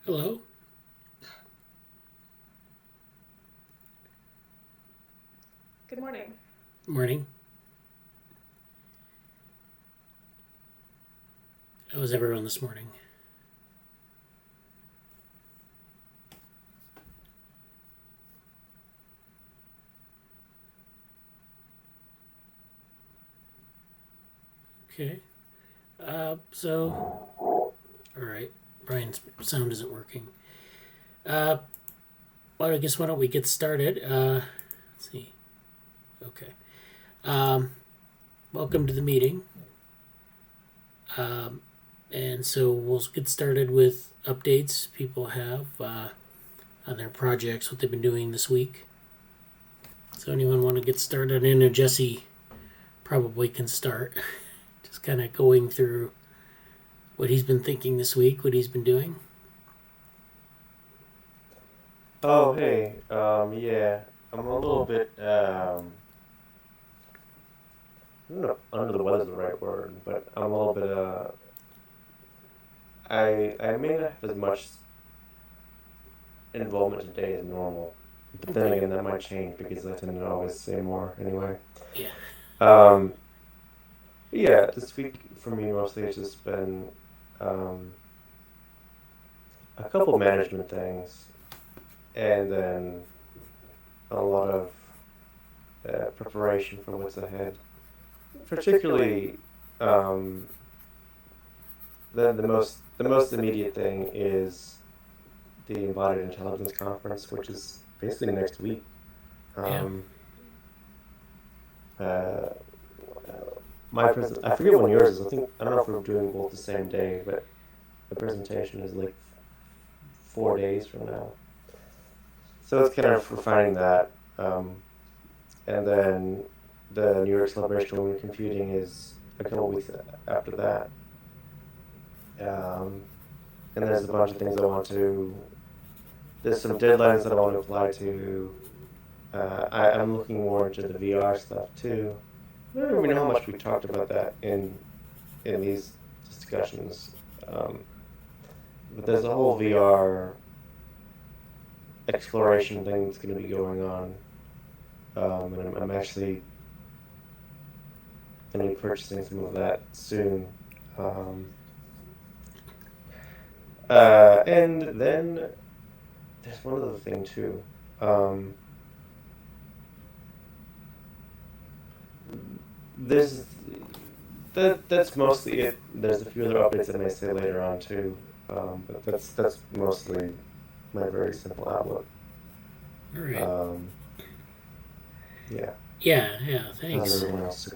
Hello. Good morning. Morning. How was everyone this morning? Okay. All right. Brian's sound isn't working. Well, I guess why don't we get started? Let's see. Okay. Welcome to the meeting. And so we'll get started with updates people have on their projects, what they've been doing this week. So anyone want to get started? I know Jesse probably can start. Just kind of going through what he's been thinking this week, what he's been doing. Oh, hey, yeah, I'm a little bit, I don't know if under the weather's the right word, but I'm a little bit, I may not have as much involvement today as normal, but then again, that might change because I tend to always say more anyway. Yeah. Um, yeah, this week for me mostly it's just been, a couple management things, and then a lot of preparation for what's ahead. Particularly, um, the most immediate thing is the Embodied Intelligence Conference, which is basically next week. Um, uh, I forget when yours is. I don't know if we're doing both the same day, but the presentation is like 4 days from now. So it's kind of refining that, and then the New York Celebration of Women Computing is a couple weeks after that. And there's a bunch of things I want to. There's some deadlines that I want to apply to. I'm looking more into the VR stuff too. I don't even know how much we talked about that in these discussions. But there's a whole VR exploration thing that's going to be going on, and I'm actually going to be purchasing some of that soon. And then there's one other thing too. There's that's mostly it. There's a few other updates I may say later on too, but that's mostly my very simple outlook. All right. Yeah. Yeah, How's thanks. everyone else?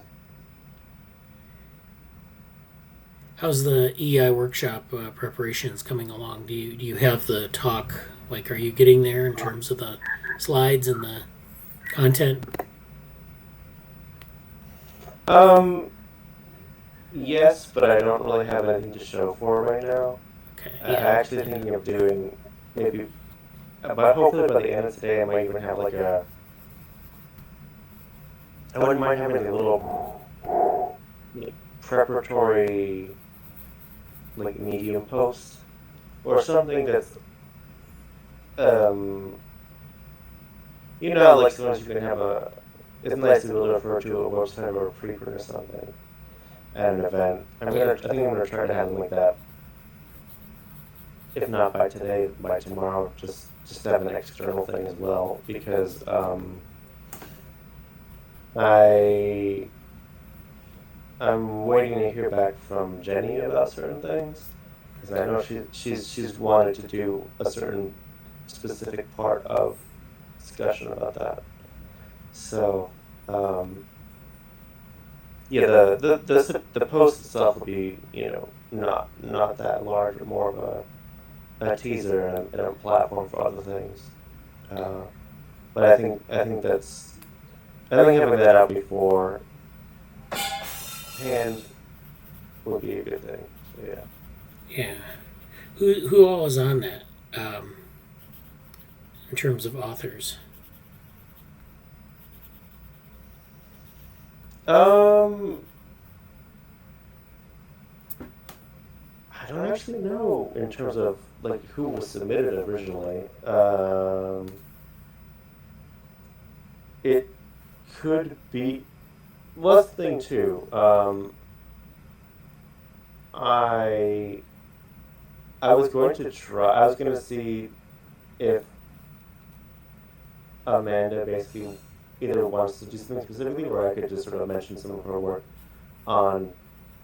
How's the EI workshop preparations coming along? Do you have the talk? Like, are you getting there in terms of the slides and the content? Yes, but I don't really have anything to show for it right now. Okay. I'm Yeah. actually thinking of doing maybe, but hopefully by the end of today, I might even have like a. I wouldn't mind having a little like, preparatory, like medium post or something that's, um, like sometimes you can have a. It's nice to be able to refer to a website or a preprint or something at an event. I think I'm gonna try to have something like that. If not by today, by tomorrow, just have an external thing as well because I I'm waiting to hear back from Jenny about certain things because I know she's wanted to do a certain specific part of discussion about that. So yeah, the post itself will be not that large, but more of a teaser and a platform for other things. But I think having that out before hand would be a good thing. So yeah. Yeah. Who all is on that? In terms of authors. Um, I don't actually know in terms of like who was submitted originally. It could be. Well, that's the thing too. I was going to try. I was going to see if Amanda basically either wants to do something specifically, or I could just sort of mention some of her work on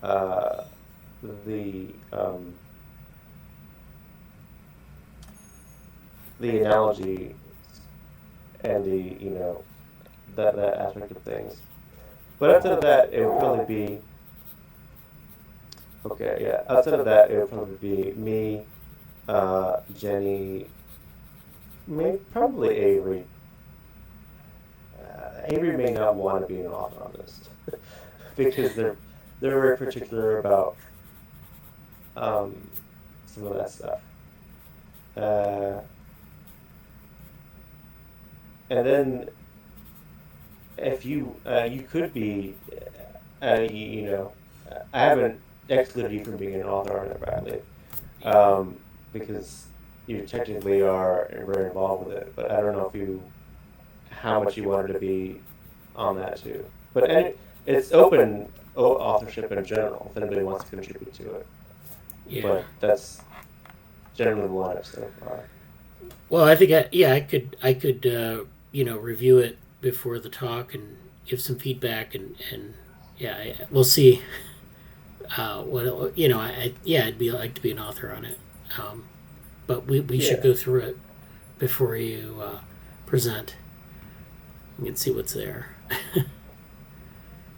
uh, the um, the analogy and the that aspect of things. But outside of that, it would probably be okay. Yeah, outside of that, it would probably be me, Jenny, maybe probably Avery. Avery may not want to be an author on this because they're very particular about some of that stuff. Uh, and then if you could be, I haven't excluded you from being an author on it, Bradley, because you technically are very involved with it. But I don't know if how much you wanted to be on that too. But it's open authorship in general if anybody wants to contribute to it. Yeah. But that's generally the lineup so far. Well, I think I could review it before the talk and give some feedback and we'll see. I'd be like to be an author on it, but we should go through it before you present. We can see what's there.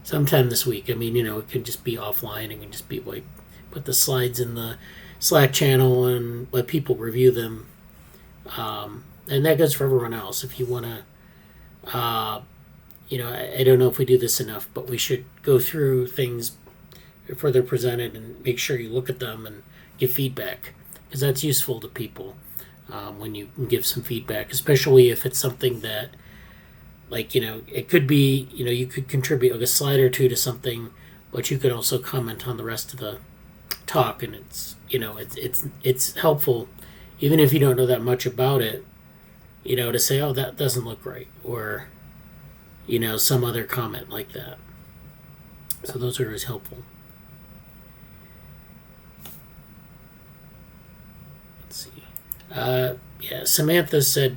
Sometime this week. I mean, it can just be offline. It can just be like put the slides in the Slack channel and let people review them. And that goes for everyone else. If you want to, I don't know if we do this enough, but we should go through things before they're presented and make sure you look at them and give feedback, because that's useful to people when you give some feedback, especially if it's something that, like, it could be, you could contribute like a slide or two to something, but you could also comment on the rest of the talk, and it's helpful, even if you don't know that much about it, to say, oh, that doesn't look right, or some other comment like that. So those are always helpful. Let's see. Samantha said,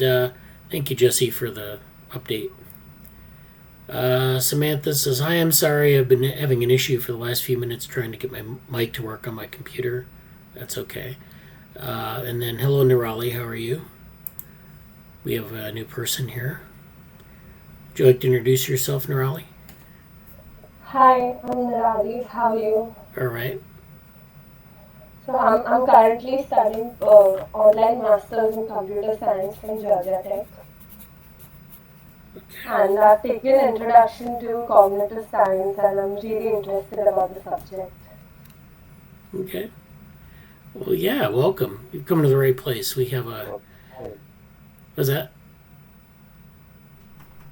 thank you, Jesse, for the update. Samantha says, hi, I'm sorry, I've been having an issue for the last few minutes trying to get my mic to work on my computer. That's okay. And then, hello, Nirali, how are you? We have a new person here. Would you like to introduce yourself, Nirali? Hi, I'm Nirali. How are you? All right. So I'm currently studying online masters in computer science from Georgia Tech. And I've taken introduction to cognitive science, and I'm really interested about the subject. Okay. Well, yeah, welcome. You've come to the right place. We have a... What's that?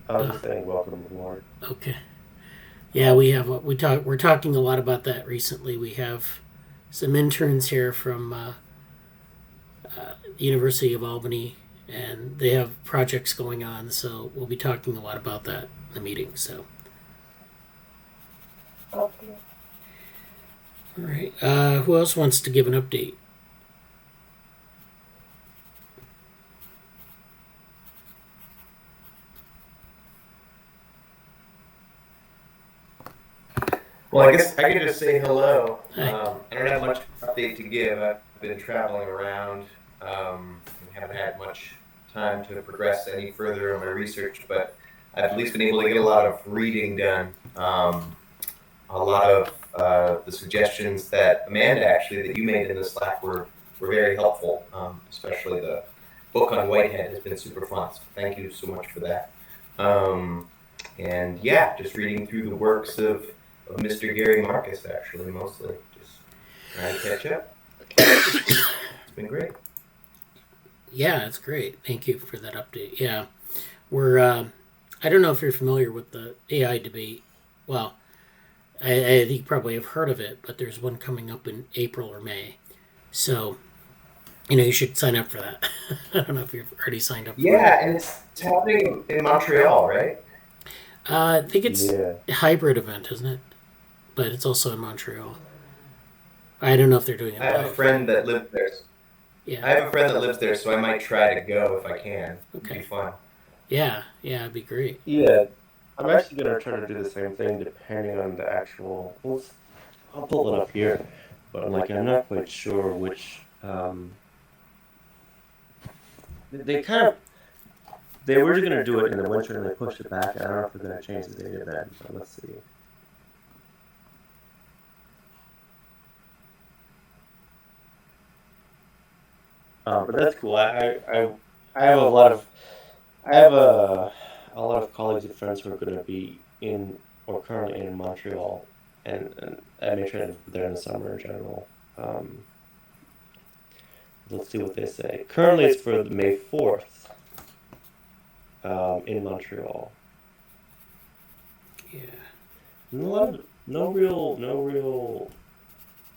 I was just saying welcome aboard. Okay. Yeah, we have... We're talking a lot about that recently. We have some interns here from the University of Albany, and they have projects going on, so we'll be talking a lot about that in the meeting. So, Okay. all right. Who else wants to give an update? Well, I guess I could just say hello. Hi. I don't have much update to give. I've been traveling around and haven't had much time to progress any further in my research, but I've at least been able to get a lot of reading done. A lot of the suggestions that Amanda that you made in the Slack were very helpful, especially the book on Whitehead has been super fun. So thank you so much for that. And yeah, just reading through the works of Mr. Gary Marcus, actually, mostly. Just trying to catch up. It's been great. Yeah, it's great. Thank you for that update. Yeah, we're, I don't know if you're familiar with the AI debate. Well, I think you probably have heard of it, but there's one coming up in April or May. So, you should sign up for that. I don't know if you've already signed up for it. Yeah, and it's happening in Montreal, right? I think it's Yeah. a hybrid event, isn't it? But it's also in Montreal. I don't know if they're doing it I have a live. friend that lives there. Yeah. I have a friend that lives there, so I might try to go if I can. It'd Okay. be fun. Yeah, it'd be great. Yeah, I'm actually going to try to do the same thing depending on the actual. I'll pull it up here, but I'm not quite sure which. They were going to do it in the winter and they pushed it back. I don't know if they're going to change the date of that, but let's see. But that's cool. I have a lot of colleagues and friends who are going to be in or currently in Montreal, and I may try to be there in the summer in general. Let's see what they say. Currently, it's for May 4th in Montreal. Yeah. No real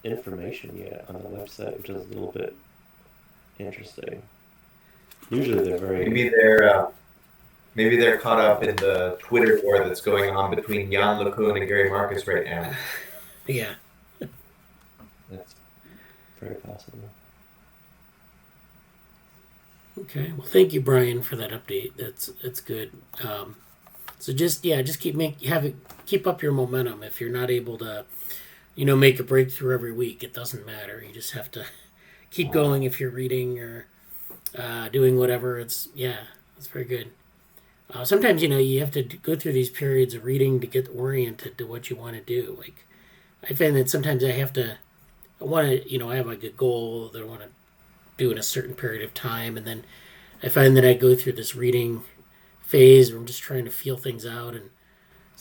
information yet on the website, which is a little bit interesting. Usually, they're very. Maybe they're caught up in the Twitter war that's going on between Jan LeCun and Gary Marcus right now. Yeah. That's very possible. Okay. Well, thank you, Brian, for that update. That's good. So just keep up your momentum. If you're not able to, make a breakthrough every week, it doesn't matter. You just have to keep going. If you're reading or doing whatever, it's very good. Sometimes you have to go through these periods of reading to get oriented to what you want to do. Like I find that sometimes I have to, I have like a goal that I want to do in a certain period of time, and then I find that I go through this reading phase where I'm just trying to feel things out, and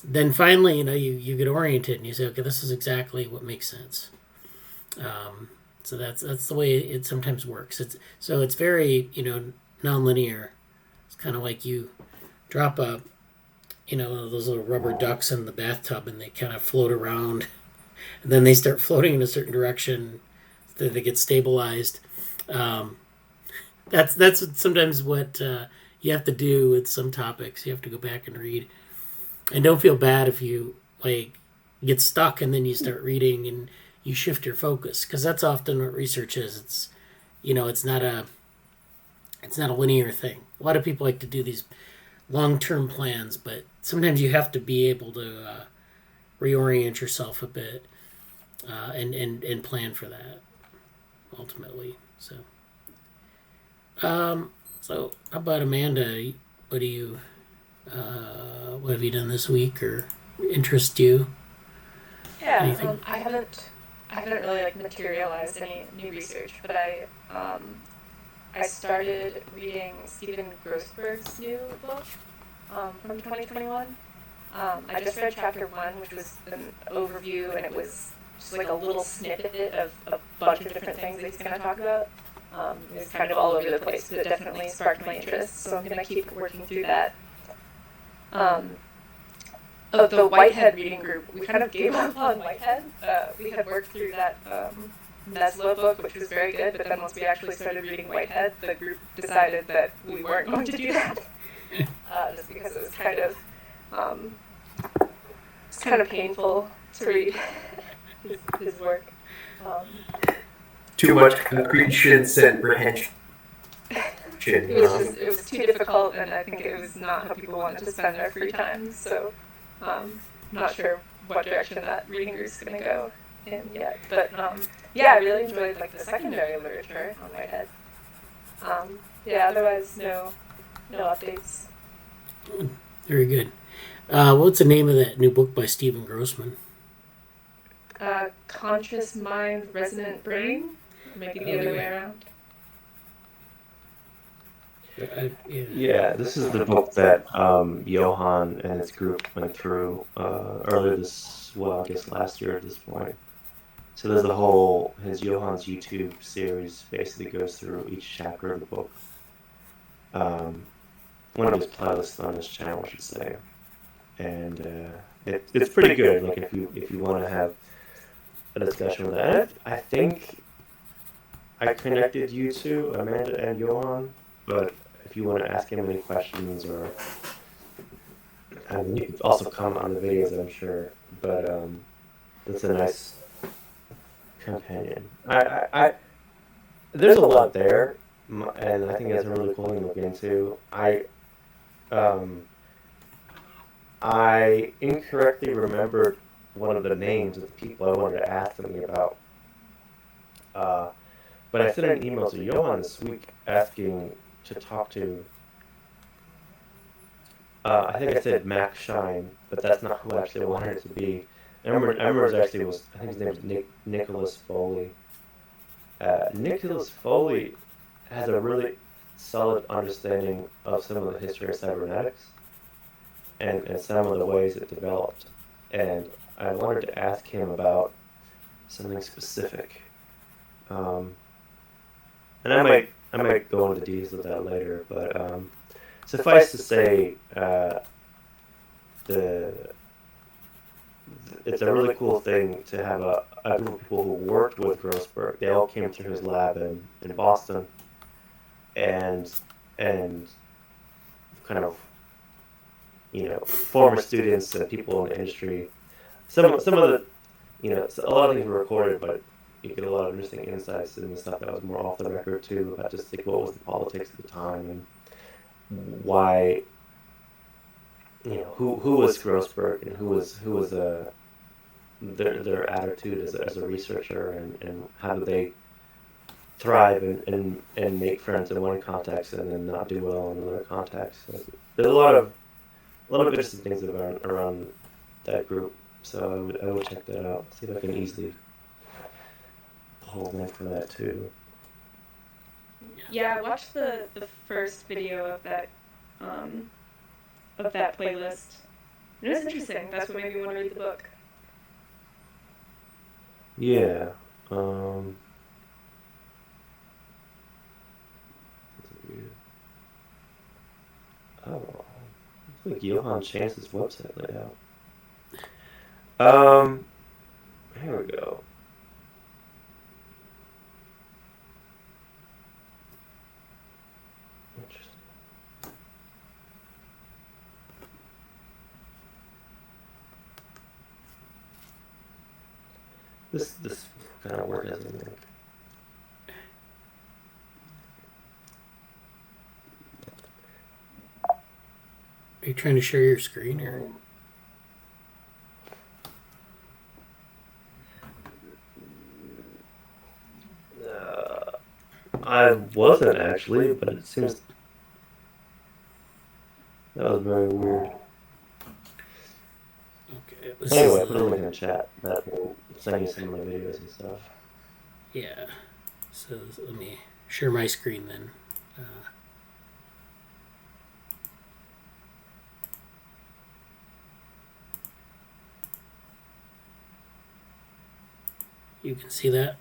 then finally, you get oriented and you say, okay, this is exactly what makes sense. So that's the way it sometimes works. It's very nonlinear. It's kind of like you drop those little rubber ducks in the bathtub and they kind of float around, and then they start floating in a certain direction. Then they get stabilized. That's sometimes what you have to do with some topics. You have to go back and read, and don't feel bad if you get stuck and then you start reading and you shift your focus, because that's often what research is. It's not a linear thing. A lot of people like to do these long-term plans, but sometimes you have to be able to reorient yourself a bit and plan for that ultimately. So how about Amanda? What have you done this week or interest you? Yeah, I haven't really materialized any new research, but I started reading Stephen Grossberg's new book from 2021. I just read chapter 1, which was an overview, and it was just a little snippet of a bunch of different things that he's going to talk about. It's kind of all over the place, but it definitely sparked my interest, so I'm going to keep working through that. The Whitehead reading group, we kind of gave up on Whitehead. We had worked through that Maslow book, which was very good, but then once we actually started reading Whitehead, the group decided that we weren't going to do that, just because it was kind of painful to read his work. Too much concretions and rehension. It was too difficult, and I think it was not how people wanted to spend their free time, so not sure what direction that reading group is going to go in yet. But I really enjoyed the secondary literature on Whitehead. Otherwise no updates. Very good. What's the name of that new book by Stephen Grossman? Conscious Mind, Resonant Brain? Maybe the other way around. Yeah, this is the book that Yohan and his group went through earlier I guess last year at this point. So there's his Yohan's YouTube series basically goes through each chapter of the book. One of his playlists on his channel, I should say. And it's pretty good, if you want to have a discussion with that. I think I connected you two, Amanda and Yohan, but if you want to ask him any questions, or I mean, you can also comment on the videos, I'm sure. But that's a nice companion. There's a lot there, and I think that's a really cool thing to look into. Um, I incorrectly remembered one of the names of the people I wanted to ask something about. But I sent an email to Yohan this week asking to talk to. I think I said Max Shine, but that's not who I actually wanted it to be. I remember it actually was. I think his name was Nicholas Foley. Nicholas Foley has a really solid understanding of some of the history of cybernetics and some of the ways it developed. And I wanted to ask him about something specific. And I might go into details of that later, but suffice to say, it's a really cool thing to have a group of people who worked with Grossberg. They all came through his lab in Boston, and kind of, former students and people in the industry. Some of the, a lot of things were recorded, but you get a lot of interesting insights and stuff that was more off the record too, about just like what was the politics at the time and why, who was Grossberg and who was their attitude as a researcher, and how did they thrive and make friends in one context and then not do well in another context. So there's a lot of interesting things around that group. So I would check that out. See if I can easily pull a link for that too. Yeah, I watched the first video of that playlist. It was interesting. That's what made me want to read the book. Yeah. Oh, looks like Yohan changed his website layout. Here we go. Interesting. This kind of work as a link. Are you trying to share your screen or? I wasn't actually, but it seems that was very weird. Okay. Anyway, put a link in the chat. That will send you some of my videos and stuff. Yeah. So let me share my screen then. You can see that?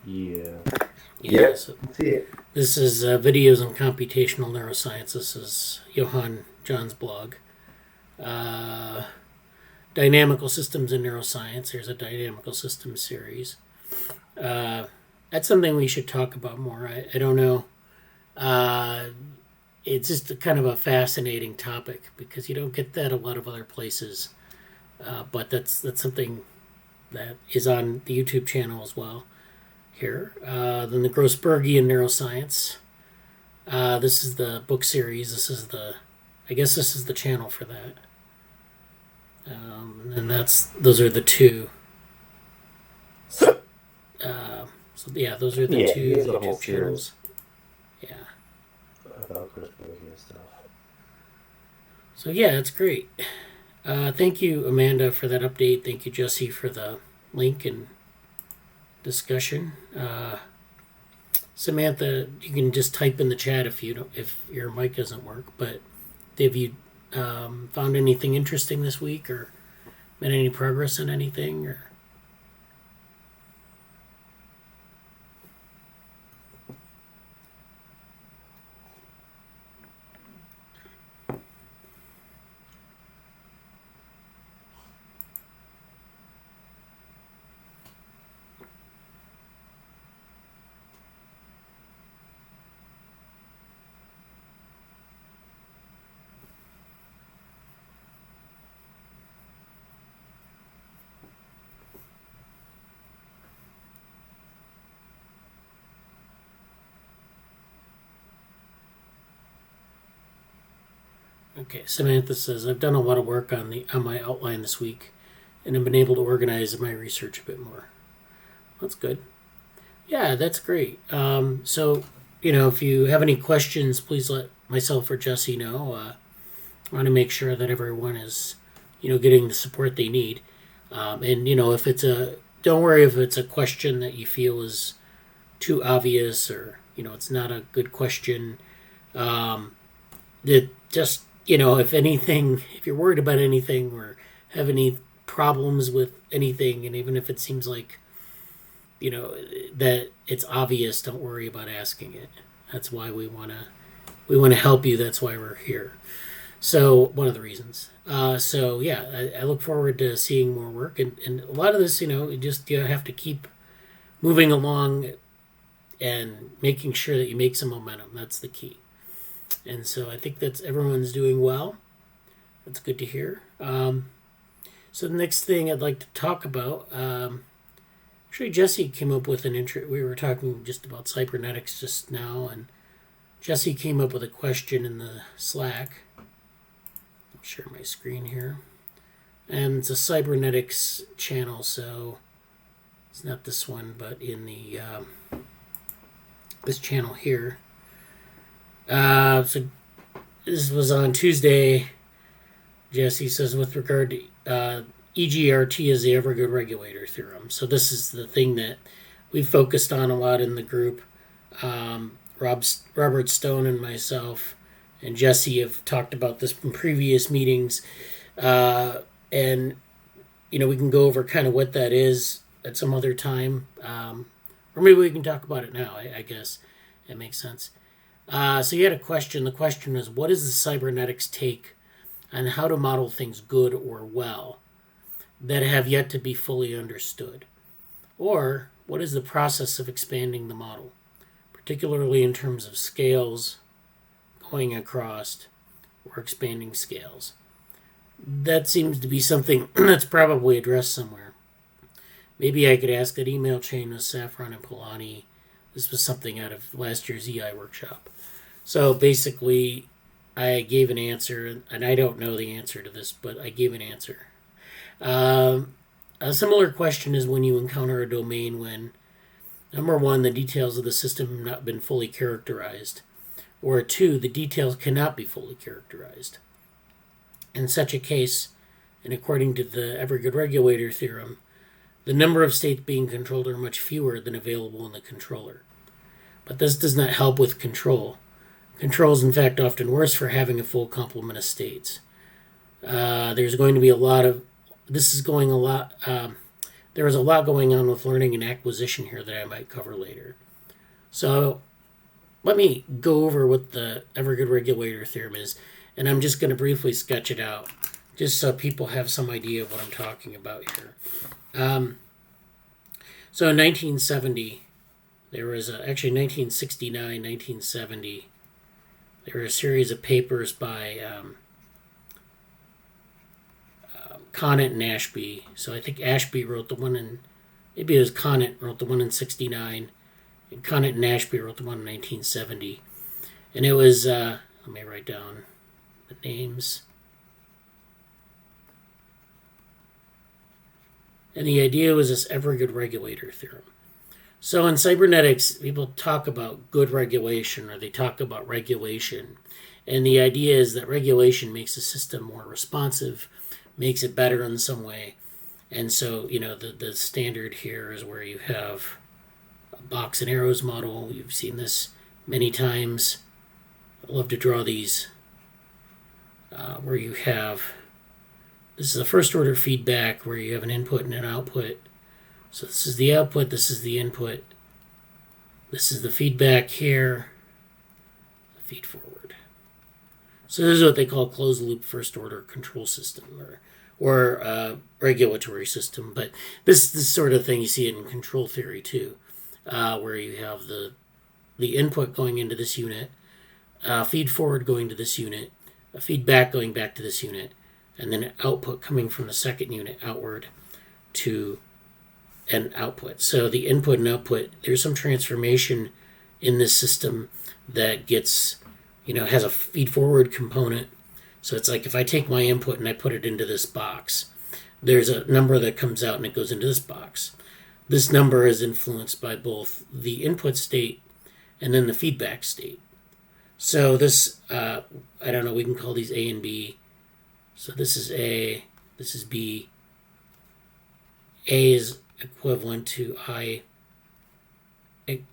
Yeah. Yeah. So See it. this is videos on computational neuroscience. This is Yohan John's blog. Dynamical systems in neuroscience. There's a dynamical systems series. That's something we should talk about more. I don't know. It's just kind of a fascinating topic because you don't get that a lot of other places. But that's something that is on the YouTube channel as well. Here, then the Grossbergian neuroscience. This is the book series. I guess this is the channel for that. And those are the two. So yeah, those are the two YouTube channels. Yeah. About Grossbergian stuff. So yeah, it's great. Thank you, Amanda, for that update. Thank you, Jesse, for the link and discussion. Samantha, you can just type in the chat if your mic doesn't work. But have you found anything interesting this week, or made any progress on anything, or? Okay, Samantha says, I've done a lot of work on my outline this week and have been able to organize my research a bit more. That's good. Yeah, that's great. So, if you have any questions, please let myself or Jesse know. I want to make sure that everyone is, getting the support they need. And, if don't worry if it's a question that you feel is too obvious or, it's not a good question. If anything, if you're worried about anything or have any problems with anything, and even if it seems like, that it's obvious, don't worry about asking it. That's why we want to help you. That's why we're here. So one of the reasons. I look forward to seeing more work, and a lot of this, you have to keep moving along and making sure that you make some momentum. That's the key. And so I think that's everyone's doing well. That's good to hear. So the next thing I'd like to talk about, actually Jesse came up with an intro. We were talking just about cybernetics just now, and Jesse came up with a question in the Slack. I'll share my screen here. And it's a cybernetics channel, so it's not this one, but in the this channel here. So this was on Tuesday. Jesse says, with regard to EGRT is the Every Good Regulator Theorem. So this is the thing that we focused on a lot in the group. Robert Stone and myself and Jesse have talked about this in previous meetings. And, we can go over kind of what that is at some other time. Or maybe we can talk about it now, I guess. That makes sense. So you had a question. The question is, what is the cybernetics take on how to model things good or well that have yet to be fully understood? Or what is the process of expanding the model, particularly in terms of scales, going across, or expanding scales? That seems to be something that's probably addressed somewhere. Maybe I could ask that email chain with Saffron and Polani. This was something out of last year's EI workshop. So basically, I gave an answer, and I don't know the answer to this, but I gave an answer. A similar question is when you encounter a domain when, number one, the details of the system have not been fully characterized, or two, the details cannot be fully characterized. In such a case, and according to the Every Good Regulator Theorem, the number of states being controlled are much fewer than available in the controller. But this does not help with control. Control is in fact often worse for having a full complement of states. There's going to be there is a lot going on with learning and acquisition here that I might cover later. So let me go over what the Every Good Regulator Theorem is, and I'm just going to briefly sketch it out, just so people have some idea of what I'm talking about here. So in 1970, there was actually 1969, 1970, there were a series of papers by Conant and Ashby. So I think Ashby wrote the one maybe it was Conant wrote the one in 69, and Conant and Ashby wrote the one in 1970. And it was, let me write down the names. And the idea was this Every Good Regulator Theorem. So in cybernetics, people talk about good regulation, or they talk about regulation. And the idea is that regulation makes the system more responsive, makes it better in some way. And so, the standard here is where you have a box and arrows model. You've seen this many times. I love to draw these where you have, this is the first order feedback where you have an input and an output. So this is the output, this is the input. This is the feedback here, the feed forward. So this is what they call closed loop first order control system or regulatory system. But this sort of thing, you see it in control theory too, where you have the input going into this unit, feed forward going to this unit, a feedback going back to this unit, and then an output coming from the second unit outward to an output. So the input and output, there's some transformation in this system that gets, has a feed forward component So it's like if I take my input and I put it into this box, there's a number that comes out and it goes into this box. This number is influenced by both the input state and then the feedback state. So this, I don't know, we can call these A and B. So this is A, this is B. A is equivalent to I.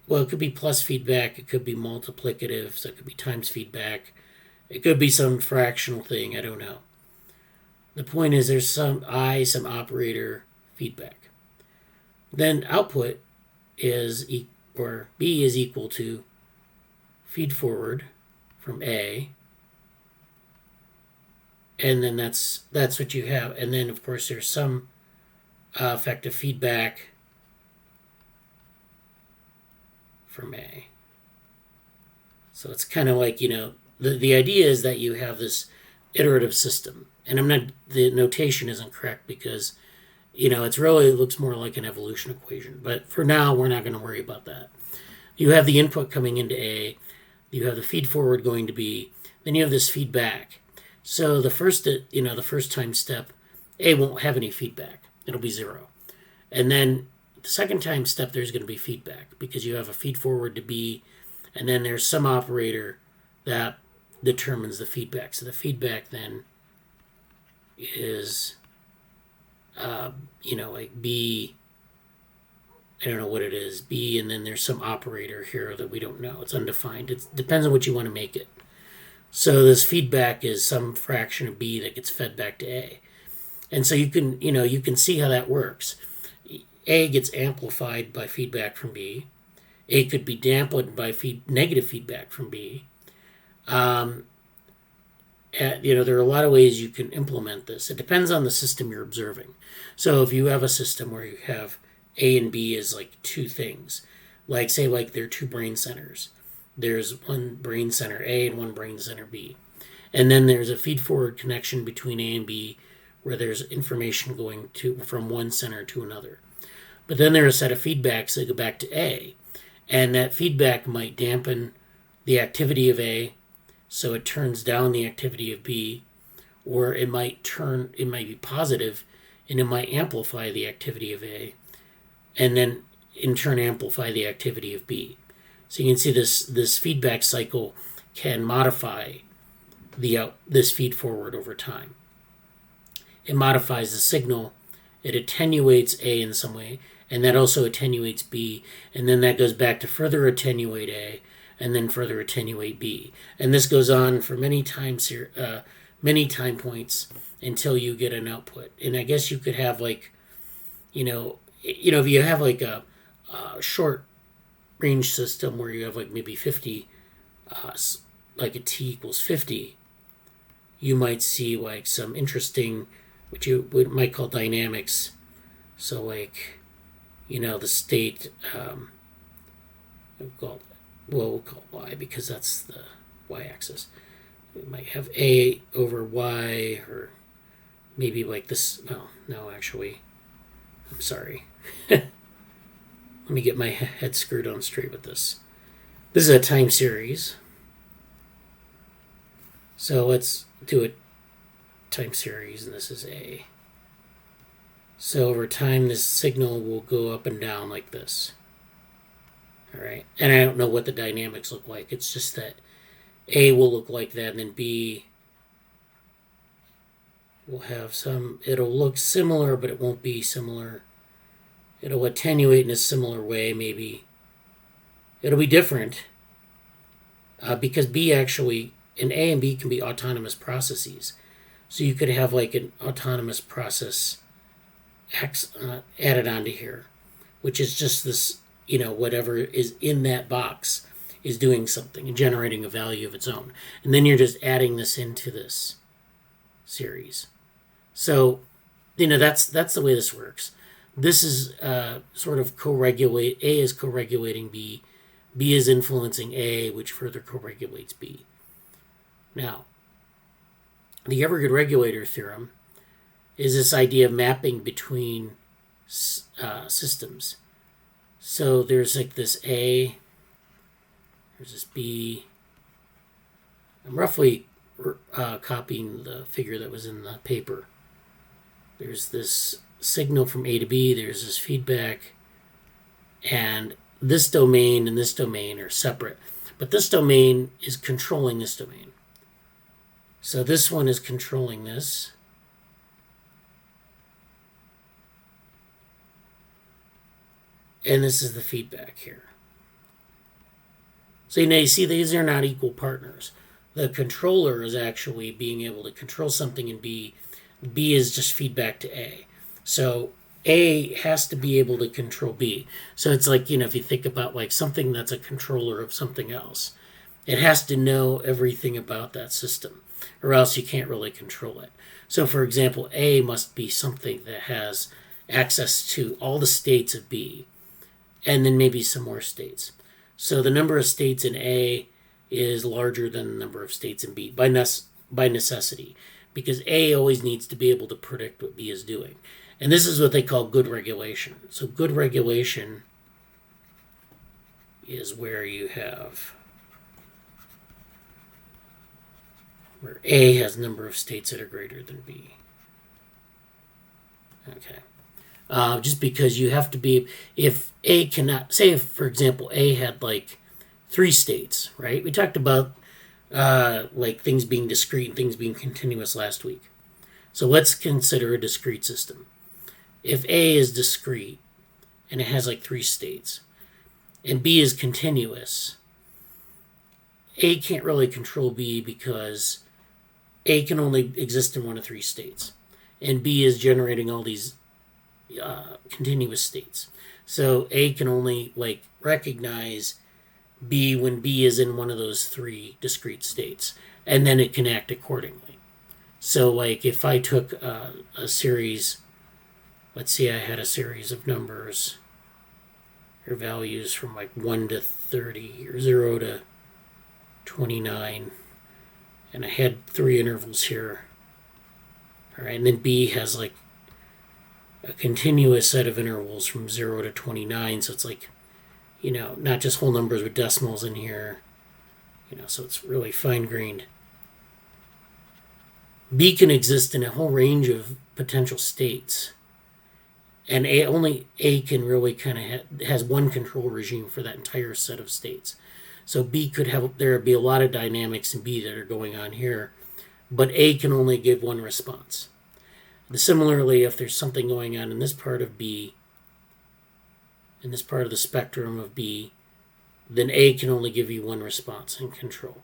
Well, it could be plus feedback, it could be multiplicative, so it could be times feedback. It could be some fractional thing, I don't know. The point is there's some some operator feedback. Then output is, or B is equal to feed forward from A. And then that's what you have. And then, of course, there's some effective feedback from A. So it's kind of like, the idea is that you have this iterative system. And the notation isn't correct because, it looks more like an evolution equation. But for now, we're not going to worry about that. You have the input coming into A. You have the feed forward going to B. Then you have this feedback. So the first time step, A won't have any feedback. It'll be 0. And then the second time step, there's going to be feedback because you have a feed forward to B, and then there's some operator that determines the feedback. So the feedback then is, like B, I don't know what it is, B, and then there's some operator here that we don't know. It's undefined. It depends on what you want to make it. So this feedback is some fraction of B that gets fed back to A. And so you can see how that works. A gets amplified by feedback from B. A could be dampened by negative feedback from B. There are a lot of ways you can implement this. It depends on the system you're observing. So if you have a system where you have A and B as like two things, like say like they're two brain centers. There's one brain center A and one brain center B. And then there's a feed-forward connection between A and B where there's information going from one center to another. But then there's a set of feedbacks that go back to A. And that feedback might dampen the activity of A, so it turns down the activity of B, or it might be positive, and it might amplify the activity of A, and then in turn amplify the activity of B. So you can see this feedback cycle can modify this feed forward over time. It modifies the signal. It attenuates A in some way, and that also attenuates B, and then that goes back to further attenuate A, and then further attenuate B. And this goes on for many time points until you get an output. And I guess you could have if you have like a short range system where you have like maybe 50, like a T equals 50, you might see like some interesting, what you might call dynamics. So like, the state, we'll call Y because that's the Y-axis. We might have A over Y, or maybe like this. No, actually, I'm sorry. Let me get my head screwed on straight with this. This is a time series. So let's do a time series, and this is A. So over time, this signal will go up and down like this. All right, and I don't know what the dynamics look like. It's just that A will look like that, and then B will have it'll look similar, but it won't be similar. It'll attenuate in a similar way, maybe. It'll be different because B actually, and A and B can be autonomous processes. So you could have like an autonomous process added onto here, which is just this, whatever is in that box is doing something and generating a value of its own. And then you're just adding this into this series. So, that's the way this works. This is sort of co-regulate. A is co-regulating B. B is influencing A, which further co-regulates B. Now, the Every Good Regulator Theorem is this idea of mapping between systems. So there's like this A, there's this B. I'm roughly copying the figure that was in the paper. There's this signal from A to B, there's this feedback, and this domain and this domain are separate. But this domain is controlling this domain. So this one is controlling this. And this is the feedback here. So you see these are not equal partners. The controller is actually being able to control something in B. B is just feedback to A. So A has to be able to control B. So it's like, if you think about like something that's a controller of something else, it has to know everything about that system, or else you can't really control it. So for example, A must be something that has access to all the states of B, and then maybe some more states. So the number of states in A is larger than the number of states in B by necessity, because A always needs to be able to predict what B is doing. And this is what they call good regulation. So good regulation is where you have where A has a number of states that are greater than B. Okay. Just because you have to be, if A cannot, say if, for example, A had like 3 states, right? We talked about like things being discrete and things being continuous last week. So let's consider a discrete system. If A is discrete and it has like 3 states, and B is continuous, A can't really control B because A can only exist in one of 3 states, and B is generating all these continuous states. So A can only like recognize B when B is in one of those 3 discrete states, and then it can act accordingly. So like if I took a series, let's see, I had a series of numbers or values from like 1 to 30 or 0 to 29, and I had 3 intervals here. All right, and then B has like a continuous set of intervals from 0 to 29, so it's like, not just whole numbers with decimals in here, so it's really fine-grained. B can exist in a whole range of potential states, and only A can really kind of has one control regime for that entire set of states. So B could have, there would be a lot of dynamics in B that are going on here, but A can only give one response. Similarly, if there's something going on in this part of B, in this part of the spectrum of B, then A can only give you one response and control.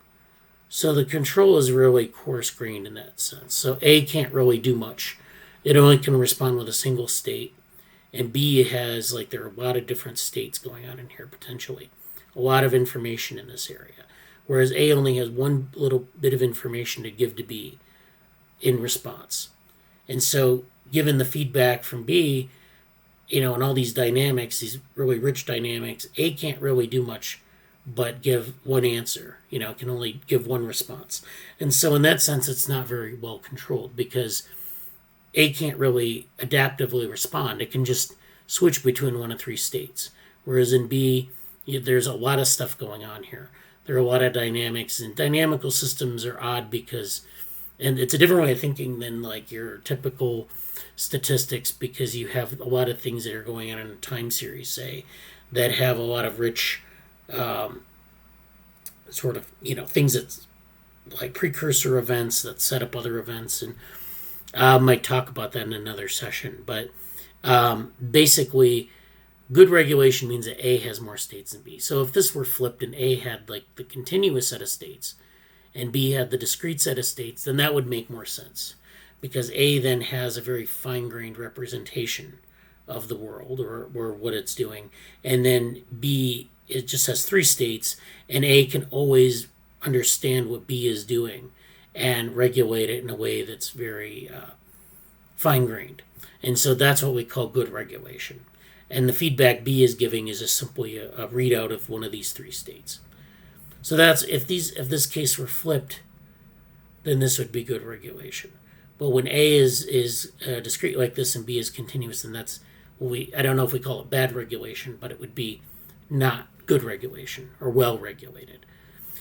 So the control is really coarse-grained in that sense. So A can't really do much. It only can respond with a single state. And B has, like, there are a lot of different states going on in here, potentially. A lot of information in this area. Whereas A only has one little bit of information to give to B in response. And so, given the feedback from B, and all these dynamics, these really rich dynamics, A can't really do much but give one answer. It can only give one response. And so, in that sense, it's not very well controlled because A can't really adaptively respond. It can just switch between one of 3 states. Whereas in B, there's a lot of stuff going on here. There are a lot of dynamics, and dynamical systems are odd because, and it's a different way of thinking than like your typical statistics, because you have a lot of things that are going on in a time series, say, that have a lot of rich sort of, things that's like precursor events that set up other events. And I might talk about that in another session. But basically, good regulation means that A has more states than B. So if this were flipped and A had like the continuous set of states and B had the discrete set of states, then that would make more sense. Because A then has a very fine-grained representation of the world or what it's doing. And then B, it just has 3 states, and A can always understand what B is doing and regulate it in a way that's very fine-grained. And so that's what we call good regulation. And the feedback B is giving is just simply a readout of one of these 3 states. So that's, if this case were flipped, then this would be good regulation. But when A is discrete like this and B is continuous, then that's I don't know if we call it bad regulation, but it would be not good regulation or well regulated.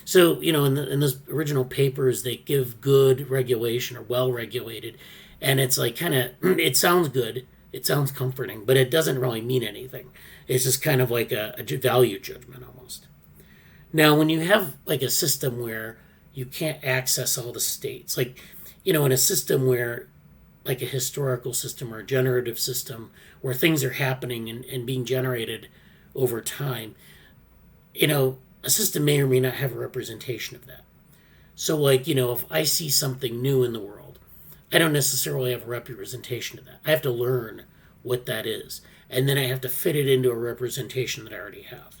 So, in those original papers, they give good regulation or well regulated, and it's like kind of, it sounds good, it sounds comforting, but it doesn't really mean anything. It's just kind of like a value judgment almost. Now, when you have like a system where you can't access all the states, like, in a system where, like a historical system or a generative system, where things are happening and being generated over time, a system may or may not have a representation of that. So, like, if I see something new in the world, I don't necessarily have a representation of that. I have to learn what that is. And then I have to fit it into a representation that I already have.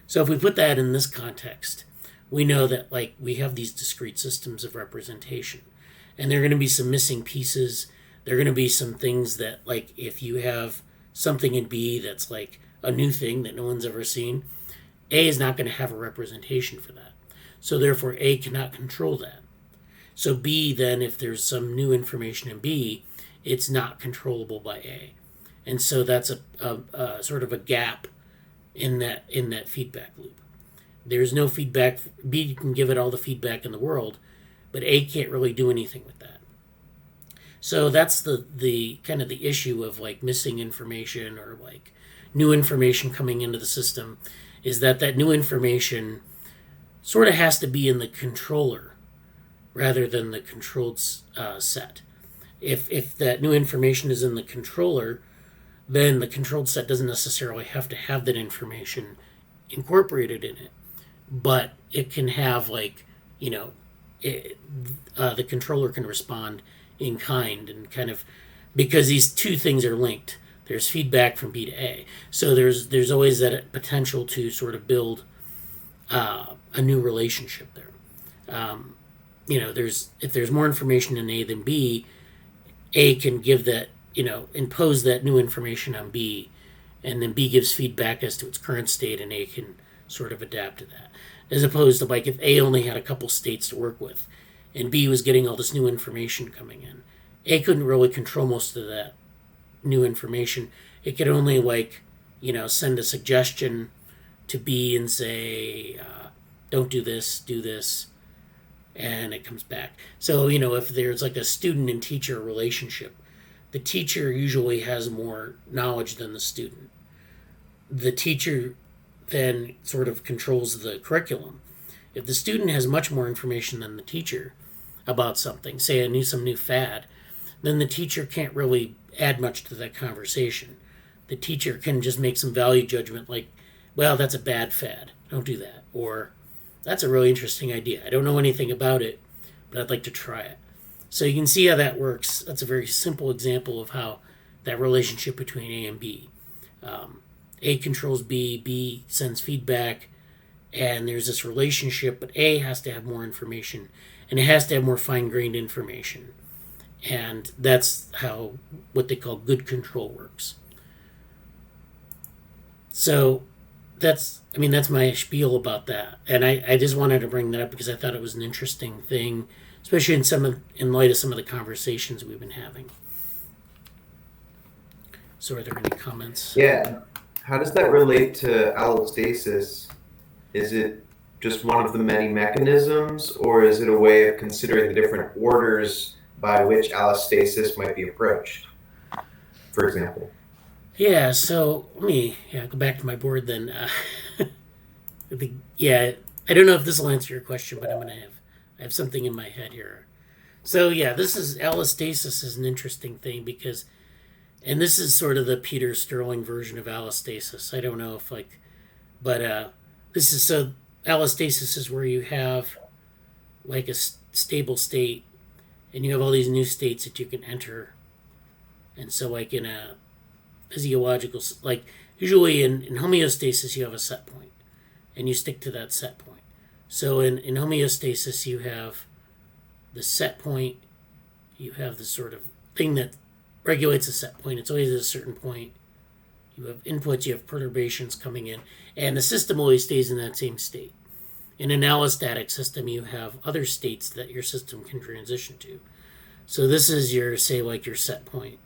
So if we put that in this context, we know that, like, we have these discrete systems of representation. And there are going to be some missing pieces. There are going to be some things that, like, if you have something in B that's like a new thing that no one's ever seen, A is not going to have a representation for that. So therefore, A cannot control that. So B, then, if there's some new information in B, it's not controllable by A. And so that's a sort of a gap in that feedback loop. There's no feedback. B can give it all the feedback in the world, but A can't really do anything with that. So that's the kind of the issue of, like, missing information or, like, new information coming into the system, is that new information sort of has to be in the controller rather than the controlled set. If that new information is in the controller, then the controlled set doesn't necessarily have to have that information incorporated in it. But it can have, like, the controller can respond in kind, and kind of, because these two things are linked. There's feedback from B to A. So there's always that potential to sort of build a new relationship there. If there's more information in A than B, A can give that, impose that new information on B, and then B gives feedback as to its current state, and A can sort of adapt to that. As opposed to, like, if A only had a couple states to work with, and B was getting all this new information coming in, A couldn't really control most of that new information. It could only, like, send a suggestion to B and say, don't do this, do this, and it comes back. So, if there's like a student and teacher relationship, the teacher usually has more knowledge than the student. The teacher then sort of controls the curriculum. If the student has much more information than the teacher about something, say some new fad, then the teacher can't really add much to that conversation. The teacher can just make some value judgment like, well, that's a bad fad, don't do that. Or, that's a really interesting idea. I don't know anything about it, but I'd like to try it. So you can see how that works. That's a very simple example of how that relationship between A and B. A controls B, B sends feedback, and there's this relationship, but A has to have more information, and it has to have more fine-grained information. And that's how what they call good control works. So that's my spiel about that. And I just wanted to bring that up because I thought it was an interesting thing, especially in light of some of the conversations we've been having. So are there any comments? Yeah. How does that relate to allostasis? Is it just one of the many mechanisms, or is it a way of considering the different orders by which allostasis might be approached, for example? Yeah, so let me go back to my board then. I don't know if this will answer your question, but I have something in my head here. So yeah, allostasis is an interesting thing because, and this is sort of the Peter Sterling version of allostasis. I don't know if allostasis is where you have like a stable state, and you have all these new states that you can enter. And so, like, in a physiological, like, usually in homeostasis you have a set point, and you stick to that set point. So in homeostasis you have the set point, you have the sort of thing that regulates a set point. It's always at a certain point. You have inputs, you have perturbations coming in, and the system always stays in that same state. In an allostatic system, you have other states that your system can transition to. So this is your set point.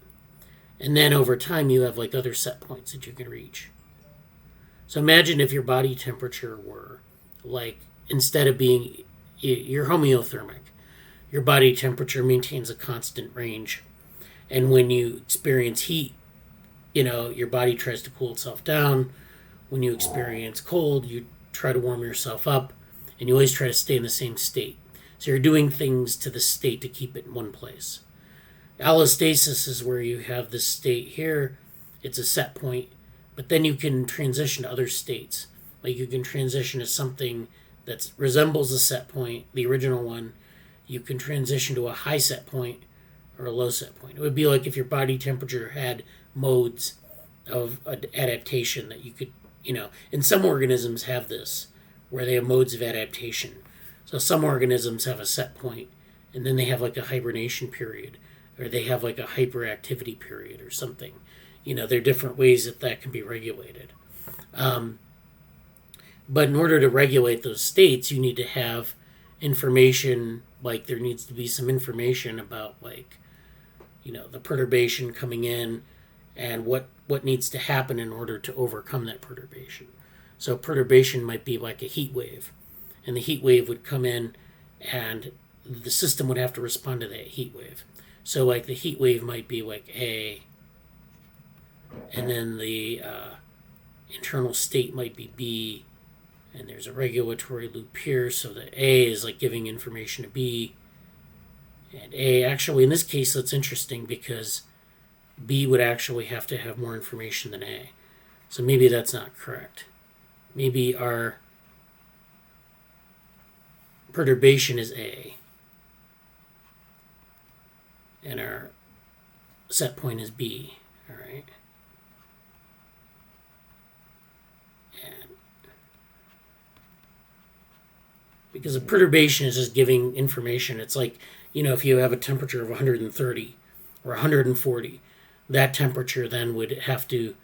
And then over time, you have like other set points that you can reach. So imagine if your body temperature were like instead of being, you're homeothermic. Your body temperature maintains a constant range. And when you experience heat, your body tries to cool itself down. When you experience cold, you try to warm yourself up, and you always try to stay in the same state. So you're doing things to the state to keep it in one place. Allostasis is where you have this state here. It's a set point, but then you can transition to other states. Like you can transition to something that resembles a set point, the original one. You can transition to a high set point or a low set point. It would be like if your body temperature had modes of adaptation that you could, and some organisms have this, where they have modes of adaptation. So some organisms have a set point, and then they have like a hibernation period, or they have like a hyperactivity period or something. There are different ways that can be regulated. But in order to regulate those states, you need to have information, like there needs to be some information about the perturbation coming in and what needs to happen in order to overcome that perturbation. So perturbation might be like a heat wave, and the heat wave would come in and the system would have to respond to that heat wave. So like the heat wave might be like A, and then the internal state might be B, and there's a regulatory loop here, so the A is like giving information to B. And A, actually, in this case, that's interesting because B would actually have to have more information than A. So maybe that's not correct. Maybe our perturbation is A, and our set point is B, all right? Because a perturbation is just giving information. It's like, if you have a temperature of 130 or 140, that temperature then would have to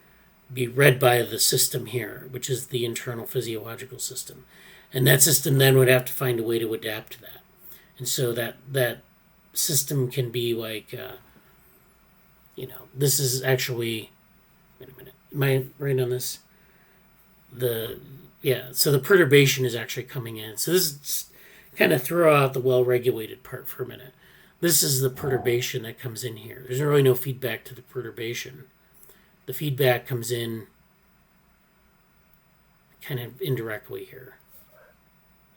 be read by the system here, which is the internal physiological system. And that system then would have to find a way to adapt to that. And so that system can be like, this is actually, wait a minute, am I right on this? So the perturbation is actually coming in. So this is kind of throw out the well-regulated part for a minute. This is the perturbation that comes in here. There's really no feedback to the perturbation. The feedback comes in kind of indirectly here.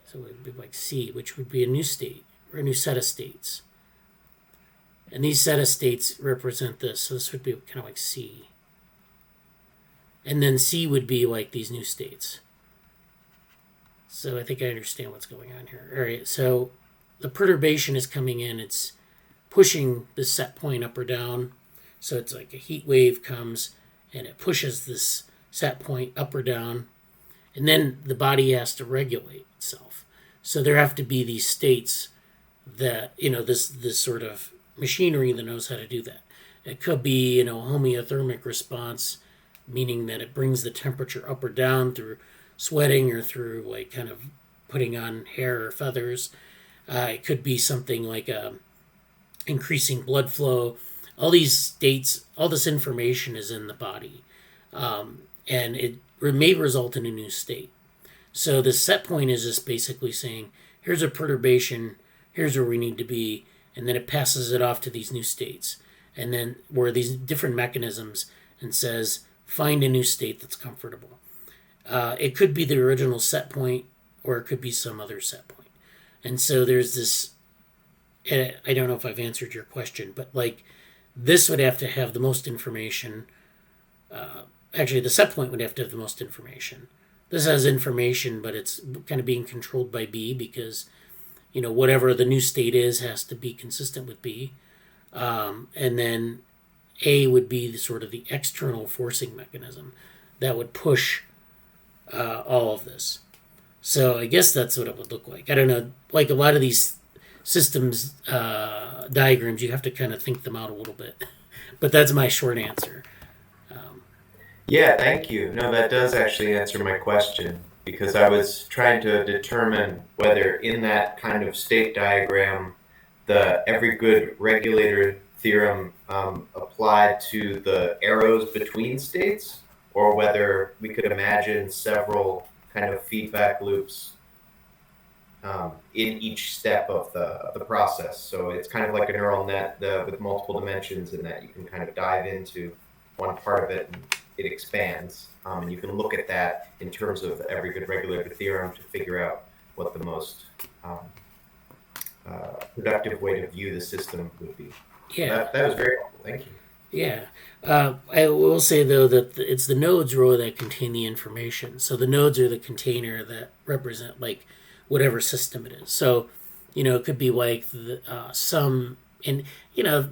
So it would be like C, which would be a new state, or a new set of states. And these set of states represent this. So this would be kind of like C. And then C would be like these new states. So I think I understand what's going on here. All right, so the perturbation is coming in. It's pushing the set point up or down. So it's like a heat wave comes and it pushes this set point up or down. And then the body has to regulate itself. So there have to be these states that, this sort of machinery that knows how to do that. It could be, a homeothermic response, meaning that it brings the temperature up or down through sweating or through like kind of putting on hair or feathers. It could be something like increasing blood flow. All these states, all this information is in the body, and it may result in a new state. So the set point is just basically saying, here's a perturbation, here's where we need to be, and then it passes it off to these new states. And then where these different mechanisms and says, find a new state that's comfortable. It could be the original set point, or it could be some other set point. And so there's this, I don't know if I've answered your question, but like this would have to have the most information. Actually, the set point would have to have the most information. This has information, but it's kind of being controlled by B because, whatever the new state is has to be consistent with B. And then A would be the external forcing mechanism that would push all of this. So I guess that's what it would look like. I don't know, like a lot of these systems diagrams, you have to kind of think them out a little bit. But that's my short answer. Yeah, thank you. No, that does actually answer my question, because I was trying to determine whether in that kind of state diagram, the Every Good Regulator Theorem applied to the arrows between states, or whether we could imagine several kind of feedback loops in each step of the process. So it's kind of like a neural net with multiple dimensions, in that you can kind of dive into one part of it and it expands. And you can look at that in terms of every good regulator theorem to figure out what the most productive way to view the system would be. Yeah. That was very helpful. Thank you. Yeah. I will say, though, that it's the nodes really that contain the information. So the nodes are the container that represent, like, whatever system it is. So, it could be like and,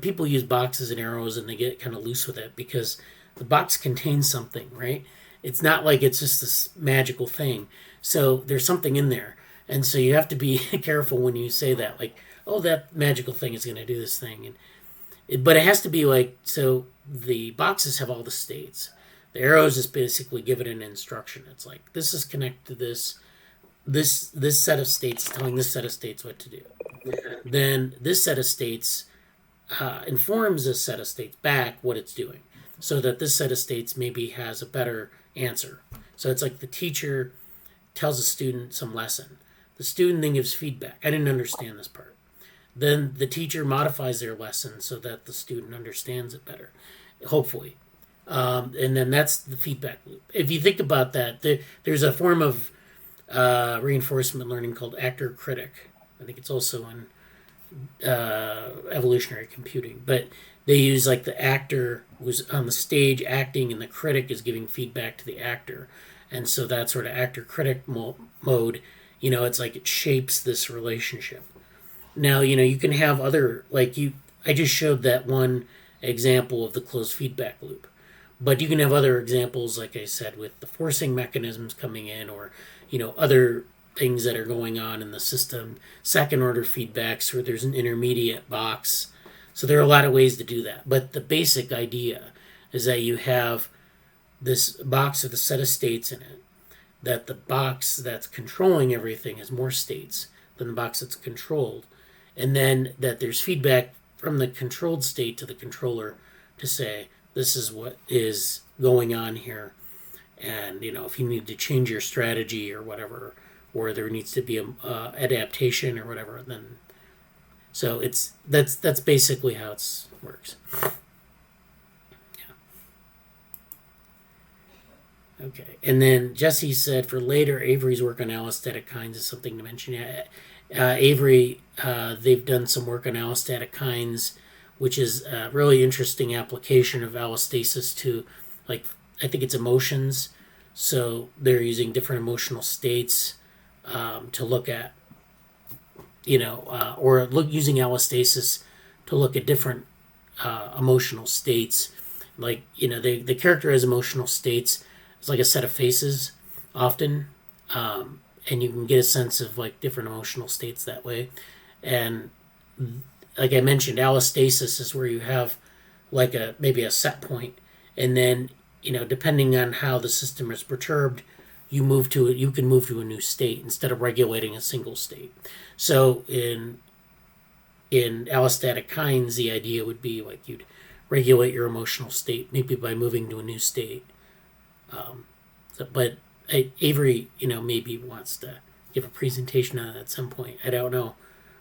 people use boxes and arrows and they get kind of loose with it because the box contains something, right? It's not like it's just this magical thing. So there's something in there. And so you have to be careful when you say that, like, oh, that magical thing is going to do this thing. But it has to be like, so the boxes have all the states. The arrows just basically give it an instruction. It's like, this is connected to this set of states telling this set of states what to do. Then this set of states informs this set of states back what it's doing, so that this set of states maybe has a better answer. So it's like the teacher tells a student some lesson. The student then gives feedback. I didn't understand this part. Then the teacher modifies their lesson so that the student understands it better, hopefully. And then that's the feedback loop. If you think about that, there's a form of reinforcement learning called actor-critic. I think it's also in evolutionary computing. But they use, like, the actor who's on the stage acting and the critic is giving feedback to the actor. And so that sort of actor-critic mode, it's like it shapes this relationship. Now, you can have other, I just showed that one example of the closed feedback loop. But you can have other examples, like I said, with the forcing mechanisms coming in, or, other things that are going on in the system, second order feedbacks, where there's an intermediate box. So there are a lot of ways to do that. But the basic idea is that you have this box with a set of states in it, that the box that's controlling everything has more states than the box that's controlled. And then that there's feedback from the controlled state to the controller to say, this is what is going on here. And, if you need to change your strategy or whatever, or there needs to be a adaptation or whatever, then. So that's basically how it works. Yeah. Okay. And then Jesse said for later, Avery's work on allostatic kinds is something to mention. Yeah. Avery, they've done some work on allostatic kinds, which is a really interesting application of allostasis to, like, I think it's emotions. So they're using different emotional states to look at, using allostasis to look at different emotional states. Like, they characterize emotional states as like a set of faces often. And you can get a sense of, like, different emotional states that way. And like I mentioned, allostasis is where you have, like, maybe a set point, and then, depending on how the system is perturbed, you can move to a new state instead of regulating a single state. So in allostatic kinds, the idea would be, like, you'd regulate your emotional state maybe by moving to a new state. But Avery, maybe wants to give a presentation on it at some point. I don't know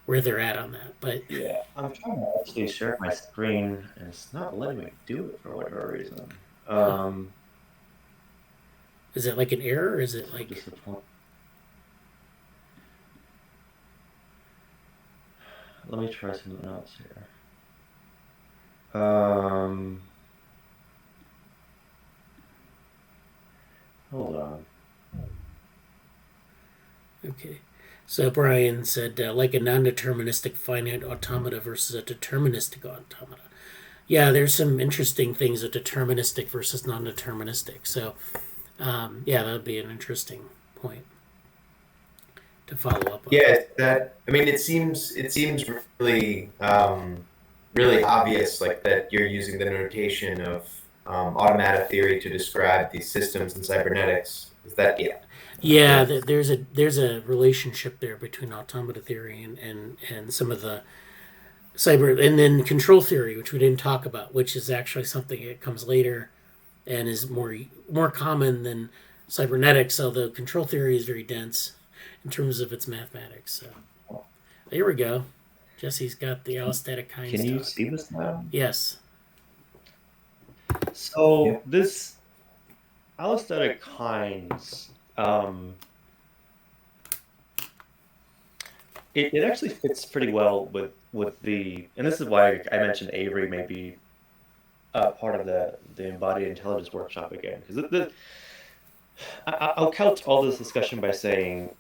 where they're at on that, but yeah, I'm trying to actually share my screen, and it's not letting me do it for whatever reason. Is it like an error, or is it like? Let me try something else here. Hold on. Okay. So Brian said, like a non-deterministic finite automata versus a deterministic automata. Yeah, there's some interesting things with deterministic versus non-deterministic. So, that would be an interesting point to follow up on. Yeah, it seems really, really obvious, like, that you're using the notation of automata theory to describe these systems in cybernetics. Is that, yeah? Yeah, there's a relationship there between automata theory and some of the cyber, and then control theory, which we didn't talk about, which is actually something that comes later and is more common than cybernetics, although control theory is very dense. in terms of its mathematics. So here we go. Jesse's got the allostatic kinds. Can you talk. see this now? Yes. So this allostatic kinds, it actually fits pretty well with the, and this is why I mentioned Avery may be part of the embodied intelligence workshop again, because I'll couch all this discussion by saying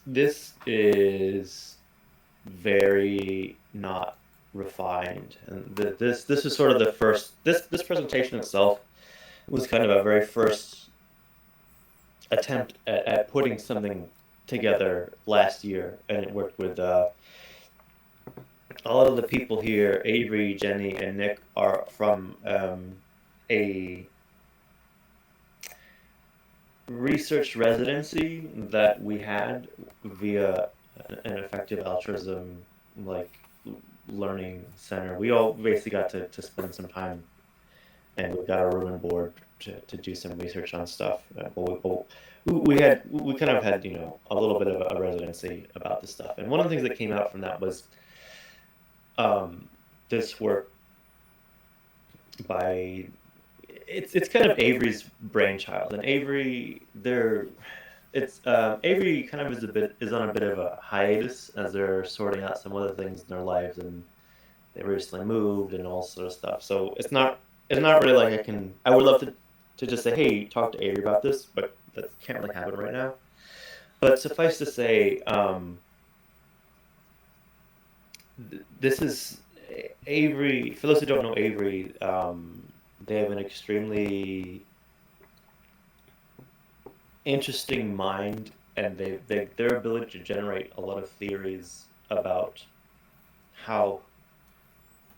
this is very not refined, and this is sort of the first. This presentation itself was kind of a very first attempt at putting something together last year, and it worked with all of the people here. Avery, Jenny, and Nick are from a research residency that we had via an effective altruism learning center. We all basically got to spend some time, and we got a room and board to do some research on stuff. We kind of had a little bit of a residency about this stuff, and one of the things that came out from that was this work by it's kind of Avery's brainchild, and Avery Avery kind of is on a bit of a hiatus as they're sorting out some other things in their lives, and they recently moved and all sort of stuff. So it's not really like I would love to just say, hey, talk to Avery about this, but that can't really happen right now. But suffice to say, this is Avery. For those who don't know Avery, they have an extremely interesting mind, and their ability to generate a lot of theories about how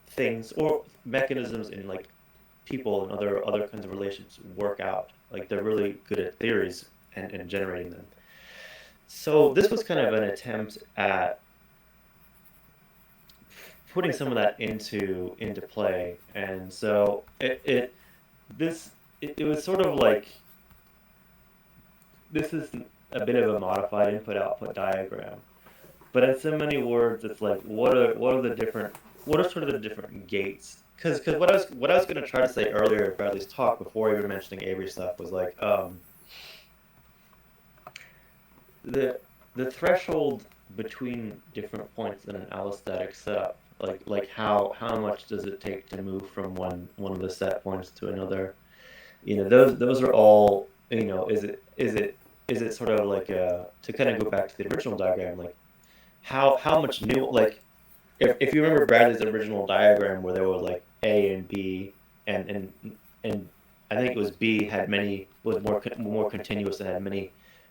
things or mechanisms in like people and other kinds of relations work out. Like they're really good at theories and generating them. So this was kind of an attempt at putting some of that into play, and so it was sort of like, this is a bit of a modified input-output diagram, but in so many words, it's like what are sort of the different gates? Because what I was going to try to say earlier in Bradley's talk, before even mentioning Avery stuff, was like the threshold between different points in an allostatic setup, like how much does it take to move from one of the set points to another? Those are all, is it sort of like to kind of go back to the original diagram, like how much new, like if you remember Bradley's original diagram where there were like A and B, and I think it was B was more continuous and had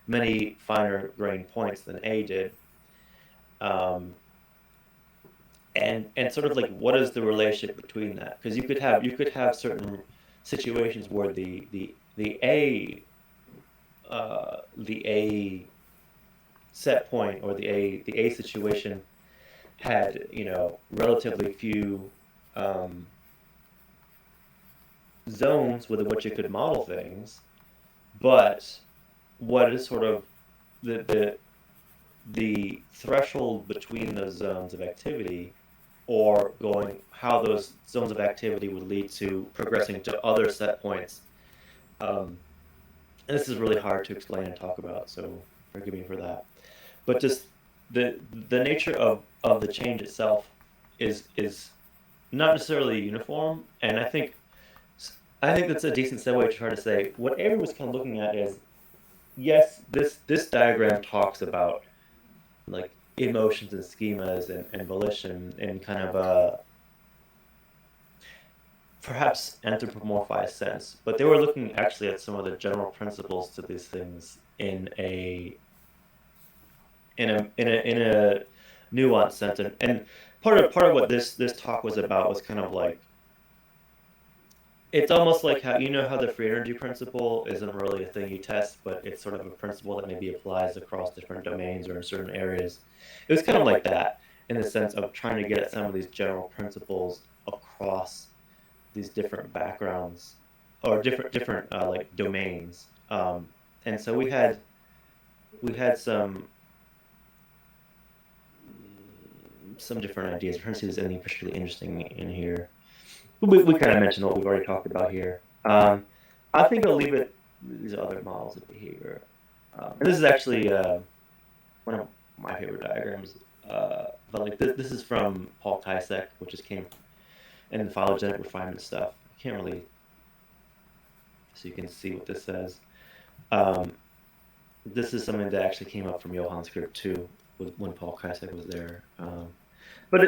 many finer grained points than A did. And sort of like, what is the relationship between that? Because you could have certain situations where the A set point, or the A situation had relatively few zones with which you could model things, but what is sort of the threshold between those zones of activity, or how those zones of activity would lead to progressing to other set points. And this is really hard to explain and talk about, so forgive me for that. But just the nature of the change itself is not necessarily uniform, and I think that's a decent segue to try to say what Avery was kind of looking at is, yes, this diagram talks about like emotions and schemas and volition in kind of a perhaps anthropomorphized sense, but they were looking actually at some of the general principles to these things in a nuanced sense, and part of what this talk was about was kind of like, it's almost like how the free energy principle isn't really a thing you test, but it's sort of a principle that maybe applies across different domains or in certain areas. It was kind of like that, in the sense of trying to get at some of these general principles across these different backgrounds or different like domains. And so we had we had some different ideas. I'm trying to see if there's anything particularly interesting in here. We kind of mentioned what we've already talked about here. I think I'll leave it. These other models of behavior, and this is actually one of my favorite diagrams. But like this is from Paul Kysek, which just came in the phylogenetic refinement stuff. I can't really, so you can see what this says. This is something that actually came up from Yohan's group too, when Paul Kysek was there. But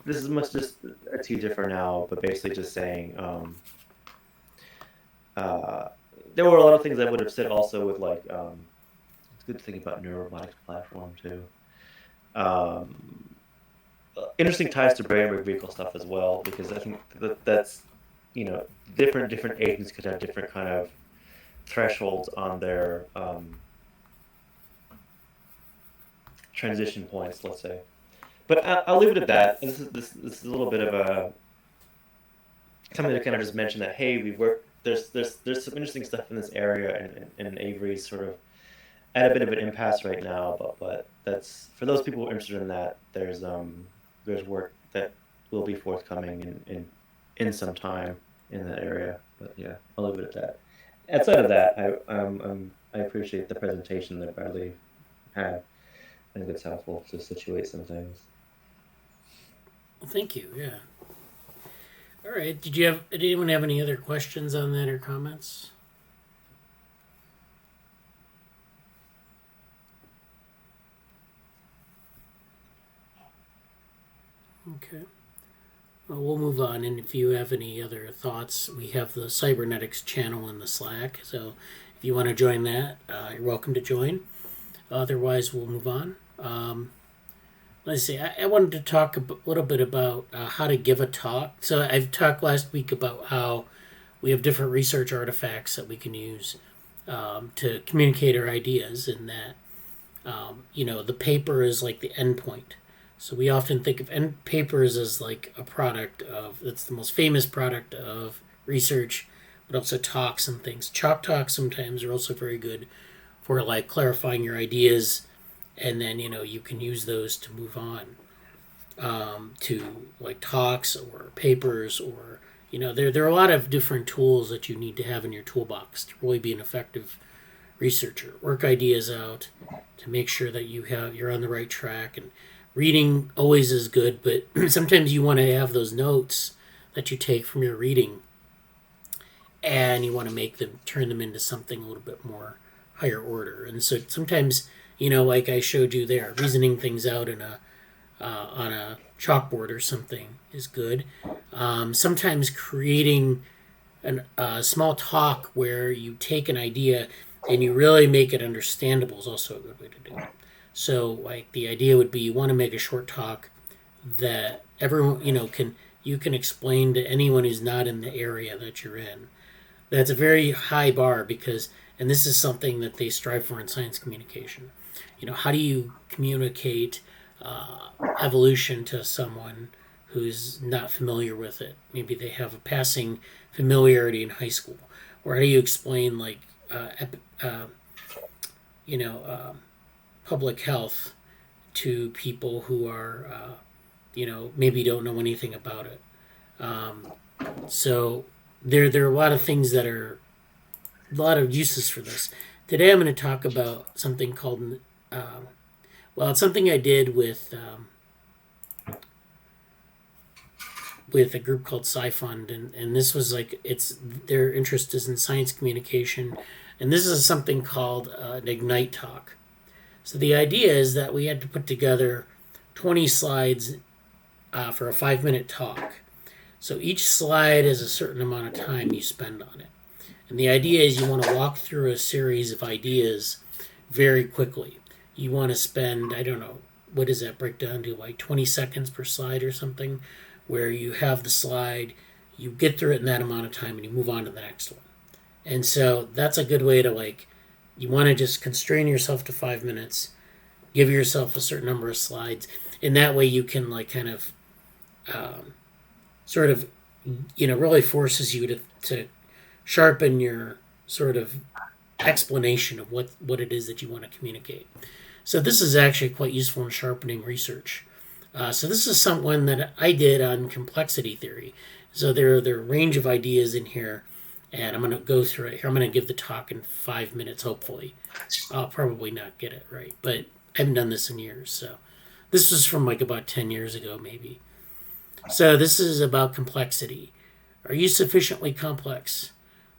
this is much just a teaser for now. But basically, just saying, there were a lot of things I would have said also with like, it's good to think about neurobotics platform too. Interesting ties to brain vehicle stuff as well, because I think that's different agents could have different kind of thresholds on their transition points, let's say. But I'll leave it at that. This is a little bit of a something to kind of just mention that, hey, we work. There's some interesting stuff in this area, and Avery's sort of at a bit of an impasse right now. But that's for those people who are interested in that. There's work that will be forthcoming in some time in that area. But yeah, I'll leave it at that. Outside of that, I appreciate the presentation that Bradly had. I think it's helpful to situate some things. Well, thank you. Yeah. All right. Did anyone have any other questions on that or comments? Okay. Well, we'll move on, and if you have any other thoughts, we have the Cybernetics channel in the Slack, so if you want to join that, you're welcome to join. Otherwise, we'll move on. Let's see, I wanted to talk a little bit about how to give a talk. So I've talked last week about how we have different research artifacts that we can use to communicate our ideas, and that, the paper is like the endpoint. So we often think of papers as like a product of, that's the most famous product of research, but also talks and things. Chalk talks sometimes are also very good for like clarifying your ideas, and then you can use those to move on to like talks or papers, or there are a lot of different tools that you need to have in your toolbox to really be an effective researcher. Work ideas out to make sure that you're on the right track. And reading always is good, but sometimes you want to have those notes that you take from your reading, and you want to turn them into something a little bit more higher order. And so sometimes, like I showed you there, reasoning things out on a chalkboard or something is good. Sometimes creating a small talk where you take an idea and you really make it understandable is also a good way to do it. So, like, the idea would be you want to make a short talk that everyone, you can explain to anyone who's not in the area that you're in. That's a very high bar because, and this is something that they strive for in science communication. How do you communicate evolution to someone who's not familiar with it? Maybe they have a passing familiarity in high school. Or how do you explain, like, public health to people who are, maybe don't know anything about it. So there are a lot of things that are, a lot of uses for this. Today I'm going to talk about something called, it's something I did with a group called SciFund, and this was like, their interest is in science communication, and this is something called an Ignite talk. So the idea is that we had to put together 20 slides for a 5-minute talk. So each slide is a certain amount of time you spend on it. And the idea is you want to walk through a series of ideas very quickly. You want to spend, I don't know, what does that break down to, like 20 seconds per slide or something, where you have the slide, you get through it in that amount of time, and you move on to the next one. And so that's a good way to, like, you want to just constrain yourself to 5 minutes, give yourself a certain number of slides, and that way you can, like, kind of sort of, really forces you to sharpen your sort of explanation of what it is that you want to communicate. So this is actually quite useful in sharpening research. So this is one that I did on complexity theory. So there are a range of ideas in here, and I'm going to go through it here. I'm going to give the talk in 5 minutes, hopefully. I'll probably not get it right, but I haven't done this in years. So this was from like about 10 years ago, maybe. So this is about complexity. Are you sufficiently complex?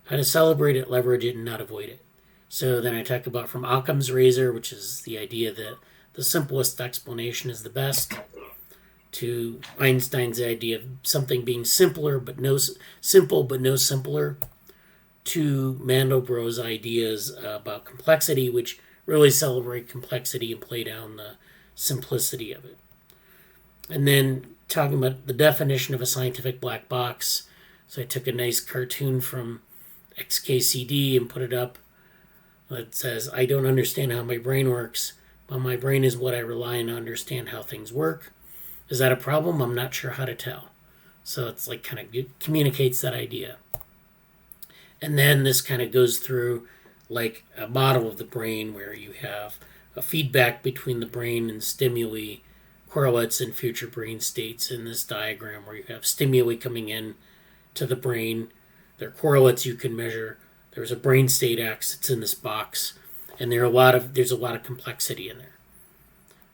How to celebrate it, leverage it, and not avoid it. So then I talk about from Occam's razor, which is the idea that the simplest explanation is the best, to Einstein's idea of something being simpler but no simpler, to Mandelbrot's ideas about complexity, which really celebrate complexity and play down the simplicity of it. And then talking about the definition of a scientific black box. So I took a nice cartoon from XKCD and put it up that says, I don't understand how my brain works, but my brain is what I rely on to understand how things work. Is that a problem? I'm not sure how to tell. So it's like kind of communicates that idea. And then this kind of goes through like a model of the brain where you have a feedback between the brain and stimuli, correlates in future brain states in this diagram where you have stimuli coming in to the brain. There are correlates you can measure. There's a brain state X that's in this box, and there's a lot of complexity in there.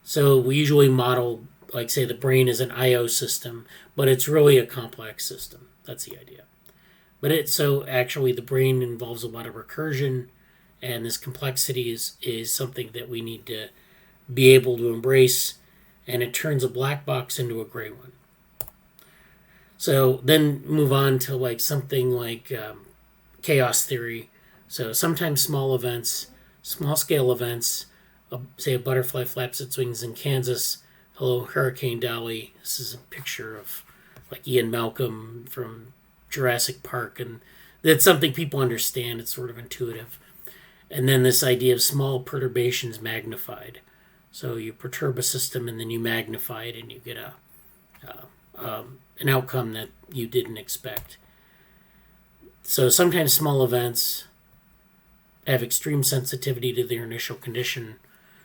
So we usually model, like say the brain is an I/O system, but it's really a complex system. That's the idea. But so actually the brain involves a lot of recursion, and this complexity is something that we need to be able to embrace, and it turns a black box into a gray one. So then move on to like something like chaos theory. So sometimes small scale events, say a butterfly flaps its wings in Kansas. Hello, Hurricane Dolly. This is a picture of like Ian Malcolm from Jurassic Park, and that's something people understand. It's sort of intuitive. And then this idea of small perturbations magnified. So you perturb a system and then you magnify it and you get an outcome that you didn't expect. So sometimes small events have extreme sensitivity to their initial condition.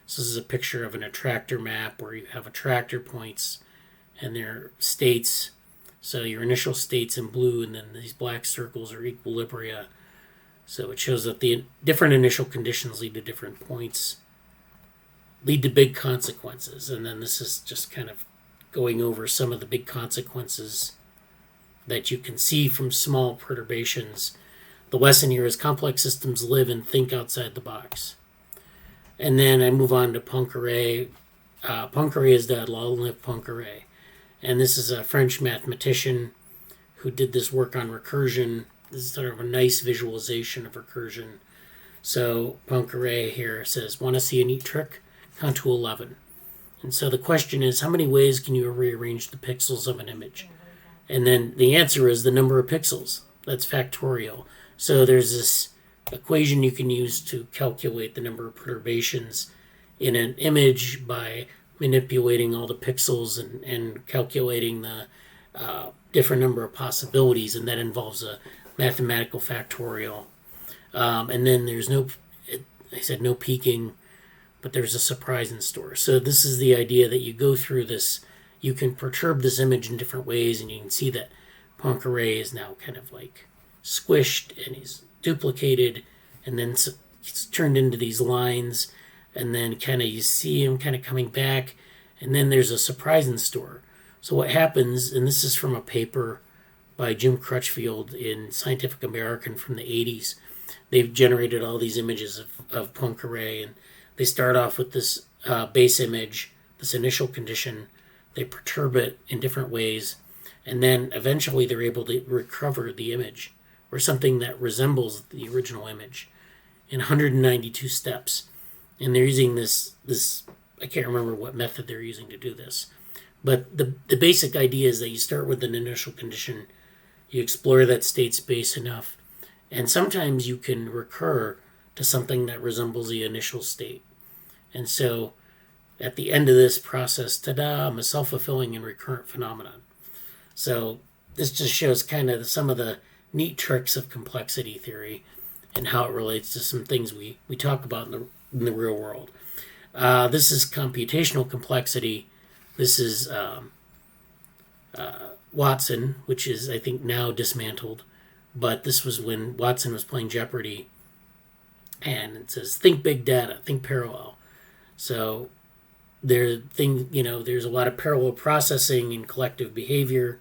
So this is a picture of an attractor map where you have attractor points and their states. So your initial state's in blue, and then these black circles are equilibria. So it shows that the different initial conditions lead to different points, lead to big consequences. And then this is just kind of going over some of the big consequences that you can see from small perturbations. The lesson here is complex systems live and think outside the box. And then I move on to Poincaré. Poincaré is the long-lived Poincaré. And this is a French mathematician who did this work on recursion. This is sort of a nice visualization of recursion. So Poincaré here says, want to see a neat trick? Count to 11. And so the question is, how many ways can you rearrange the pixels of an image? And then the answer is the number of pixels. That's factorial. So there's this equation you can use to calculate the number of perturbations in an image by manipulating all the pixels and calculating the different number of possibilities, and that involves a mathematical factorial. And then there's no peaking, but there's a surprise in store. So this is the idea that you go through this, you can perturb this image in different ways, and you can see that Poincaré is now kind of like squished and he's duplicated, and then it's turned into these lines, and then kind of you see him kind of coming back, and then there's a surprise in store. So what happens, and this is from a paper by Jim Crutchfield in Scientific American from the 80s. They've generated all these images of Poincaré, and they start off with this base image, this initial condition. They perturb it in different ways, and then eventually they're able to recover the image, or something that resembles the original image, in 192 steps. And they're using this I can't remember what method they're using to do this. But the basic idea is that you start with an initial condition, you explore that state space enough, and sometimes you can recur to something that resembles the initial state. And so at the end of this process, ta-da, I'm a self-fulfilling and recurrent phenomenon. So this just shows kind of some of the neat tricks of complexity theory. and how it relates to some things we talk about in the real world. This is computational complexity. This is Watson, which is, I think, now dismantled. But this was when Watson was playing Jeopardy. And it says, think big data, think parallel. So there's a lot of parallel processing and collective behavior.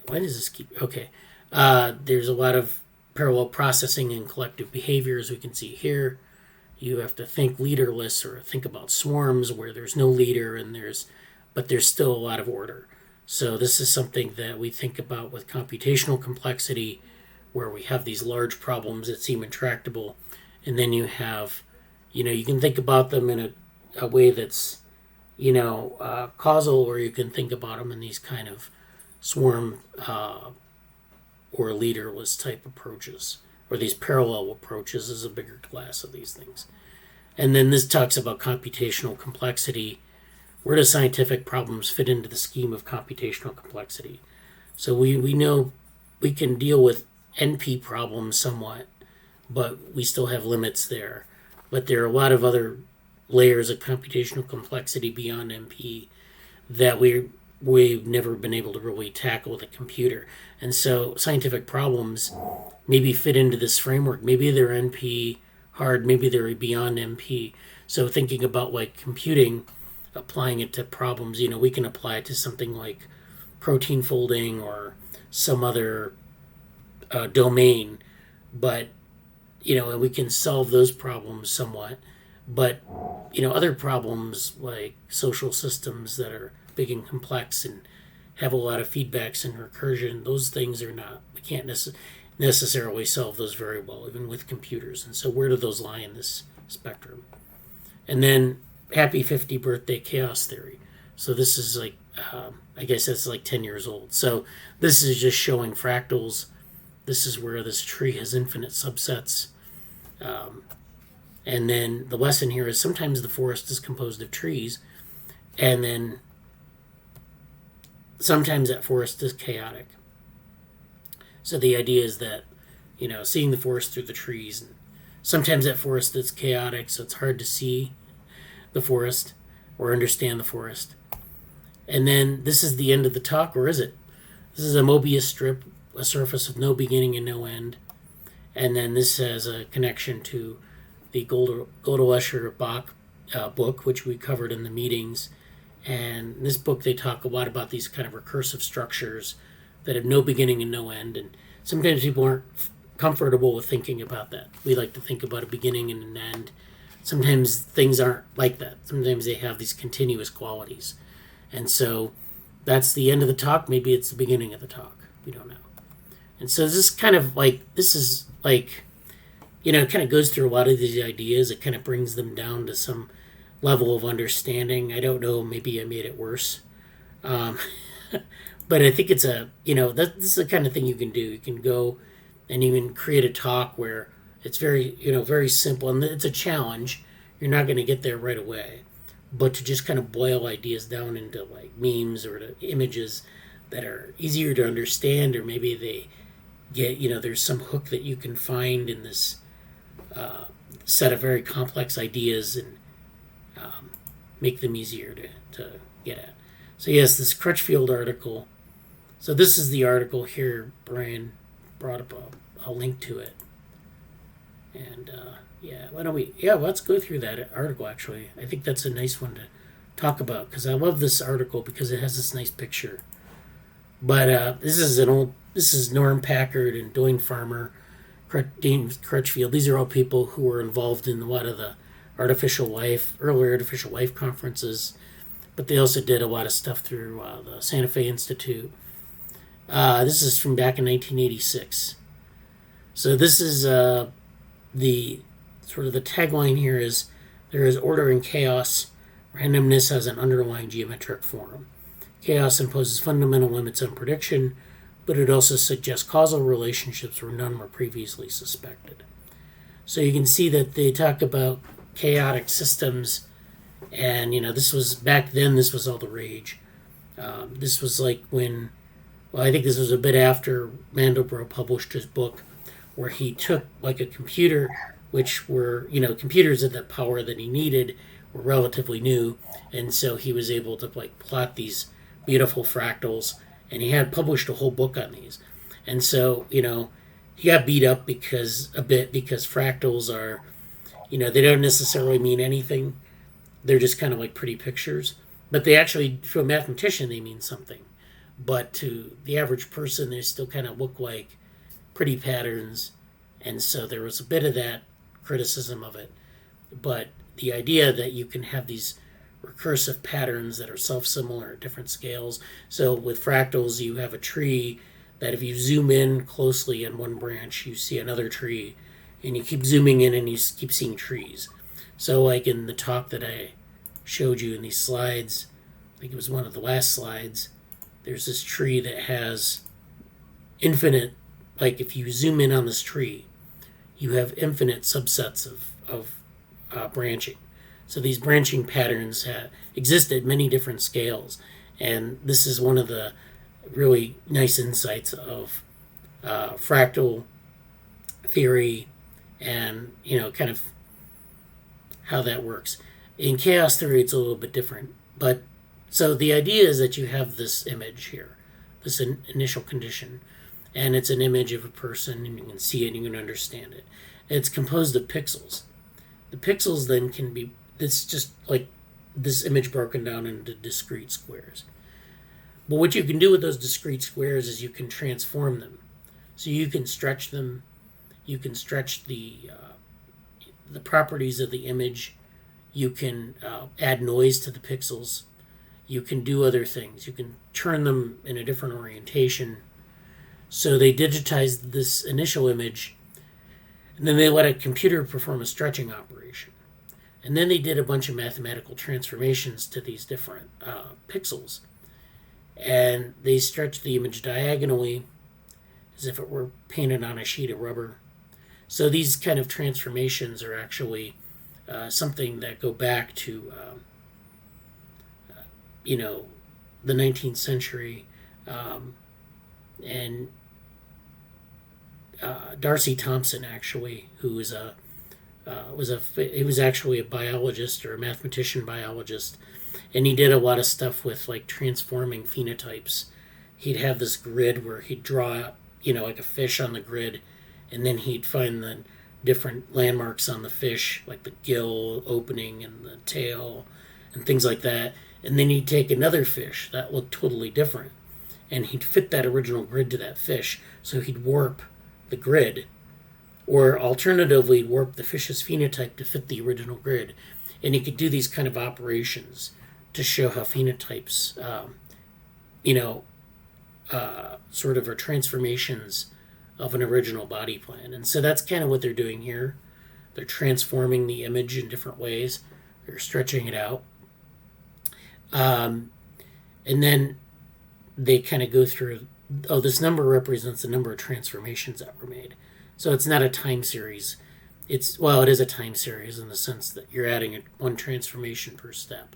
Why does this keep... Okay. There's a lot of parallel processing and collective behavior, as we can see here. You have to think leaderless or think about swarms where there's no leader but there's still a lot of order. So this is something that we think about with computational complexity, where we have these large problems that seem intractable, and then you have, you can think about them in a way that's, causal, or you can think about them in these kind of swarm or leaderless type approaches, or these parallel approaches is a bigger class of these things. And then this talks about computational complexity. Where do scientific problems fit into the scheme of computational complexity? So we know we can deal with NP problems somewhat, but we still have limits there. But there are a lot of other layers of computational complexity beyond NP that we've never been able to really tackle with a computer. And so scientific problems maybe fit into this framework. Maybe they're NP hard, maybe they're beyond NP. So thinking about like computing, applying it to problems, we can apply it to something like protein folding or some other domain, but and we can solve those problems somewhat. But other problems like social systems that are big and complex and have a lot of feedbacks and recursion, those things are not, we can't necessarily solve those very well, even with computers. And so where do those lie in this spectrum? And then happy 50th birthday chaos theory. So this is like, I guess that's like 10 years old. So this is just showing fractals. This is where this tree has infinite subsets. And then the lesson here is sometimes the forest is composed of trees, and then sometimes that forest is chaotic. So the idea is that, seeing the forest through the trees, and sometimes that forest is chaotic, so it's hard to see the forest or understand the forest. And then this is the end of the talk, or is it? This is a Mobius strip, a surface with no beginning and no end. And then this has a connection to the Gödel-Escher-Bach book, which we covered in the meetings. And in this book, they talk a lot about these kind of recursive structures that have no beginning and no end. And sometimes people aren't comfortable with thinking about that. We like to think about a beginning and an end. Sometimes things aren't like that. Sometimes they have these continuous qualities. And so that's the end of the talk. Maybe it's the beginning of the talk. We don't know. And so this kind of like, it kind of goes through a lot of these ideas. It kind of brings them down to some level of understanding. I don't know, maybe I made it worse. But I think it's this is the kind of thing you can do. You can go and even create a talk where it's very, very simple. And it's a challenge. You're not going to get there right away. But to just kind of boil ideas down into like memes or to images that are easier to understand, or maybe they get, there's some hook that you can find in this set of very complex ideas and make them easier to get at. So yes, this Crutchfield article. So this is the article here. Brian brought up a link to it. And let's go through that article actually. I think that's a nice one to talk about because I love this article because it has this nice picture. But this is Norm Packard and Doyne Farmer, Dean Crutchfield. These are all people who were involved in a lot of the early artificial life conferences, but they also did a lot of stuff through the Santa Fe Institute. This is from back in 1986. So this is the tagline here is, there is order in chaos. Randomness has an underlying geometric form. Chaos imposes fundamental limits on prediction, but it also suggests causal relationships where none were previously suspected. So you can see that they talk about chaotic systems, and this was back then. This was all the rage. This was like when, I think this was a bit after Mandelbrot published his book, where he took like a computer, which were, computers at the power that he needed were relatively new, and so he was able to like plot these beautiful fractals, and he had published a whole book on these. And so, he got beat up because fractals are, they don't necessarily mean anything. They're just kind of like pretty pictures. But they actually, to a mathematician, they mean something. But to the average person, they still kind of look like pretty patterns. And so there was a bit of that criticism of it. But the idea that you can have these recursive patterns that are self-similar at different scales. So with fractals, you have a tree that if you zoom in closely in one branch, you see another tree. And you keep zooming in and you keep seeing trees. So like in the talk that I showed you in these slides, I think it was one of the last slides, there's this tree that has infinite, like if you zoom in on this tree, you have infinite subsets of branching. So these branching patterns exist at many different scales, and this is one of the really nice insights of fractal theory and, kind of how that works. In chaos theory, it's a little bit different. But so the idea is that you have this image here, this initial condition, and it's an image of a person, and you can see it, and you can understand it. And it's composed of pixels. The pixels then can be, it's just like this image broken down into discrete squares. But what you can do with those discrete squares is you can transform them. So you can stretch them, you can stretch the properties of the image. You can add noise to the pixels. You can do other things. You can turn them in a different orientation. So they digitized this initial image, and then they let a computer perform a stretching operation. And then they did a bunch of mathematical transformations to these different pixels. And they stretched the image diagonally as if it were painted on a sheet of rubber. So these kind of transformations are actually something that go back to, the 19th century, and Darcy Thompson actually, who was he was actually a biologist or a mathematician biologist, and he did a lot of stuff with like transforming phenotypes. He'd have this grid where he'd draw, like a fish on the grid, and then he'd find the different landmarks on the fish, like the gill opening and the tail and things like that. And then he'd take another fish that looked totally different, and he'd fit that original grid to that fish. So he'd warp the grid, or alternatively warp the fish's phenotype to fit the original grid. And he could do these kind of operations to show how phenotypes, sort of are transformations of an original body plan. And so that's kind of what they're doing here. They're transforming the image in different ways. They're stretching it out. And then they kind of go through, this number represents the number of transformations that were made. So it's not a time series. It is a time series in the sense that you're adding one transformation per step.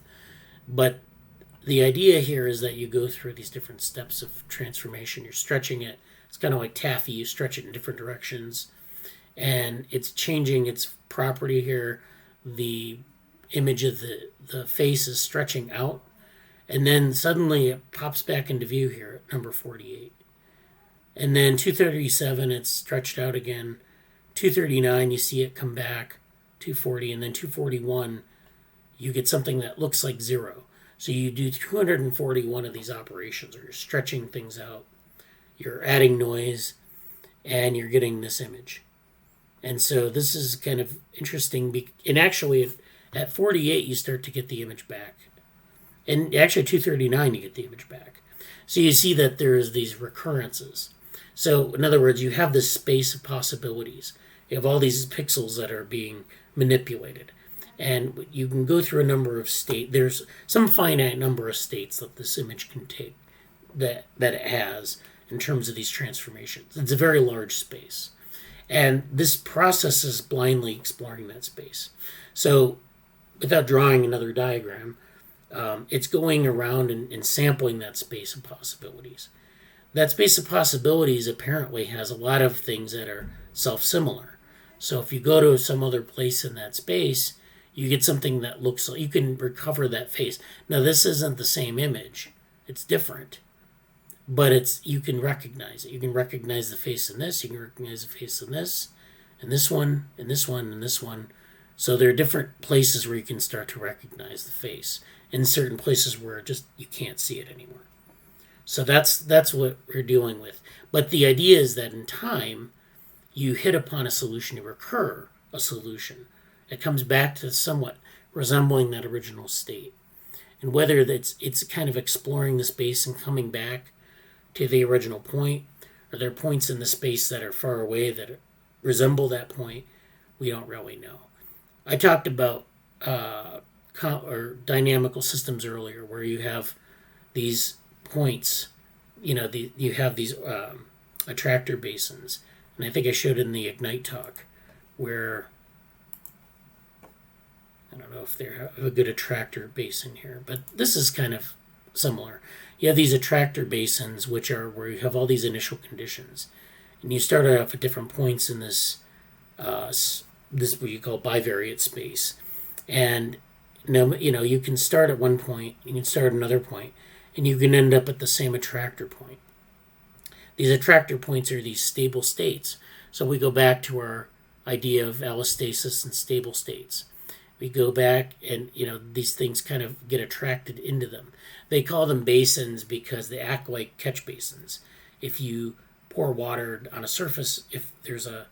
But the idea here is that you go through these different steps of transformation. You're stretching it. It's kind of like taffy. You stretch it in different directions. And it's changing its property here. The image of the face is stretching out. And then suddenly it pops back into view here at number 48. And then 237, it's stretched out again. 239, you see it come back. 240, and then 241, you get something that looks like 0. So you do 241 of these operations, or you're stretching things out. You're adding noise, and you're getting this image. And so this is kind of interesting. And actually, at 48, you start to get the image back. And actually, 239, you get the image back. So you see that there's these recurrences. So in other words, you have this space of possibilities. You have all these pixels that are being manipulated. And you can go through a number of states. There's some finite number of states that this image can take, that it has in terms of these transformations. It's a very large space. And this process is blindly exploring that space. So without drawing another diagram, it's going around and sampling that space of possibilities. that space of possibilities apparently has a lot of things that are self-similar. So if you go to some other place in that space, you get something that looks like you can recover that face. Now this isn't the same image; it's different, but it's you can recognize it. You can recognize the face in this. You can recognize the face in this, and this one, and this one, and this one. So there are different places where you can start to recognize the face, and certain places where just you can't see it anymore. So that's what we're dealing with. But the idea is that in time, you hit upon a solution, you recur a solution. It comes back to somewhat resembling that original state. And whether it's kind of exploring the space and coming back to the original point, or there are points in the space that are far away that resemble that point, we don't really know. I talked about or dynamical systems earlier, where you have these points, you have these attractor basins, and I think I showed in the Ignite talk where I don't know if they have a good attractor basin here, but this is kind of similar. You have these attractor basins, which are where you have all these initial conditions, and you start off at different points in this this what you call bivariate space, and you can start at one point, you can start at another point, and you can end up at the same attractor point. These attractor points are these stable states. So we go back to our idea of allostasis and stable states. We go back and these things kind of get attracted into them. They call them basins because they act like catch basins. If you pour water on a surface, if there's a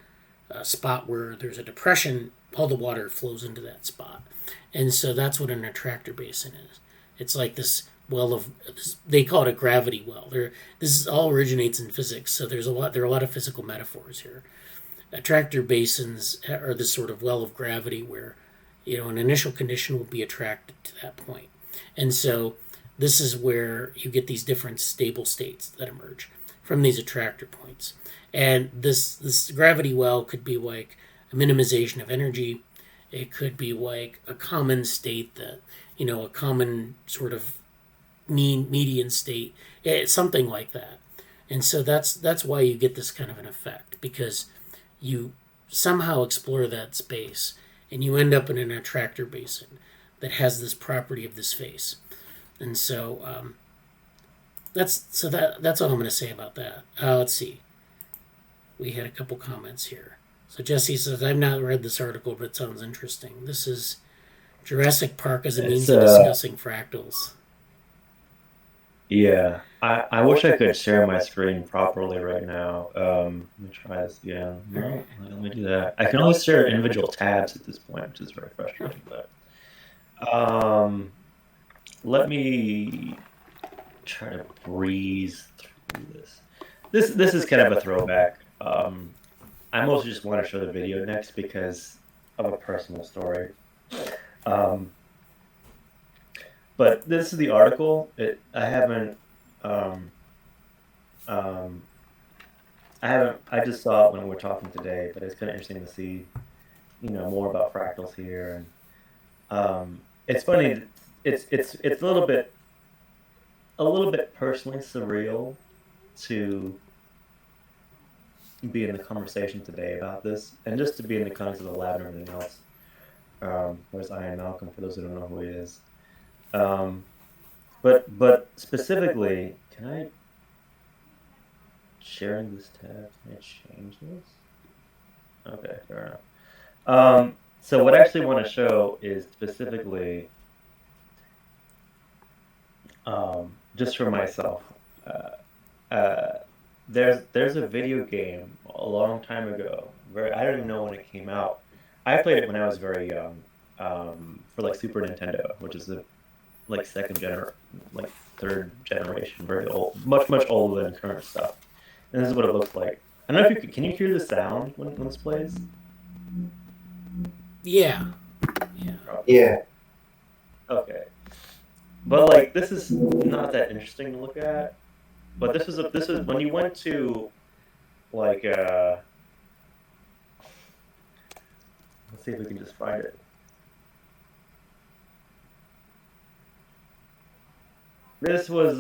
spot where there's a depression, all the water flows into that spot. And so that's what an attractor basin is. It's like this well of, they call it a gravity well. This all originates in physics, so there are a lot of physical metaphors here. Attractor basins are this sort of well of gravity where an initial condition will be attracted to that point. And so this is where you get these different stable states that emerge from these attractor points. And this gravity well could be like a minimization of energy. It could be like a common state that, a common sort of median state. It's something like that. And so that's why you get this kind of an effect, because you somehow explore that space and you end up in an attractor basin that has this property of this face. And so that's all I'm going to say about that. Let's see. We had a couple comments here. So Jesse says, I've not read this article, but it sounds interesting. This is Jurassic Park as a means of discussing fractals. Yeah, I wish I could share my screen properly right now. Let me try this again. No, let me do that. I can only share individual tabs at this point, which is very frustrating. But let me try to breeze through this. This is kind of a throwback. I mostly just want to show the video next because of a personal story. But this is the article. I just saw it when we were talking today, but it's kind of interesting to see, more about fractals here. And it's funny. It's a little bit personally surreal to be in the conversation today about this, and just to be in the context of the lab and everything else. There's Ian Malcolm, for those who don't know who he is. But specifically, can I share this tab? Can I change this? Okay, fair enough. So what I actually want to show is specifically, just for myself. There's a video game a long time ago. I don't even know when it came out. I played it when I was very young, for like Super Nintendo, which is the third generation, very old, much older than current stuff. And this is what it looks like. I don't know if can you hear the sound when this plays? Yeah. Yeah. Okay. But like, this is not that interesting to look at. But this is when you went to like let's see if we can just find it. This was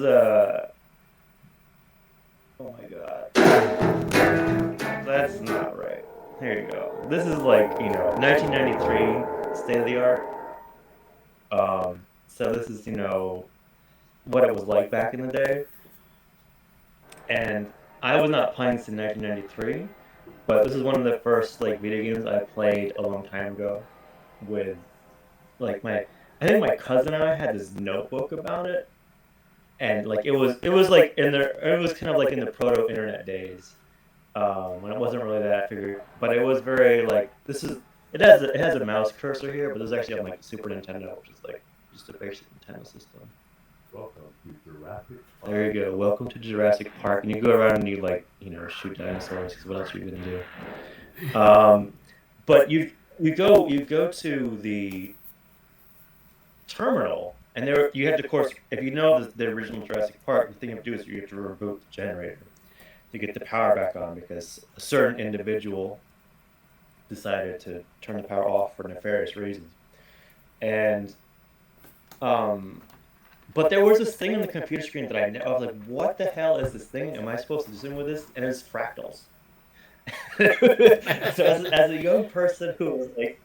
Here you go. This is like 1993 state of the art. So this is what it was like back in the day, and I was not playing since 1993, but this is one of the first like video games I played a long time ago with like I think my cousin and I had this notebook about it, and like it was like it was kind of like in the proto internet days, when it wasn't really that figured, but it was very like it has a mouse cursor here, but this is actually on like Super Nintendo, which is like just a basic Nintendo system. Welcome to Jurassic Park. There you go. Welcome to Jurassic Park, and you go around and you like shoot dinosaurs. Because what else are you gonna do? But you go to the terminal, and there you have to, of course, if you know the original Jurassic Park, the thing you have to do is you have to reboot the generator to get the power back on, because a certain individual decided to turn the power off for nefarious reasons. And but there was this thing on the computer screen that I was like, what the hell is this thing? Am I supposed to zoom with this? And it's fractals. So as a young person who was like,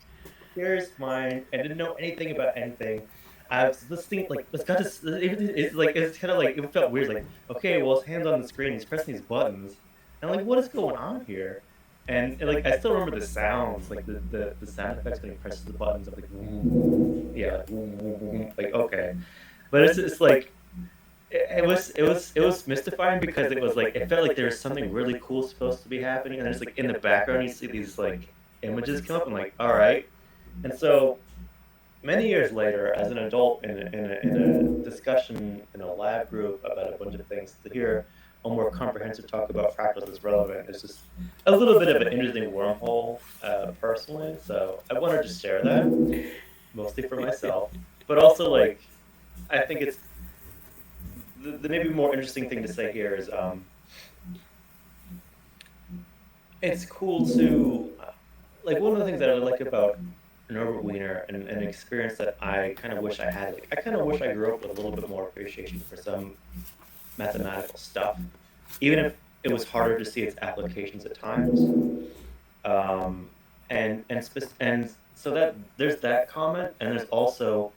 here's mine, and didn't know anything about anything, I was this thing like it's got this. It's kind of like it felt weird. Like, okay, well, his hands on the screen, he's pressing these buttons, and I'm like, what is going on here? And like I still remember the sounds, like the sound effects when he presses the buttons. I'm like, yeah, like okay, but it's like it was mystifying, because it was like it felt like there was something really cool supposed to be happening, and there's like in the background you see these like images come up, and like, all right. And so many years later, as an adult in a discussion in a lab group about a bunch of things, to hear a more comprehensive talk about fractals is relevant. It's just a little bit of an interesting wormhole, personally. So I wanted to share that, mostly for myself, but also like I think it's the maybe more interesting thing to say here is it's cool to like one of the things that I like about Norbert Wiener and an experience that I kind of wish I had. Like, I kind of wish I grew up with a little bit more appreciation for some mathematical stuff, even if it was harder to see its applications at times. And so that there's that comment, and there's also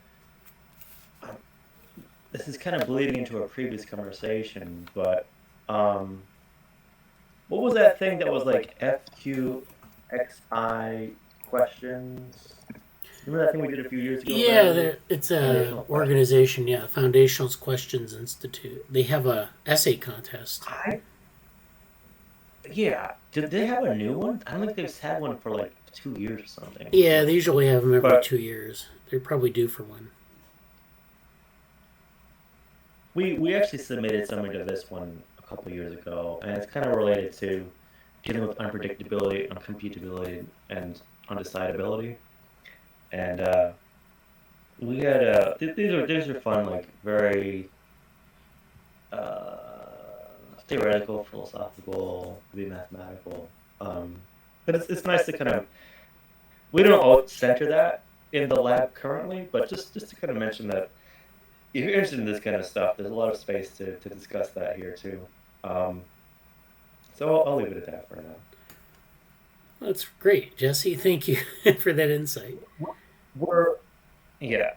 this is kind of bleeding into a previous conversation, but what was that thing that was like FQXI questions? Remember that thing we did a few years ago? Yeah, it's a organization. Yeah, Foundational Questions Institute. They have a essay contest. Yeah. Did they have a new one? I don't think they've had one for like 2 years or something. Yeah, they usually have them every 2 years. They're probably due for one. We actually submitted something to this one a couple years ago, and it's kind of related to dealing with unpredictability, uncomputability, and undecidability. And we had these are fun, like very theoretical, philosophical, maybe mathematical. But it's nice to kind of, we don't all center that in the lab currently, but just to kind of mention that if you're interested in this kind of stuff, there's a lot of space to discuss that here too. So I'll leave it at that for now. That's great, Jesse. Thank you for that insight.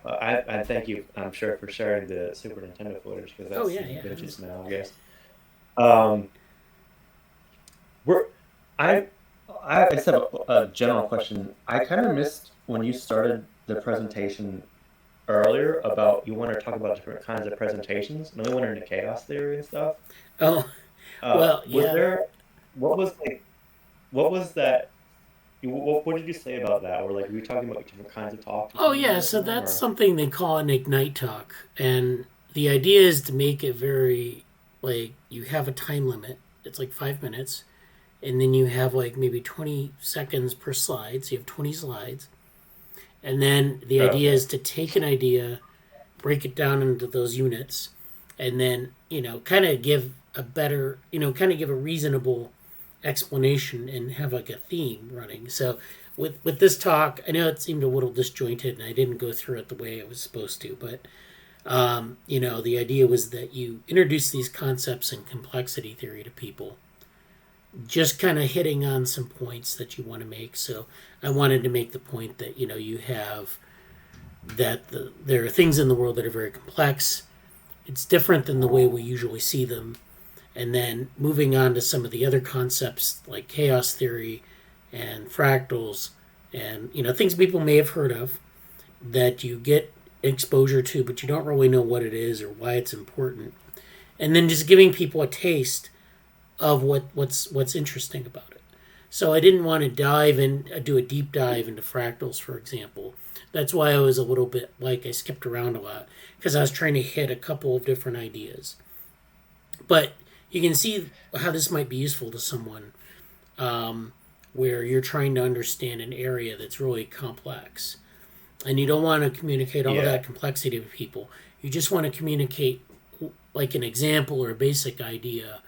I thank you, I'm sure, for sharing the Super Nintendo footage, because that's vintage now, I guess. I just have a general question. I kind of missed when you started the presentation earlier about you want to talk about different kinds of presentations, and then we went into chaos theory and stuff. Oh, well, yeah. What was that? What did you say about that? Or like, were you talking about different kinds of talks? Oh, yeah. So that's something they call an Ignite talk, and the idea is to make it very like you have a time limit. It's like 5 minutes, and then you have like maybe 20 seconds per slide. So you have 20 slides. And then the idea is to take an idea, break it down into those units, and then, kind of give a better, kind of give a reasonable explanation and have like a theme running. So with this talk, I know it seemed a little disjointed and I didn't go through it the way I was supposed to, but, the idea was that you introduce these concepts in complexity theory to people. just kind of hitting on some points that you want to make. So I wanted to make the point that you have that there are things in the world that are very complex. It's different than the way we usually see them. And then moving on to some of the other concepts like chaos theory and fractals and things people may have heard of that you get exposure to, but you don't really know what it is or why it's important. And then just giving people a taste of what's interesting about it. So I didn't want to do a deep dive into fractals, for example. That's why I was a little bit I skipped around a lot because I was trying to hit a couple of different ideas. But you can see how this might be useful to someone where you're trying to understand an area that's really complex. And you don't want to communicate all that complexity to people. You just want to communicate like an example or a basic idea.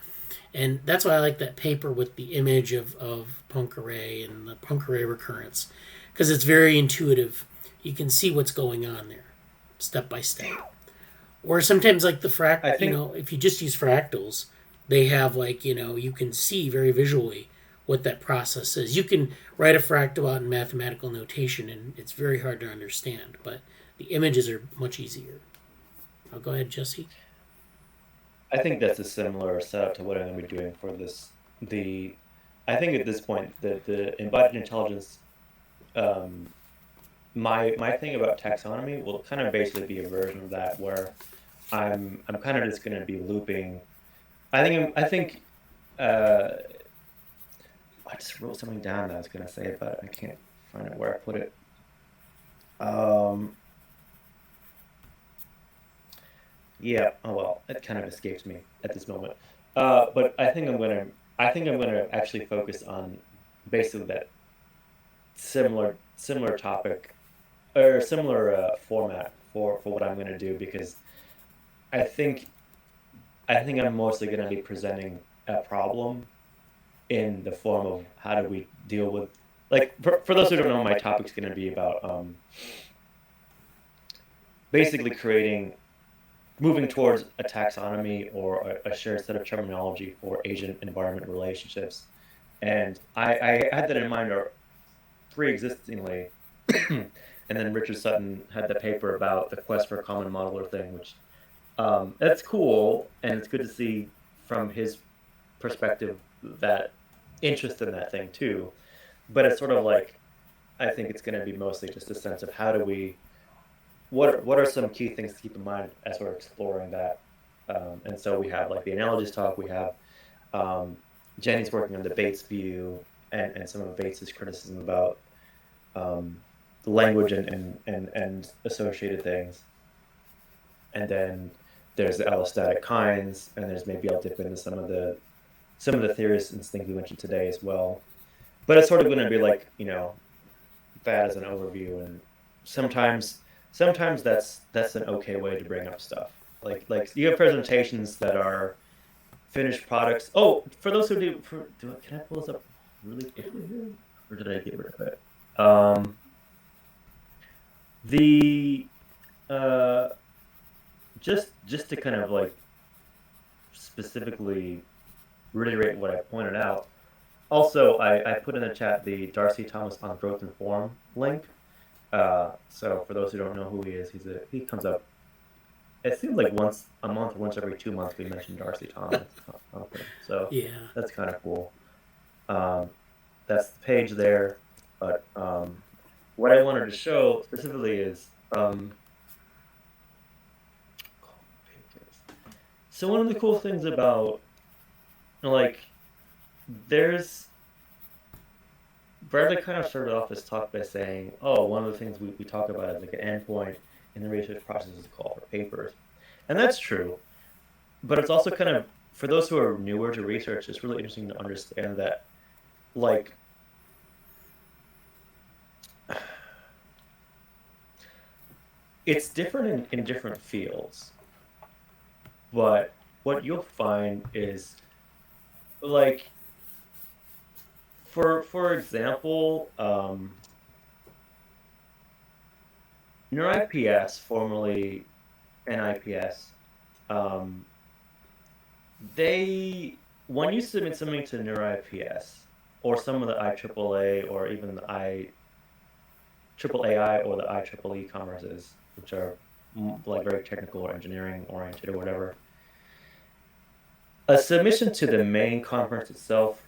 And that's why I like that paper with the image of Poincaré and the Poincaré recurrence, because it's very intuitive. You can see what's going on there, step by step. Or sometimes like the if you just use fractals, they have you can see very visually what that process is. You can write a fractal out in mathematical notation, and it's very hard to understand, but the images are much easier. I'll go ahead, Jesse. I think that's a similar setup to what I'm going to be doing for this. I think at this point, the embodied intelligence, my thing about taxonomy will kind of basically be a version of that where I'm kind of just going to be looping. I think I just wrote something down that I was going to say, but I can't find it where I put it. Yeah. Oh well, it kind of escapes me at this moment. But I think I'm gonna actually focus on basically that similar topic or similar format for what I'm gonna do because I think I'm mostly gonna be presenting a problem in the form of how do we deal with for those who don't know, my topic's gonna be about basically moving towards a taxonomy or a shared set of terminology for agent-environment relationships. And I had that in mind pre-existingly. And then Richard Sutton had the paper about the quest for a common modeler thing, which that's cool. And it's good to see from his perspective that interest in that thing too. But it's sort of I think it's going to be mostly just a sense of how do we what are some key things to keep in mind as we're exploring that? And so we have the analogies talk. We have Jenny's working on the Bates view and some of Bates's criticism about the language and associated things. And then there's the allostatic kinds, and there's maybe I'll dip into some of the theories and things we mentioned today as well. But it's sort of going to be that as an overview, and sometimes that's an okay way to bring up stuff. You have presentations that are finished products. Oh, for those who can I pull this up really quickly here, or did I get rid of it? Just to kind of specifically reiterate what I pointed out. Also, I put in the chat the Darcy Thomas on Growth and Form link. So for those who don't know who he is, he comes up. It seems like once a month, once every 2 months, we mention Darcy Thomas. So yeah, that's kind of cool. That's the page there. But what I wanted to show specifically is so one of the cool things about there's Bradley kind of started off his talk by saying, oh, one of the things we talk about is an endpoint in the research process is a call for papers. And that's true. But it's also kind of, for those who are newer to research, it's really interesting to understand that, it's different in different fields. But what you'll find is, for example, NeuroIPS, formerly NIPS, they when you submit something to NeuroIPS or some of the IAAA or even the IAAI or the IEEE conferences, which are like very technical or engineering oriented or whatever, a submission to the main conference itself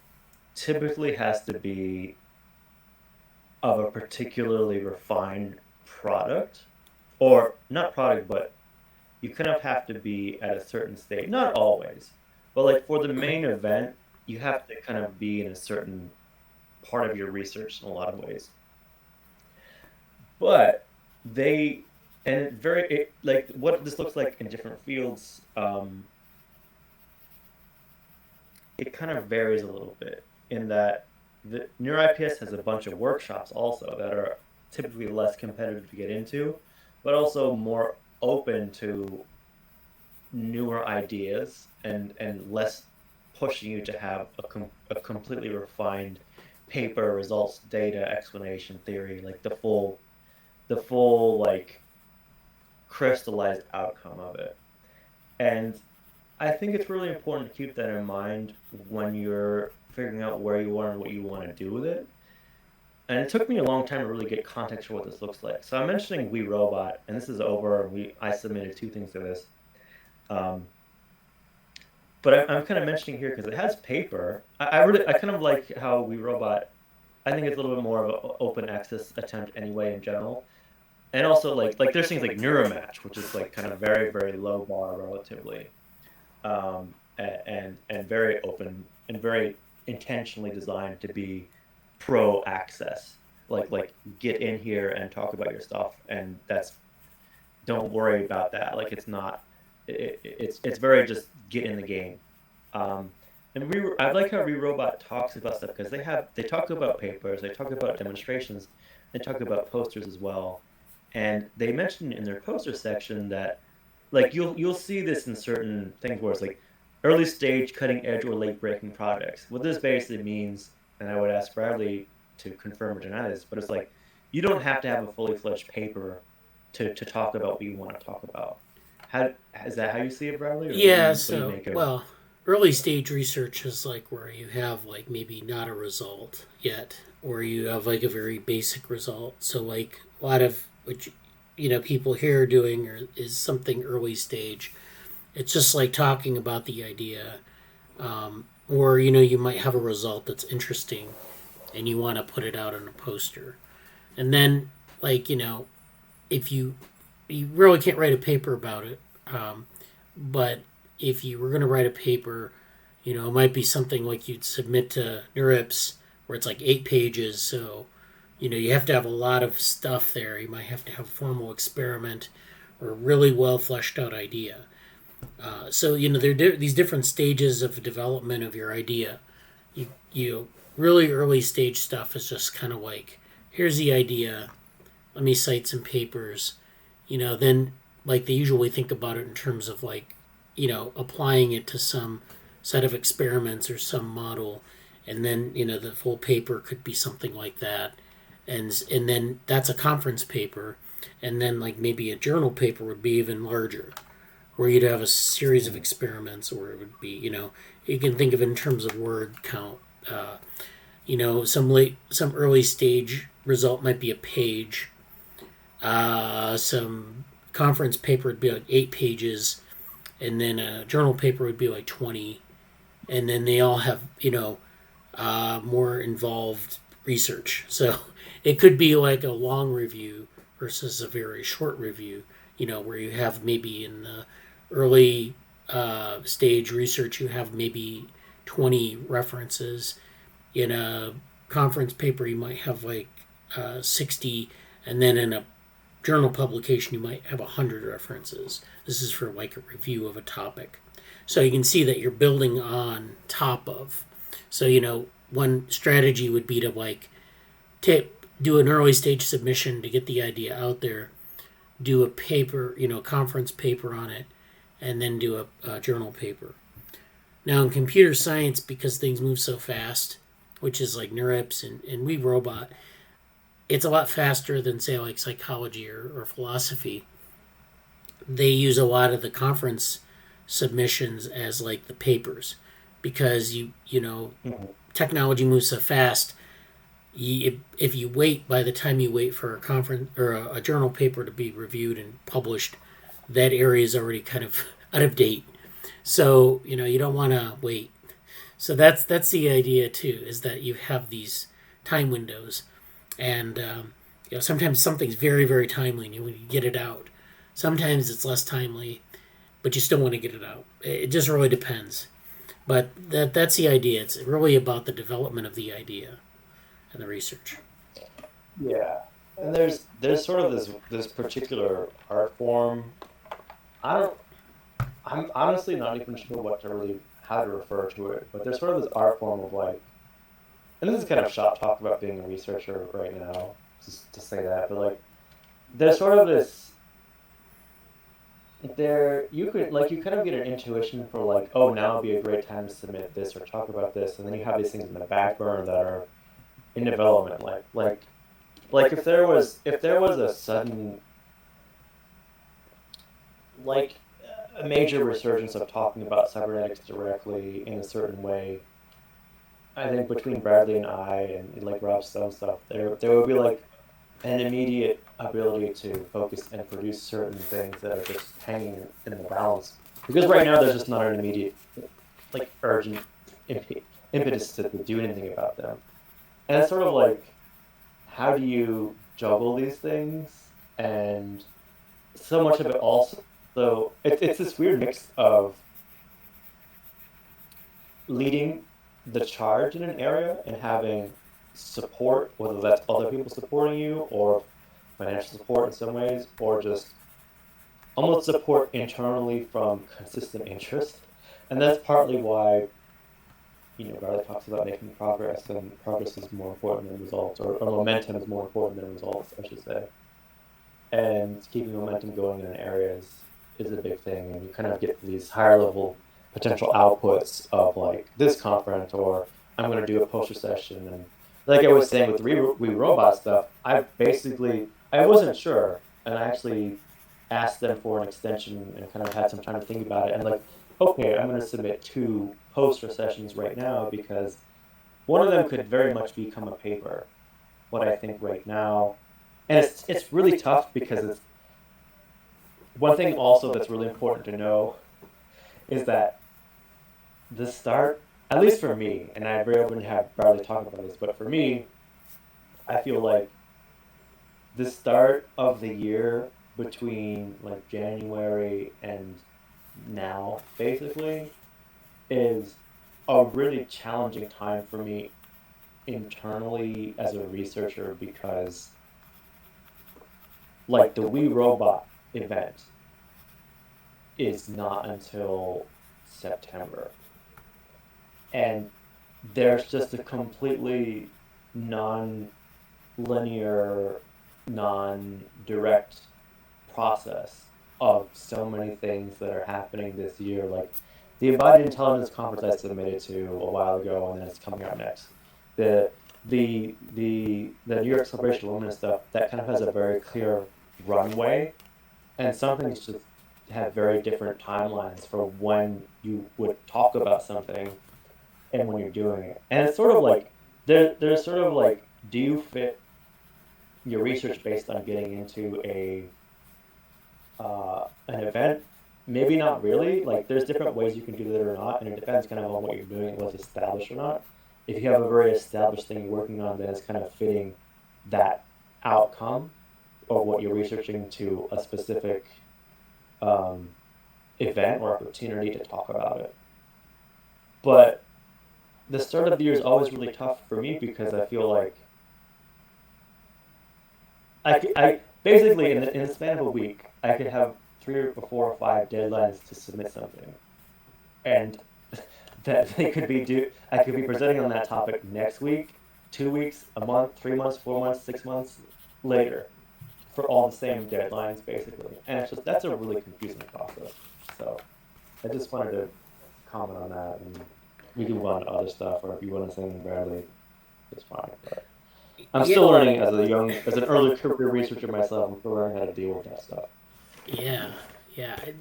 typically has to be of a particularly refined product, or not product, but you kind of have to be at a certain stage. Not always, but like for the main event, you have to kind of be in a certain part of your research in a lot of ways. But like what this looks like in different fields, it kind of varies a little bit in that the NeuroIPS has a bunch of workshops also that are typically less competitive to get into, but also more open to newer ideas and less pushing you to have a completely refined paper, results, data, explanation, theory, like the full like crystallized outcome of it. And I think it's really important to keep that in mind when you're figuring out where you are and what you want to do with it. And it took me a long time to really get context for what this looks like. So I'm mentioning We Robot, and this is over. I submitted 2 things to this. But I'm kind of mentioning here because it has paper. I kind of like how We Robot, I think it's a little bit more of an open access attempt anyway in general. And also like there's things like Neuromatch, which is like kind of very, very low bar relatively. And very open and very intentionally designed to be pro access. Like get in here and talk about your stuff, and don't worry about that. Like it's not, it's very just get in the game. And I like how Robot talks about stuff because they talk about papers, they talk about demonstrations, they talk about posters as well. And they mentioned in their poster section that like you'll see this in certain things where it's like early stage, cutting edge, or late breaking projects. What this basically means, and I would ask Bradley to confirm or deny this, but it's like you don't have to have a fully fledged paper to talk about what you want to talk about. Is that how you see it, Bradley? Or Yeah. well, early stage research is like where you have like maybe not a result yet, or you have like a very basic result. So like a lot of what people here are doing is something early stage. It's just like talking about the idea, or you might have a result that's interesting, and you want to put it out on a poster, and then like if you really can't write a paper about it, but if you were going to write a paper, it might be something like you'd submit to NeurIPS where it's like 8 pages, so you have to have a lot of stuff there. You might have to have a formal experiment or a really well fleshed out idea. So there are these different stages of development of your idea. You really early stage stuff is just kind of like, here's the idea, let me cite some papers. Then like they usually think about it in terms of like applying it to some set of experiments or some model, and then the full paper could be something like that. And then that's a conference paper, and then like maybe a journal paper would be even larger, where you'd have a series of experiments, or it would be you can think of it in terms of word count. Some early stage result might be a page. Some conference paper would be like 8 pages, and then a journal paper would be like 20, and then they all have more involved research. So it could be like a long review versus a very short review, where you have maybe in the early stage research, you have maybe 20 references. In a conference paper, you might have like 60, and then in a journal publication, you might have 100 references. This is for like a review of a topic. So you can see that you're building on top of. So, one strategy would be to like do an early stage submission to get the idea out there, do a paper, conference paper on it, and then do a journal paper. Now in computer science, because things move so fast, which is like NeurIPS and We Robot, it's a lot faster than say like psychology or philosophy. They use a lot of the conference submissions as like the papers, because technology moves so fast. If you wait, by the time you wait for a conference or a journal paper to be reviewed and published, that area is already kind of out of date. So you don't want to wait. So that's the idea too, is that you have these time windows, and sometimes something's very, very timely and you want to get it out. Sometimes it's less timely, but you still want to get it out. It just really depends. But that's the idea. It's really about the development of the idea and the research. Yeah, and there's sort of this particular art form. I'm honestly not even sure how to refer to it, but there's sort of this art form of like, and this is kind of shop talk about being a researcher right now, just to say that, but like, there's sort of this, you kind of get an intuition for like, oh, now would be a great time to submit this or talk about this, and then you have these things in the back burner that are in development, like if there was a sudden, like, a major resurgence of talking about cybernetics directly in a certain way, I think between Bradly and I and like Rob Stone stuff, there would be like an immediate ability to focus and produce certain things that are just hanging in the balance. Because right now there's just not an immediate, like, urgent impetus to do anything about them. And it's sort of like, how do you juggle these things? And so much of it also, it's this weird mix of leading the charge in an area and having support, whether that's other people supporting you or financial support in some ways, or just almost support internally from consistent interest. And that's partly why, Garlic talks about making progress, and progress is more important than results, or momentum is more important than results, I should say. And keeping momentum going in an area is a big thing, and you kind of get these higher level potential outputs of like this conference, or I'm going to do a poster session. And like I was saying with We Robot stuff, I wasn't sure, and I actually asked them for an extension and kind of had some time to think about it. And like, okay, I'm going to submit 2 poster sessions right now because one of them could very much become a paper. What I think right now, and it's really tough because it's one thing also that's really important to know is that the start, at least for me, and I very often have Bradley talk about this, but for me, I feel like the start of the year between like January and now, basically, is a really challenging time for me internally as a researcher, because like the We Robot event is not until September. And there's just a completely non-linear, non-direct process of so many things that are happening this year. Like the Embodied Intelligence Conference I submitted to a while ago, and then it's coming out next. The New York Celebration of Women stuff, that kind of has a very clear runway, and some things just have very different timelines for when you would talk about something and when you're doing it. And it's sort of like, there's sort of like, do you fit your research based on getting into an event? Maybe not really. Like, there's different ways you can do that or not, and it depends kind of on what you're doing, what's established or not. If you have a very established thing you're working on, then it's kind of fitting that outcome or what you're researching to a specific event or opportunity to talk about it. But the start of the year is always really tough for me, because I feel like I basically in the span of a week, I could have 3 or 4 or 5 deadlines to submit something, and that they could be due. I could be presenting on that topic next week, 2 weeks, a month, 3 months, 4 months, 6 months later, for all the same deadlines, basically. And it's just, that's a really confusing process. So I just wanted to comment on that, and we can move on to other stuff, or if you want to say anything, Bradley, it's fine. But I'm still learning as an early career researcher myself. I'm still learning how to deal with that stuff. Yeah.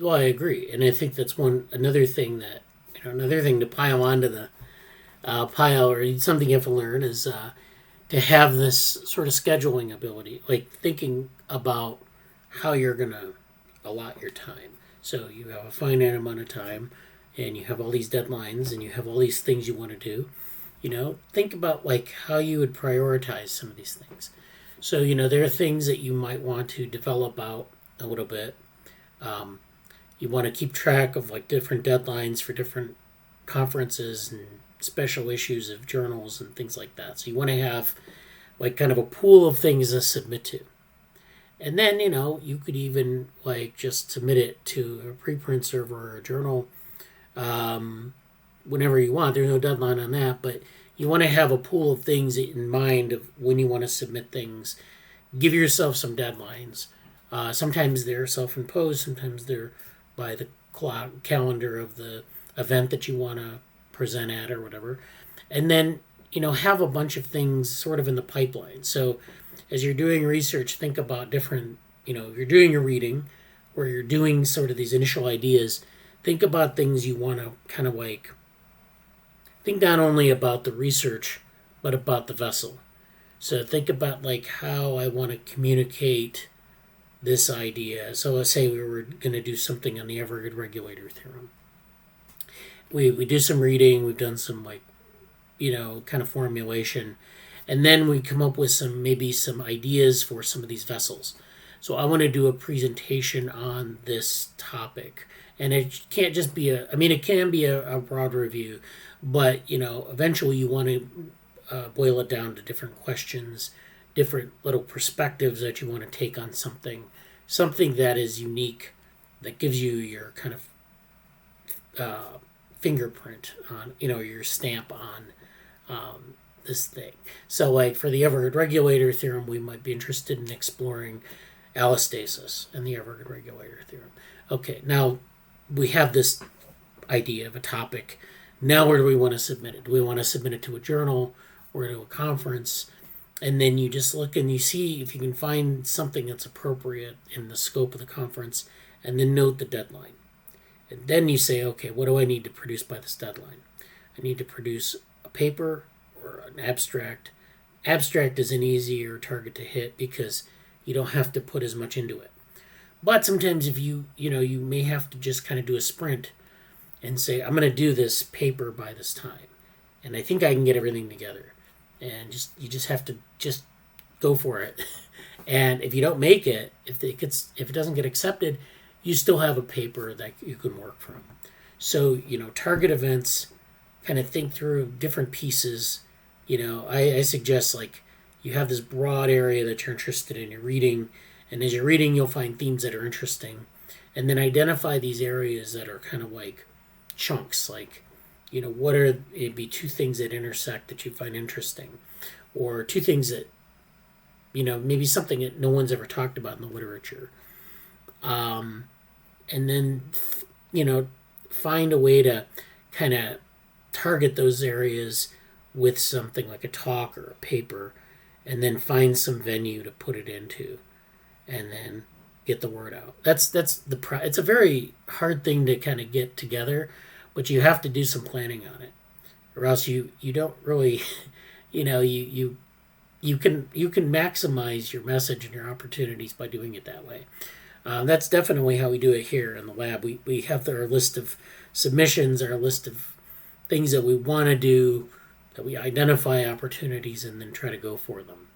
Well, I agree, and I think that's another thing that another thing to pile onto the pile, or something you have to learn, is to have this sort of scheduling ability, like thinking about how you're going to allot your time. So you have a finite amount of time, and you have all these deadlines, and you have all these things you want to do. Think about like how you would prioritize some of these things. So there are things that you might want to develop out a little bit. You want to keep track of like different deadlines for different conferences and special issues of journals and things like that. So you want to have like kind of a pool of things to submit to. And then, you could even like just submit it to a preprint server or a journal whenever you want. There's no deadline on that, but you want to have a pool of things in mind of when you want to submit things. Give yourself some deadlines. Sometimes they're self-imposed, sometimes they're by the calendar of the event that you want to present at or whatever. And then, have a bunch of things sort of in the pipeline. So as you're doing research, think about different, you're doing your reading or you're doing sort of these initial ideas. Think about things you want to kind of like, think not only about the research, but about the vessel. So think about like how I want to communicate this idea. So let's say we were going to do something on the Every Good Regulator Theorem. We do some reading, we've done some like, kind of formulation, and then we come up with some ideas for some of these vessels. So I want to do a presentation on this topic. And it can't just be it can be a broad review, but, eventually you want to boil it down to different questions, different little perspectives that you want to take on something that is unique, that gives you your kind of fingerprint on, your stamp on this thing. So like for the Every Good Regulator Theorem, we might be interested in exploring allostasis and the Every Good Regulator Theorem. Okay, now we have this idea of a topic. Now where do we want to submit it? Do we want to submit it to a journal or to a conference? And then you just look and you see if you can find something that's appropriate in the scope of the conference, and then note the deadline. And then you say, okay, what do I need to produce by this deadline? I need to produce a paper or an abstract. Abstract is an easier target to hit because you don't have to put as much into it. But sometimes if you may have to just kind of do a sprint and say, I'm going to do this paper by this time. And I think I can get everything together. And you just have to just go for it. And if you don't make it, if it doesn't get accepted, you still have a paper that you can work from. So, target events, kind of think through different pieces. I suggest like you have this broad area that you're interested in, you're reading, and as you're reading, you'll find themes that are interesting. And then identify these areas that are kind of like chunks, like, it'd be two things that intersect that you find interesting, or two things that, maybe something that no one's ever talked about in the literature. And then, find a way to kind of target those areas with something like a talk or a paper, and then find some venue to put it into, and then get the word out. It's a very hard thing to kind of get together, but you have to do some planning on it, or else you don't really, you can maximize your message and your opportunities by doing it that way. That's definitely how we do it here in the lab. We have our list of submissions, our list of things that we want to do, that we identify opportunities and then try to go for them.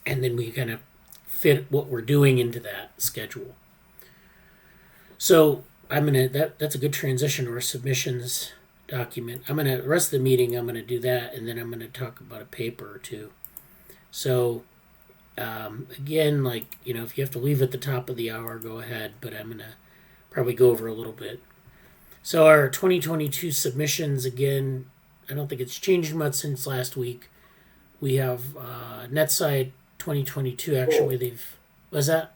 And then we kind of fit what we're doing into that schedule. So that's a good transition to our submissions document. The rest of the meeting, I'm gonna do that, and then I'm gonna talk about a paper or two. So again, like, if you have to leave at the top of the hour, go ahead, but I'm gonna probably go over a little bit. So our 2022 submissions, again, I don't think it's changed much since last week. We have NetSci 2022, actually, was that?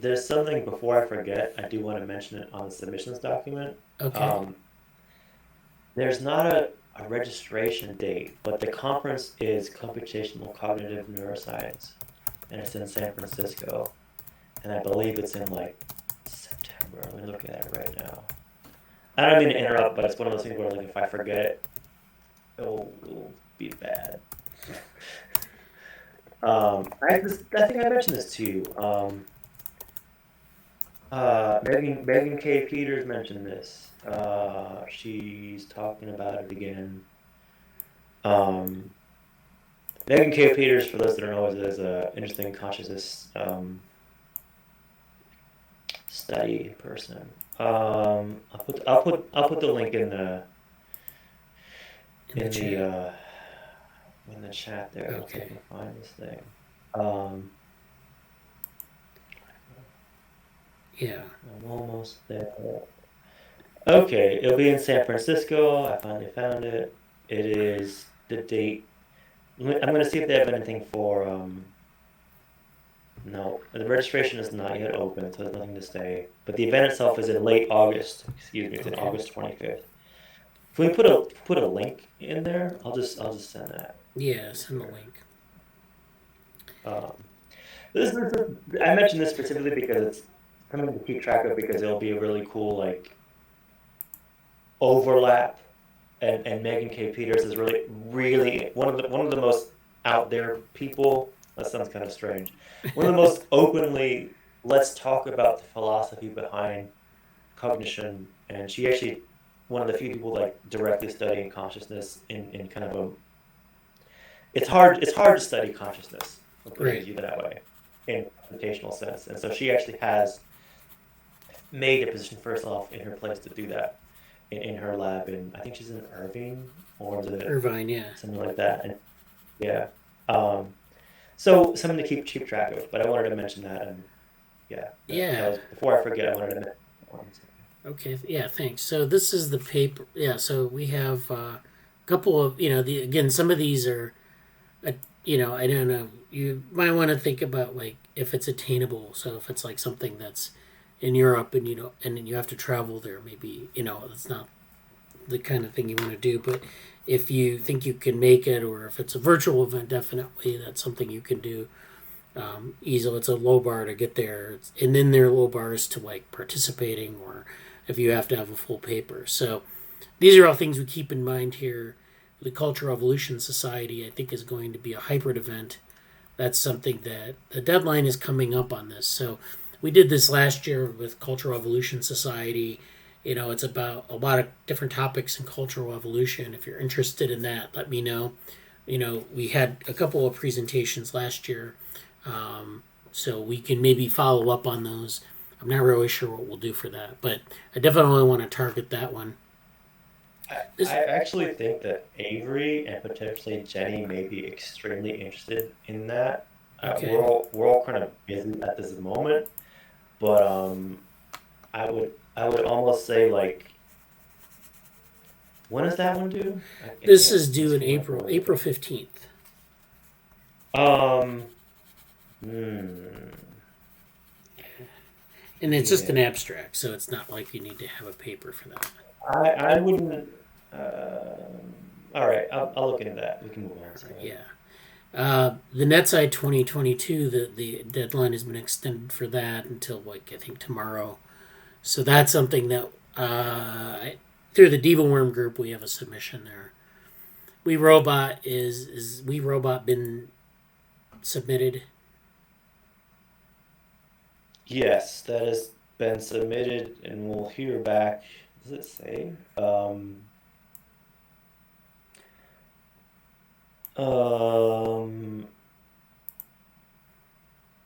There's something before I forget. I do want to mention it on the submissions document. Okay. There's not a registration date, but the conference is Computational Cognitive Neuroscience, and it's in San Francisco, and I believe it's in like September. Let me look at it right now. I don't mean to interrupt, but it's one of those things where like if I forget it, it'll be bad. I think I mentioned this to you. Megan K. Peters mentioned this. She's talking about it again. Megan K. Peters, for those that don't know, is an interesting consciousness study person. I'll put the link in the chat there. Okay. So I can find this thing. Yeah. I'm almost there. Okay, it'll be in San Francisco. I finally found it. It is the date. I'm going to see if they have anything for. No, the registration is not yet open, so there's nothing to say. But the event itself is in late August. Excuse me, it's in Okay. August 25th. If we put a link in there, I'll just send that. Yeah, send the link. I mentioned this specifically because it's something to keep track of because it'll be a really cool like overlap, and Megan K. Peters is really one of the most out there people. That sounds kind of strange. One of the most openly, let's talk about the philosophy behind cognition, and she actually one of the few people like directly studying consciousness in kind of a. It's hard to study consciousness. I'll put it that way, in a computational sense, and so she actually has made a position for herself in her place to do that in her lab, and I think she's in Irvine or is it Irvine, yeah, something like that, and yeah. So something to keep track of, but I wanted to mention that, and before I forget, I wanted to mention that. Okay, yeah, thanks. So this is the paper. Yeah, so we have a couple of again, some of these are, I don't know. You might want to think about like if it's attainable. So if it's like something that's in Europe and and you have to travel there, maybe it's not the kind of thing you want to do. But if you think you can make it, or if it's a virtual event, definitely that's something you can do easily. It's a low bar to get there, and then there are low bars to like participating, or if you have to have a full paper. So these are all things we keep in mind here. The Cultural Evolution Society, I think, is going to be a hybrid event. That's something that the deadline is coming up on this. So we did this last year with Cultural Evolution Society. It's about a lot of different topics in cultural evolution. If you're interested in that, let me know. We had a couple of presentations last year, so we can maybe follow up on those. I'm not really sure what we'll do for that, but I definitely want to target that one. I actually think that Avery and potentially Jenny may be extremely interested in that. Okay. We're all kind of busy at this moment, but I would almost say like, when is that one due? This is due in April 15th. And it's just an abstract, so it's not like you need to have a paper for that. I wouldn't. All right, I'll look into that. We can move on. Yeah. The NetSide 2022, the deadline has been extended for that until like I think tomorrow. So that's something that through the Diva Worm group we have a submission there. We Robot is We Robot been submitted? Yes, that has been submitted, and we'll hear back. Does it say?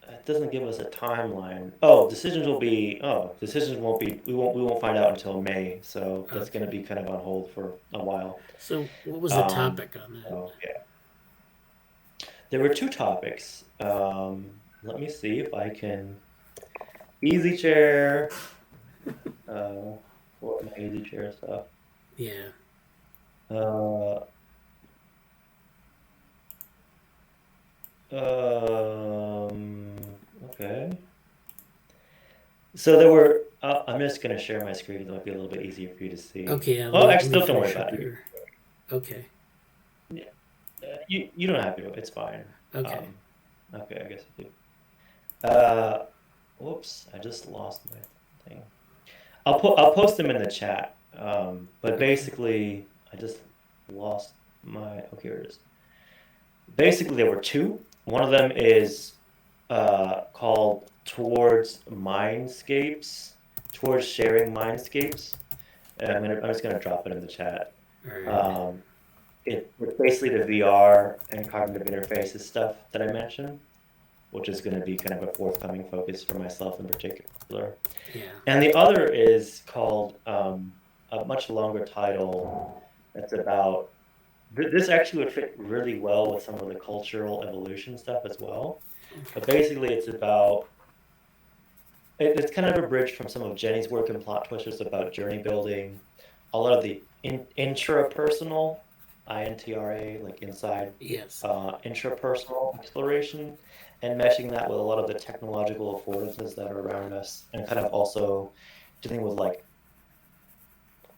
It doesn't give us a timeline. Decisions won't be. We won't find out until May. So that's going to be kind of on hold for a while. So what was the topic on that? Yeah. There were two topics. Let me see if I can. Easy chair. What my easy chair stuff. Yeah. Okay. So there were. I'm just gonna share my screen. It might be a little bit easier for you to see. Okay. Actually, don't worry about it. Okay. Yeah. You don't have to. It's fine. Okay. Okay. I guess I do. Whoops! I just lost my thing. I'll post them in the chat. But basically, I just lost my. Okay, here it is. Basically, there were two. One of them is called Towards Sharing Mindscapes. And I'm just gonna drop it in the chat. All right. It's basically the VR and cognitive interfaces stuff that I mentioned, which is going to be kind of a forthcoming focus for myself in particular. Yeah. And the other is called a much longer title that's about. This actually would fit really well with some of the cultural evolution stuff as well. But basically, it's about. It's kind of a bridge from some of Jenny's work in Plot Twisters about journey building, a lot of the intrapersonal, INTRA, like inside, Yes. intrapersonal exploration, and meshing that with a lot of the technological affordances that are around us, and kind of also dealing with like,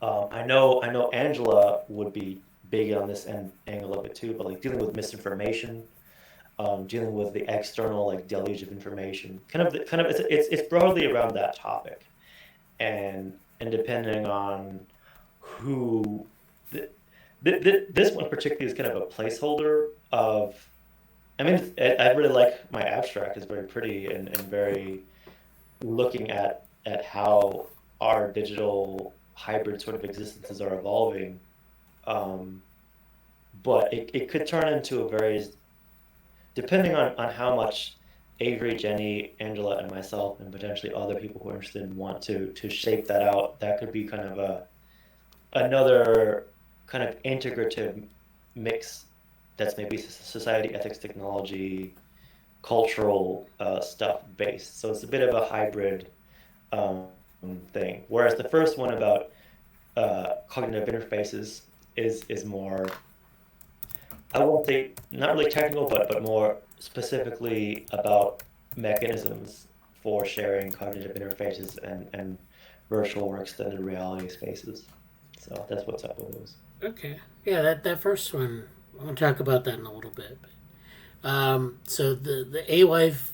I know Angela would be big on this angle of it too, but like dealing with misinformation, dealing with the external like deluge of information, it's broadly around that topic, and depending on who, this one particularly is kind of a placeholder of. I mean, I really like my abstract. It's very pretty and very looking at how our digital hybrid sort of existences are evolving. But it could turn into a very, depending on how much Avery, Jenny, Angela, and myself, and potentially other people who are interested and want to shape that out, that could be kind of another kind of integrative mix that's maybe society, ethics, technology, cultural stuff based. So it's a bit of a hybrid thing. Whereas the first one about cognitive interfaces is more, I won't say not really technical, but more specifically about mechanisms for sharing cognitive interfaces and virtual or extended reality spaces. So that's what's up with those. Okay. Yeah, that first one, I'll talk about that in a little bit. So the A-Life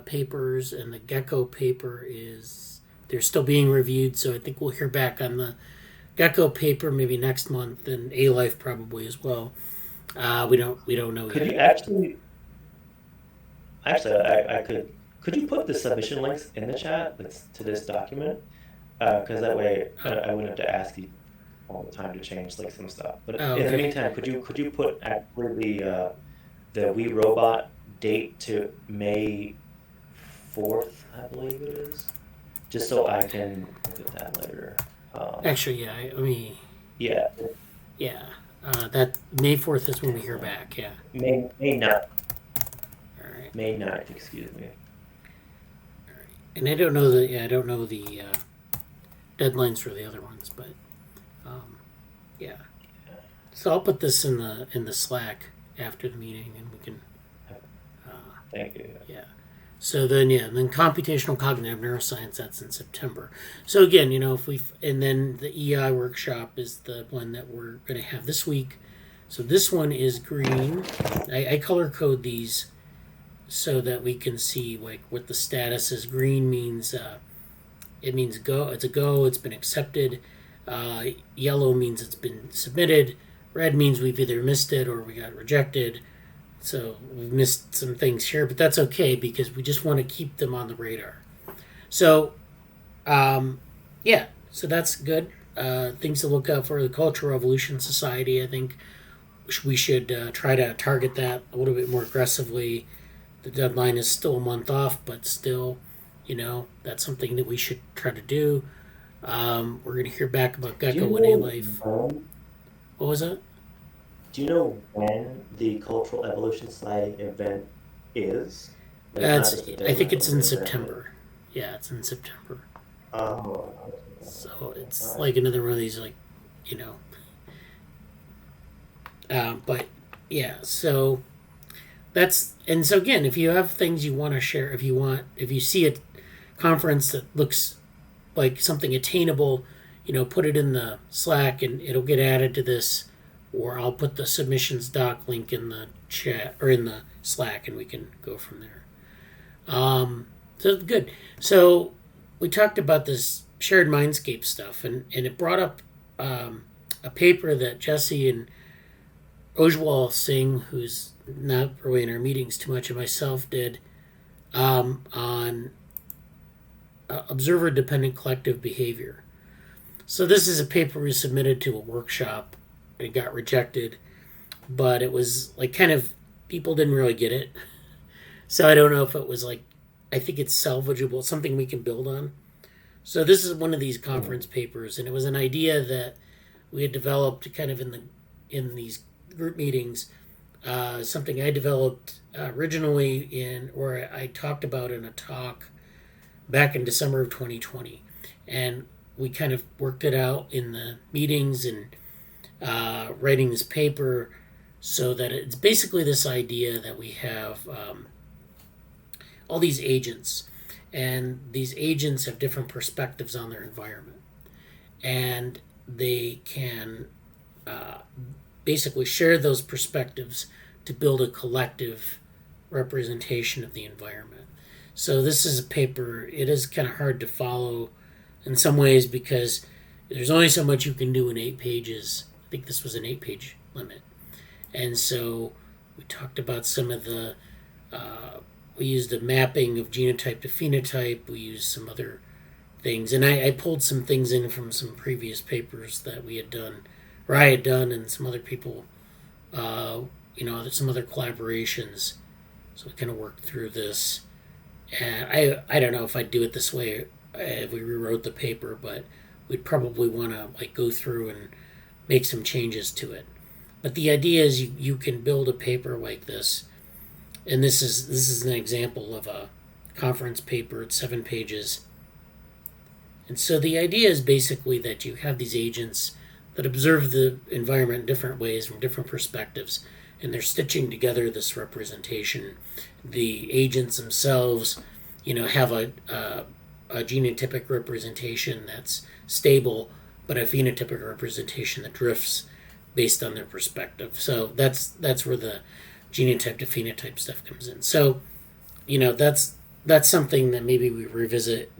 papers and the Gecko paper they're still being reviewed, so I think we'll hear back on the Gecko paper maybe next month, and A-Life probably as well. We don't know Could yet. you actually I could you put the submission links in the chat to this document? Because that way I wouldn't have to ask you all the time to change like some stuff. But in the meantime, could you put actually the We Robot date to May 4th, I believe it is, just so I can look at that later. Actually, yeah. Yeah. Yeah. That May 4th is when we hear back. Yeah. May 9th. All right. May 9th, excuse me. And I don't know the deadlines for the other ones, but yeah. So I'll put this in the Slack after the meeting, and we can. Thank you. Yeah. So then computational cognitive neuroscience, that's in September. So again, and then the EI workshop is the one that we're going to have this week. So this one is green. I color code these so that we can see like what the status is. Green means it means go. It's a go. It's been accepted. Yellow means it's been submitted. Red means we've either missed it or we got rejected. So we've missed some things here, but that's okay because we just want to keep them on the radar. So, yeah, so that's good. Things to look out for: the Cultural Evolution Society. I think we should try to target that a little bit more aggressively. The deadline is still a month off, but still, that's something that we should try to do. We're going to hear back about Gecko and A-Life. What was that? Do you know when the Cultural Evolution Society event is? I think it's in September. Yeah, it's in September. Oh. So it's like another one of these, but yeah, so so again, if you have things you want to share, if you see a conference that looks like something attainable, put it in the Slack and it'll get added to this, or I'll put the submissions doc link in the chat or in the Slack and we can go from there. So good. So we talked about this shared mindscape stuff and it brought up a paper that Jesse and Ojwal Singh, who's not really in our meetings too much, and myself did on observer-dependent collective behavior. So this is a paper we submitted to a workshop. It got rejected, but it was like kind of, people didn't really get it. So I don't know if it was like, I think it's salvageable, something we can build on. So this is one of these conference papers, and it was an idea that we had developed kind of in these group meetings. Something I developed originally or I talked about in a talk back in December of 2020, and we kind of worked it out in the meetings and writing this paper, so that it's basically this idea that we have all these agents, and these agents have different perspectives on their environment, and they can basically share those perspectives to build a collective representation of the environment. So this is a paper, it is kind of hard to follow in some ways because there's only so much you can do in 8 pages. I think this was an 8-page limit. And so we talked about some of the, we used a mapping of genotype to phenotype, we used some other things, and I pulled some things in from some previous papers that we had done, or I had done, and some other people, some other collaborations. So we kind of worked through this. And I don't know if I'd do it this way if we rewrote the paper, but we'd probably want to like go through and make some changes to it. But the idea is you can build a paper like this, and this is an example of a conference paper. It's 7 pages. And so the idea is basically that you have these agents that observe the environment in different ways from different perspectives, and they're stitching together this representation. The agents themselves, have a genotypic representation that's stable, but a phenotypic representation that drifts based on their perspective. So that's where the genotype to phenotype stuff comes in. So, that's something that maybe we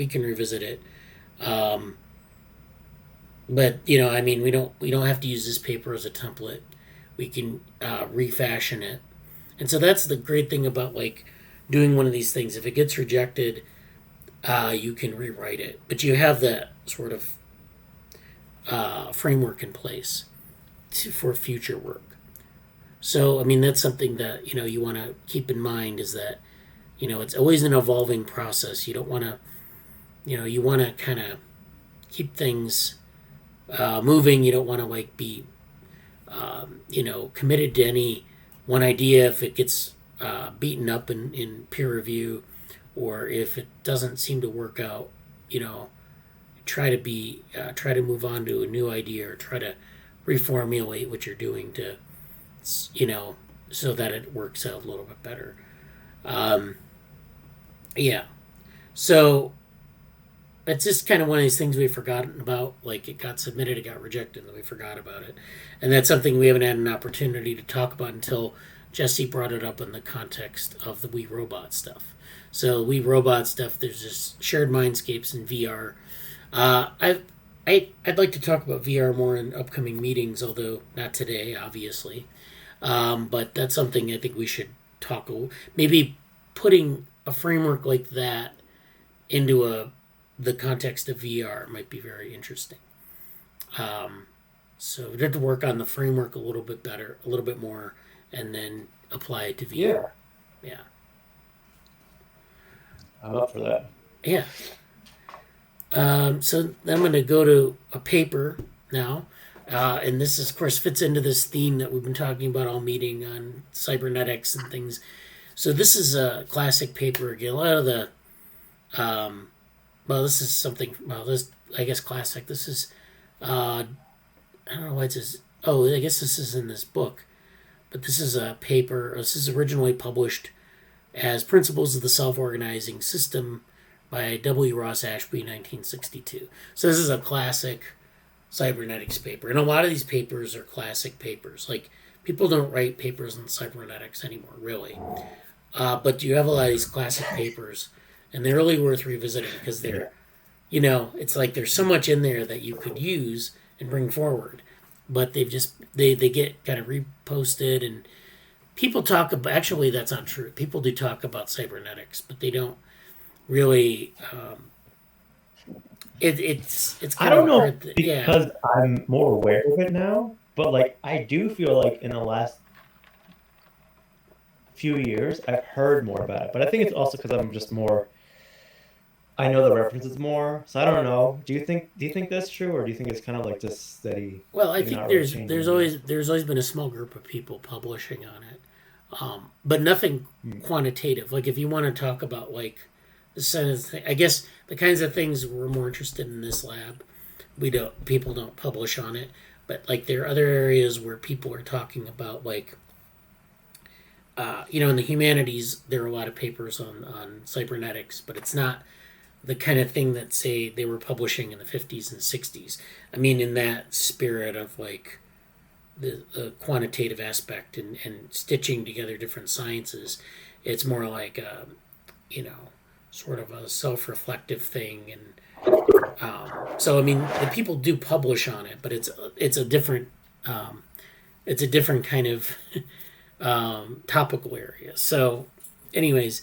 can revisit it. But we don't have to use this paper as a template. We can refashion it. And so that's the great thing about like doing one of these things. If it gets rejected, you can rewrite it, but you have that sort of framework in place for future work. So that's something that you want to keep in mind, is that it's always an evolving process. You don't want to you want to kind of keep things moving. You don't want to like be committed to any one idea if it gets beaten up in peer review, or if it doesn't seem to work out. Try to move on to a new idea, or try to reformulate what you're doing to so that it works out a little bit better. So it's just kind of one of these things we've forgotten about. Like, it got submitted, it got rejected, and then we forgot about it. And that's something we haven't had an opportunity to talk about until Jesse brought it up in the context of the We Robot stuff. So We Robot stuff, there's this shared mindscapes in VR. I'd like to talk about VR more in upcoming meetings, although not today, obviously. But that's something I think we should talk about. Maybe putting a framework like that into the context of VR might be very interesting. So we'd have to work on the framework a little bit better, a little bit more, and then apply it to VR. Yeah. I'm up for that. Yeah. So then I'm going to go to a paper now. And this, of course, fits into this theme that we've been talking about all meeting on cybernetics and things. So this is a classic paper. Again, a lot of the... this is something... I guess classic. This is... I don't know why it says... I guess this is in this book. But this is a paper... This is originally published as Principles of the Self-Organizing System by W. Ross Ashby, 1962. So this is a classic cybernetics paper. And a lot of these papers are classic papers. Like, people don't write papers on cybernetics anymore, really. But you have a lot of these classic papers, and they're really worth revisiting because they're, it's like there's so much in there that you could use and bring forward. But they've just they get kind of reposted, and people talk about, actually that's not true. People do talk about cybernetics, but they don't really. It's I kind don't of know hard because I'm more aware of it now, but like I do feel like in the last few years I've heard more about it. But I think it's also because I'm just more. I know the references more, so I don't know. Do you think that's true, or do you think it's kind of like just steady, Well, I like think not really changing much? there's always been a small group of people publishing on it, but nothing quantitative. Like if you want to talk about like the sense, I guess the kinds of things we're more interested in this lab, people don't publish on it, but like there are other areas where people are talking about like. In the humanities, there are a lot of papers on cybernetics, but it's not the kind of thing that say they were publishing in the 50s and 60s. I mean, in that spirit of like the quantitative aspect and stitching together different sciences, it's more like sort of a self-reflective thing. And so I mean, the people do publish on it, but it's a different kind of topical area. So, anyways,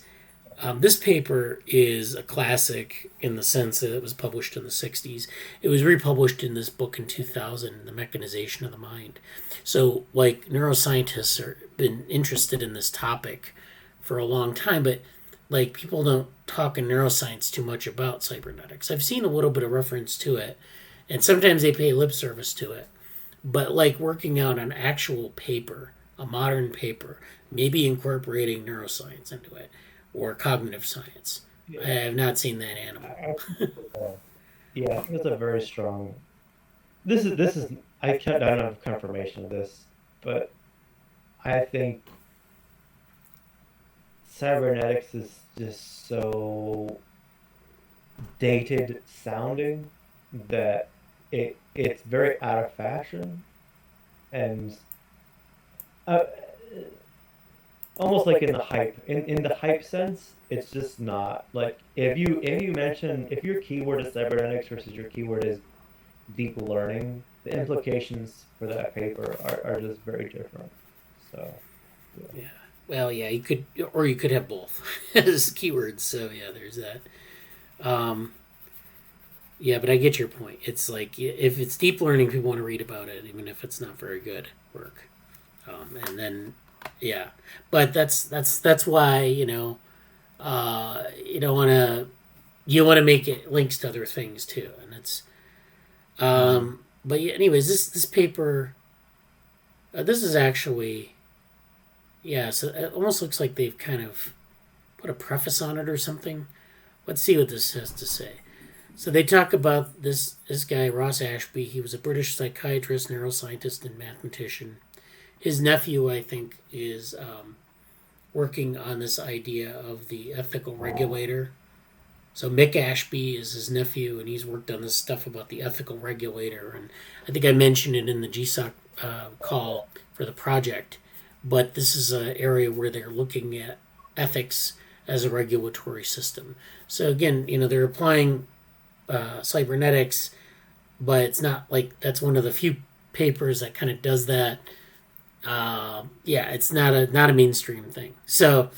this paper is a classic in the sense that it was published in the 60s. It was republished in this book in 2000, The Mechanization of the Mind. So, like, neuroscientists have been interested in this topic for a long time, but, like, people don't talk in neuroscience too much about cybernetics. I've seen a little bit of reference to it, and sometimes they pay lip service to it. But, like, working out an actual paper, a modern paper, maybe incorporating neuroscience into it, or cognitive science. I have not seen that animal. Yeah, I think it's a very strong. This is. I don't have confirmation of this, but I think cybernetics is just so dated sounding that it's very out of fashion and uh, almost like in the hype in the hype sense it's just not like if you mention if your keyword is cybernetics versus your keyword is deep learning, the implications for that paper are just very different, so Yeah. Well, yeah, you could have both as keywords. So yeah, there's that. Um, yeah, but I get your point. It's like if it's deep learning, people want to read about it, even if it's not very good work. And then, yeah, but that's why you don't want to you want to make it links to other things too, and it's but yeah, anyways, this paper, this is actually, yeah, so it almost looks like they've kind of put a preface on it or something. Let's see what this has to say. So they talk about this guy, Ross Ashby. He was a British psychiatrist, neuroscientist, and mathematician. His nephew, I think, is working on this idea of the ethical regulator. So Mick Ashby is his nephew, and he's worked on this stuff about the ethical regulator. And I think I mentioned it in the GSOC call for the project. But this is an area where they're looking at ethics as a regulatory system. So again, they're applying cybernetics, but it's not like that's one of the few papers that kind of does that. Yeah, it's not a mainstream thing. So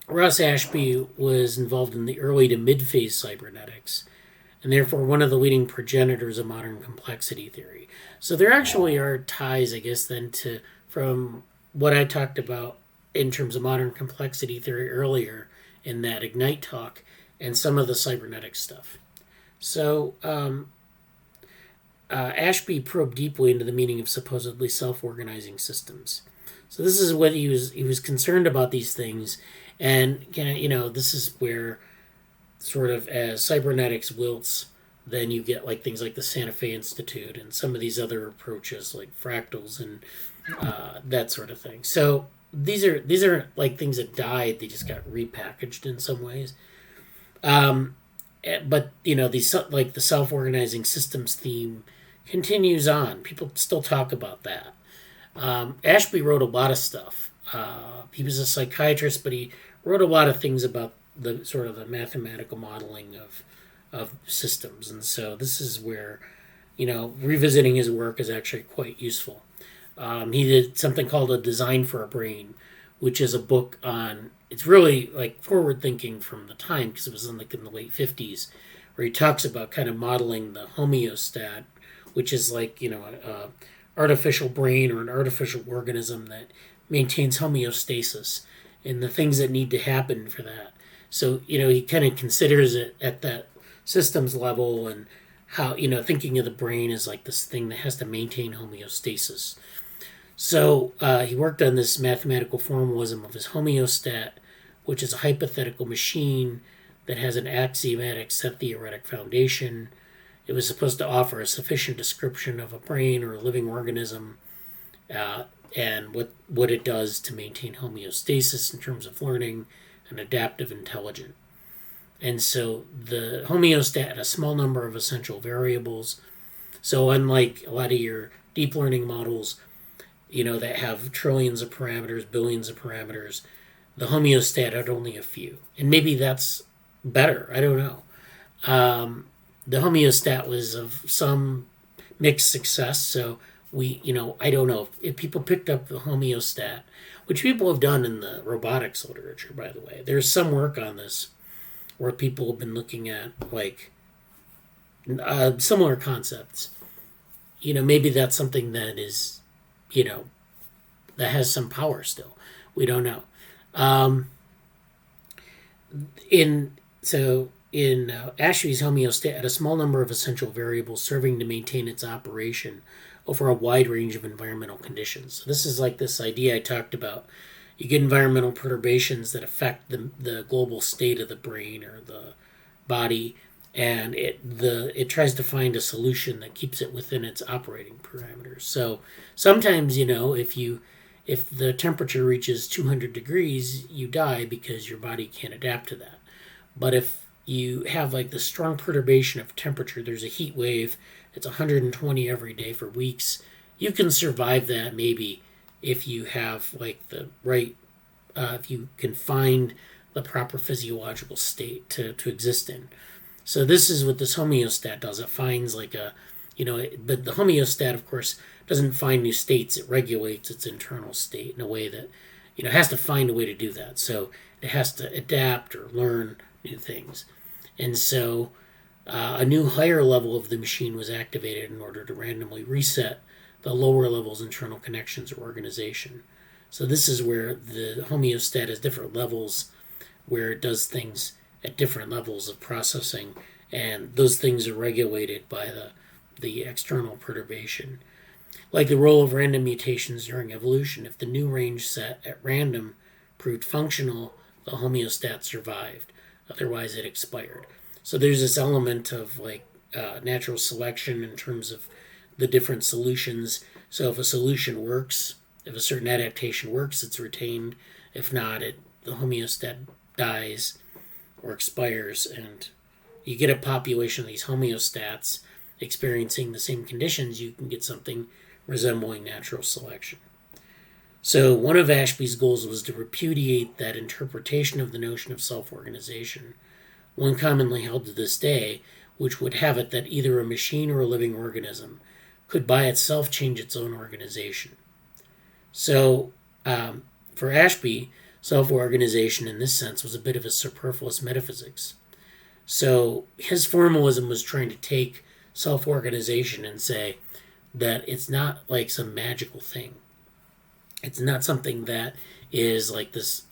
Ross Ashby was involved in the early to mid-phase cybernetics, and therefore one of the leading progenitors of modern complexity theory. So there actually are ties, I guess, then from what I talked about in terms of modern complexity theory earlier in that Ignite talk and some of the cybernetic stuff. So Ashby probed deeply into the meaning of supposedly self-organizing systems. So this is what he was concerned about these things, and this is where sort of as cybernetics wilts, then you get like things like the Santa Fe Institute and some of these other approaches like fractals and that sort of thing. So these are like things that died; they just got repackaged in some ways. But these like the self-organizing systems theme continues on. People still talk about that. Ashby wrote a lot of stuff. He was a psychiatrist, but he wrote a lot of things about the sort of the mathematical modeling of systems. And so this is where, revisiting his work is actually quite useful. He did something called A Design for a Brain, which is a book on, it's really like forward thinking from the time, because it was in the late 50s, where he talks about kind of modeling the homeostat, which is like, a artificial brain or an artificial organism that maintains homeostasis and the things that need to happen for that. So, he kind of considers it at that systems level, and how, thinking of the brain as like this thing that has to maintain homeostasis. So he worked on this mathematical formalism of his homeostat, which is a hypothetical machine that has an axiomatic set theoretic foundation. It was supposed to offer a sufficient description of a brain or a living organism, and what it does to maintain homeostasis in terms of learning and adaptive intelligence. And so the homeostat had a small number of essential variables. So unlike a lot of your deep learning models, that have trillions of parameters, billions of parameters, the homeostat had only a few. And maybe that's better. I don't know. The homeostat was of some mixed success. So I don't know if people picked up the homeostat, which people have done in the robotics literature, by the way. There's some work on this where people have been looking at like similar concepts. Maybe that's something that is, that has some power still. We don't know. In Ashby's homeostat had a small number of essential variables serving to maintain its operation over a wide range of environmental conditions. So this is like this idea I talked about. You get environmental perturbations that affect the global state of the brain or the body, and it tries to find a solution that keeps it within its operating parameters. So sometimes, if the temperature reaches 200 degrees, you die because your body can't adapt to that. But if you have like the strong perturbation of temperature, there's a heat wave, it's 120 every day for weeks, you can survive that maybe if you have like the right, if you can find the proper physiological state to exist in. So this is what this homeostat does. It finds like but the homeostat, of course, doesn't find new states. It regulates its internal state in a way that, it has to find a way to do that. So it has to adapt or learn new things. And so a new higher level of the machine was activated in order to randomly reset the lower level's internal connections or organization. So this is where the homeostat has different levels where it does things at different levels of processing, and those things are regulated by the external perturbation. Like the role of random mutations during evolution, if the new range set at random proved functional, the homeostat survived. Otherwise, it expired. So there's this element of like natural selection in terms of the different solutions. So if a solution works, if a certain adaptation works, it's retained. If not, the homeostat dies or expires, and you get a population of these homeostats experiencing the same conditions, you can get something resembling natural selection. So one of Ashby's goals was to repudiate that interpretation of the notion of self-organization, one commonly held to this day, which would have it that either a machine or a living organism could by itself change its own organization. So for Ashby, self-organization in this sense was a bit of a superfluous metaphysics. So his formalism was trying to take self-organization and say that it's not like some magical thing. It's not something that is like this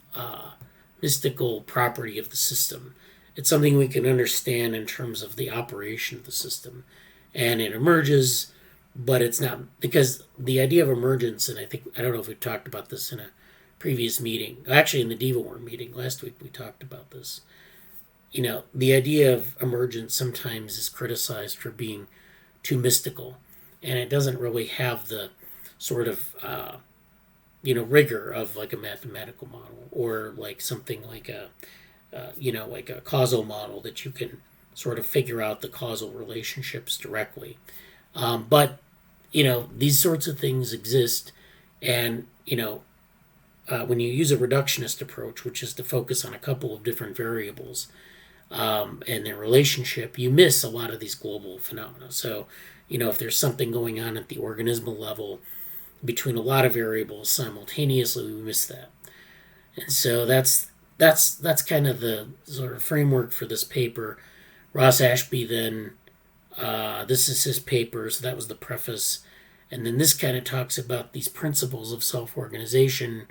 mystical property of the system. It's something we can understand in terms of the operation of the system. And it emerges, but it's not, because the idea of emergence, and I don't know if we talked about this in a previous meeting, actually in the DevaWorm meeting last week we talked about this. The idea of emergence sometimes is criticized for being too mystical, and it doesn't really have the sort of rigor of like a mathematical model, or like something like like a causal model that you can sort of figure out the causal relationships directly. But these sorts of things exist, and when you use a reductionist approach, which is to focus on a couple of different variables, and their relationship, you miss a lot of these global phenomena. So, if there's something going on at the organismal level between a lot of variables simultaneously, we miss that. And so that's kind of the sort of framework for this paper. Ross Ashby then, this is his paper, so that was the preface. And then this kind of talks about these principles of self-organization.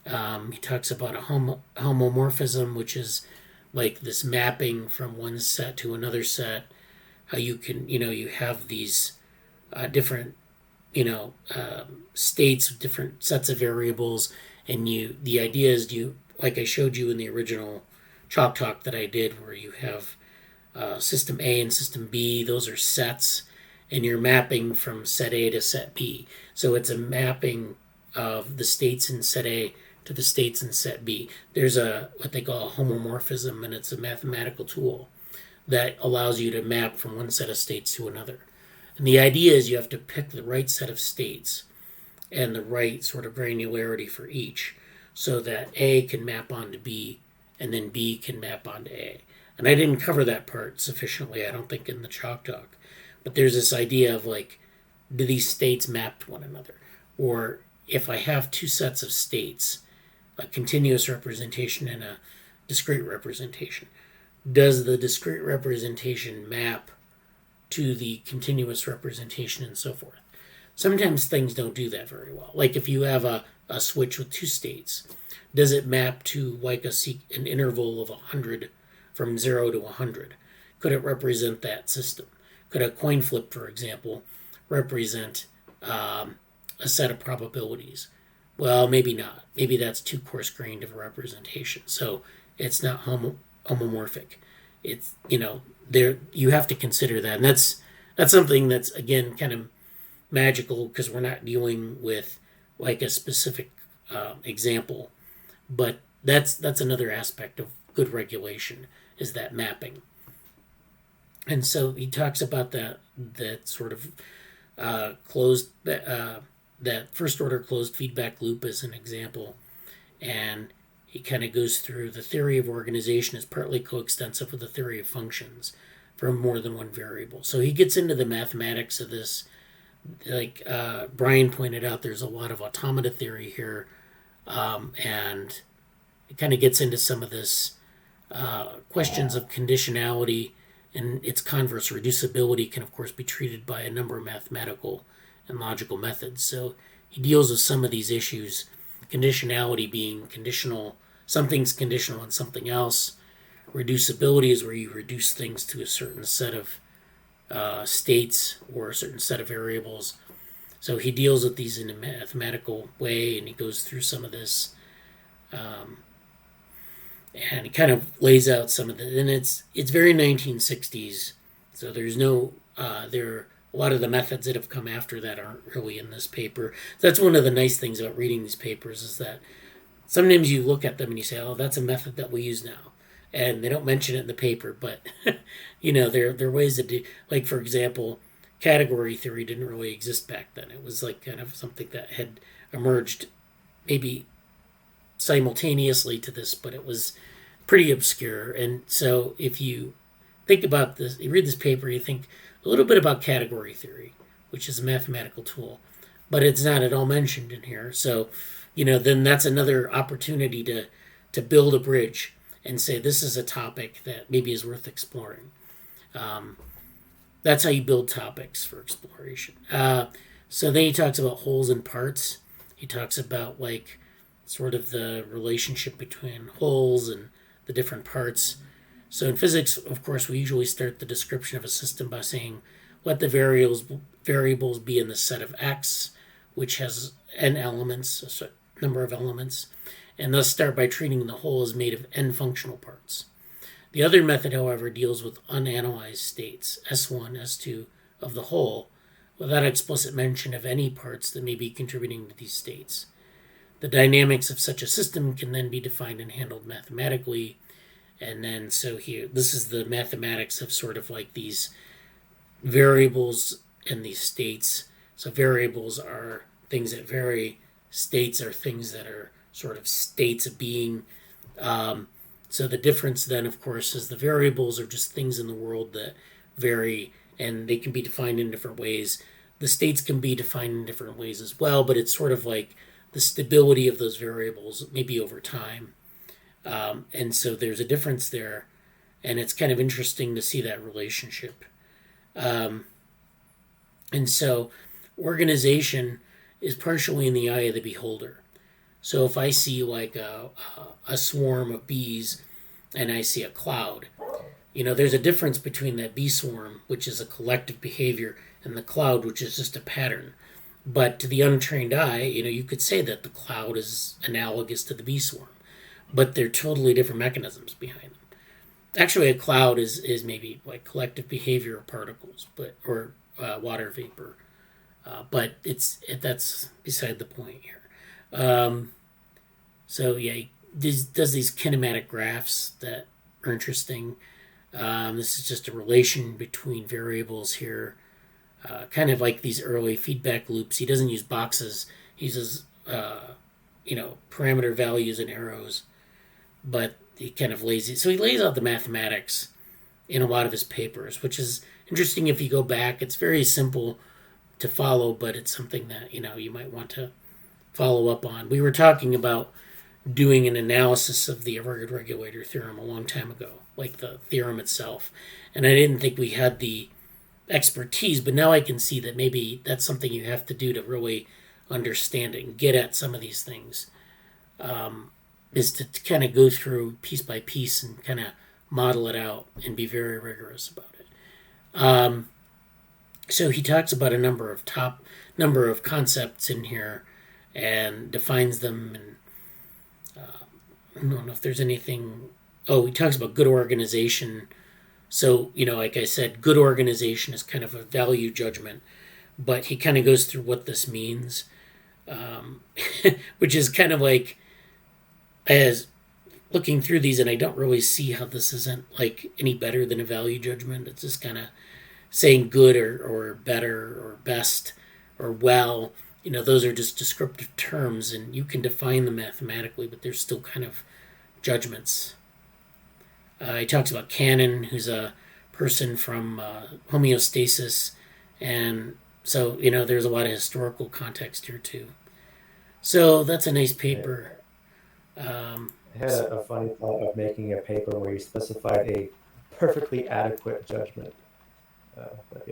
He talks about a homomorphism, which is like this mapping from one set to another set. How you can, you have these different, states of different sets of variables, and the idea is like I showed you in the original chalk talk that I did, where you have system A and system B. Those are sets, and you're mapping from set A to set B. So it's a mapping of the states in set A to the states in set B. There's what they call a homomorphism, and it's a mathematical tool that allows you to map from one set of states to another. And the idea is you have to pick the right set of states and the right sort of granularity for each, so that A can map onto B, and then B can map onto A. And I didn't cover that part sufficiently, I don't think, in the chalk talk. But there's this idea of like, do these states map to one another? Or if I have two sets of states, a continuous representation and a discrete representation, does the discrete representation map to the continuous representation and so forth? Sometimes things don't do that very well. Like if you have a switch with two states, does it map to like an interval of 100 from 0 to 100? Could it represent that system? Could a coin flip, for example, represent a set of probabilities? Well, maybe not. Maybe that's too coarse-grained of a representation. So it's not homomorphic. It's, there you have to consider that. And that's something that's, again, kind of magical, because we're not dealing with like a specific example. But that's another aspect of good regulation, is that mapping. And so he talks about that sort of closed, that first order closed feedback loop as an example. And he kind of goes through the theory of organization is partly coextensive with the theory of functions for more than one variable. So he gets into the mathematics of this. Like Brian pointed out, there's a lot of automata theory here, and it kind of gets into some of this questions of conditionality, and its converse reducibility can, of course, be treated by a number of mathematical and logical methods. So he deals with some of these issues, conditionality being conditional, something's conditional on something else. Reducibility is where you reduce things to a certain set of states or a certain set of variables. So he deals with these in a mathematical way, and he goes through some of this. And he kind of lays out some of the, and it's very 1960s. So there's no, a lot of the methods that have come after that aren't really in this paper. That's one of the nice things about reading these papers, is that sometimes you look at them and you say, oh, that's a method that we use now. And they don't mention it in the paper, but, there are ways to do, like, for example, category theory didn't really exist back then. It was like kind of something that had emerged maybe simultaneously to this, but it was pretty obscure. And so if you think about this, you read this paper, you think a little bit about category theory, which is a mathematical tool, but it's not at all mentioned in here. So, then that's another opportunity to build a bridge and say, this is a topic that maybe is worth exploring. That's how you build topics for exploration. So then he talks about wholes and parts. He talks about like sort of the relationship between wholes and the different parts. So in physics, of course, we usually start the description of a system by saying, let the variables be in the set of X, which has n elements, a certain number of elements, and thus start by treating the whole as made of n functional parts. The other method, however, deals with unanalyzed states, S1, S2, of the whole, without explicit mention of any parts that may be contributing to these states. The dynamics of such a system can then be defined and handled mathematically. And then, so here, this is the mathematics of sort of like these variables and these states. So variables are things that vary. States are things that are sort of states of being. So the difference then, of course, is the variables are just things in the world that vary, and they can be defined in different ways. The states can be defined in different ways as well, but it's sort of like the stability of those variables, maybe over time. And so there's a difference there, and it's kind of interesting to see that relationship. And so organization is partially in the eye of the beholder. So if I see like a swarm of bees and I see a cloud, there's a difference between that bee swarm, which is a collective behavior, and the cloud, which is just a pattern. But to the untrained eye, you could say that the cloud is analogous to the bee swarm, but they're totally different mechanisms behind them. Actually, a cloud is maybe like collective behavior of particles, or water vapor, but that's beside the point here. So yeah, he does these kinematic graphs that are interesting. This is just a relation between variables here, kind of like these early feedback loops. He doesn't use boxes. He uses parameter values and arrows, but he kind of lays it. So he lays out the mathematics in a lot of his papers, which is interesting if you go back. It's very simple to follow, but it's something that you might want to follow up on. We were talking about doing an analysis of the Every Good Regulator Theorem a long time ago, like the theorem itself, and I didn't think we had the expertise, but now I can see that maybe that's something you have to do to really understand it and get at some of these things, is to kind of go through piece by piece and kind of model it out and be very rigorous about it. So he talks about a number of concepts in here and defines them, and I don't know if there's anything. Oh, he talks about good organization. So, like I said, good organization is kind of a value judgment, but he kind of goes through what this means, which is kind of like, as looking through these, and I don't really see how this isn't like any better than a value judgment. It's just kind of saying good or better or best or well. Those are just descriptive terms, and you can define them mathematically, but they're still kind of judgments. He talks about Cannon, who's a person from homeostasis, and so there's a lot of historical context here too. So that's a nice paper. I had a funny thought of making a paper where you specified a perfectly adequate judgment. But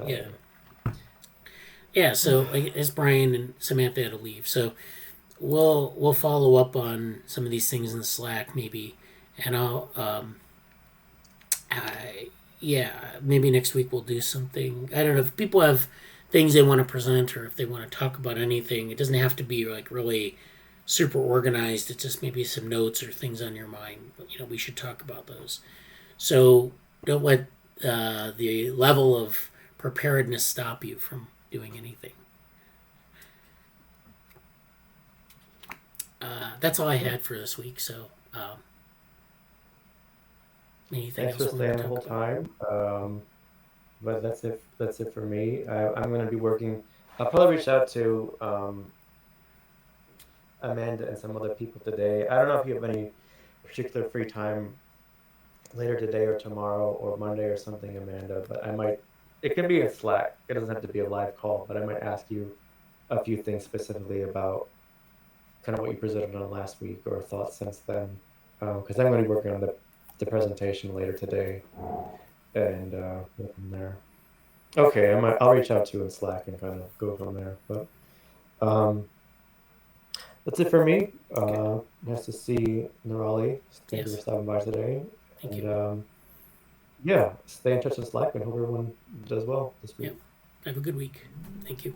yeah. Yeah, so as Brian and Samantha had to leave, so we'll follow up on some of these things in the Slack maybe, and maybe next week we'll do something. I don't know if people have things they want to present or if they want to talk about anything. It doesn't have to be like really super organized. It's just maybe some notes or things on your mind. But, we should talk about those. So don't let the level of preparedness stop you from doing anything. That's all I had for this week. So anything Thanks else for staying the whole time. But that's it for me. I'm going to be working. I'll probably reach out to Amanda and some other people today. I don't know if you have any particular free time later today or tomorrow or Monday or something, Amanda, but I might. It can be a Slack. It doesn't have to be a live call, but I might ask you a few things specifically about kind of what you presented on last week or thoughts since then, because I'm going to be working on the presentation later today, and go from there. Okay, I'll reach out to you in Slack and kind of go from there. But that's it for me. Nice to see Nirali. Thank you for stopping by today. Thank and you. Yeah, stay in touch with Slack and hope everyone does well this week. Yep. Have a good week. Thank you.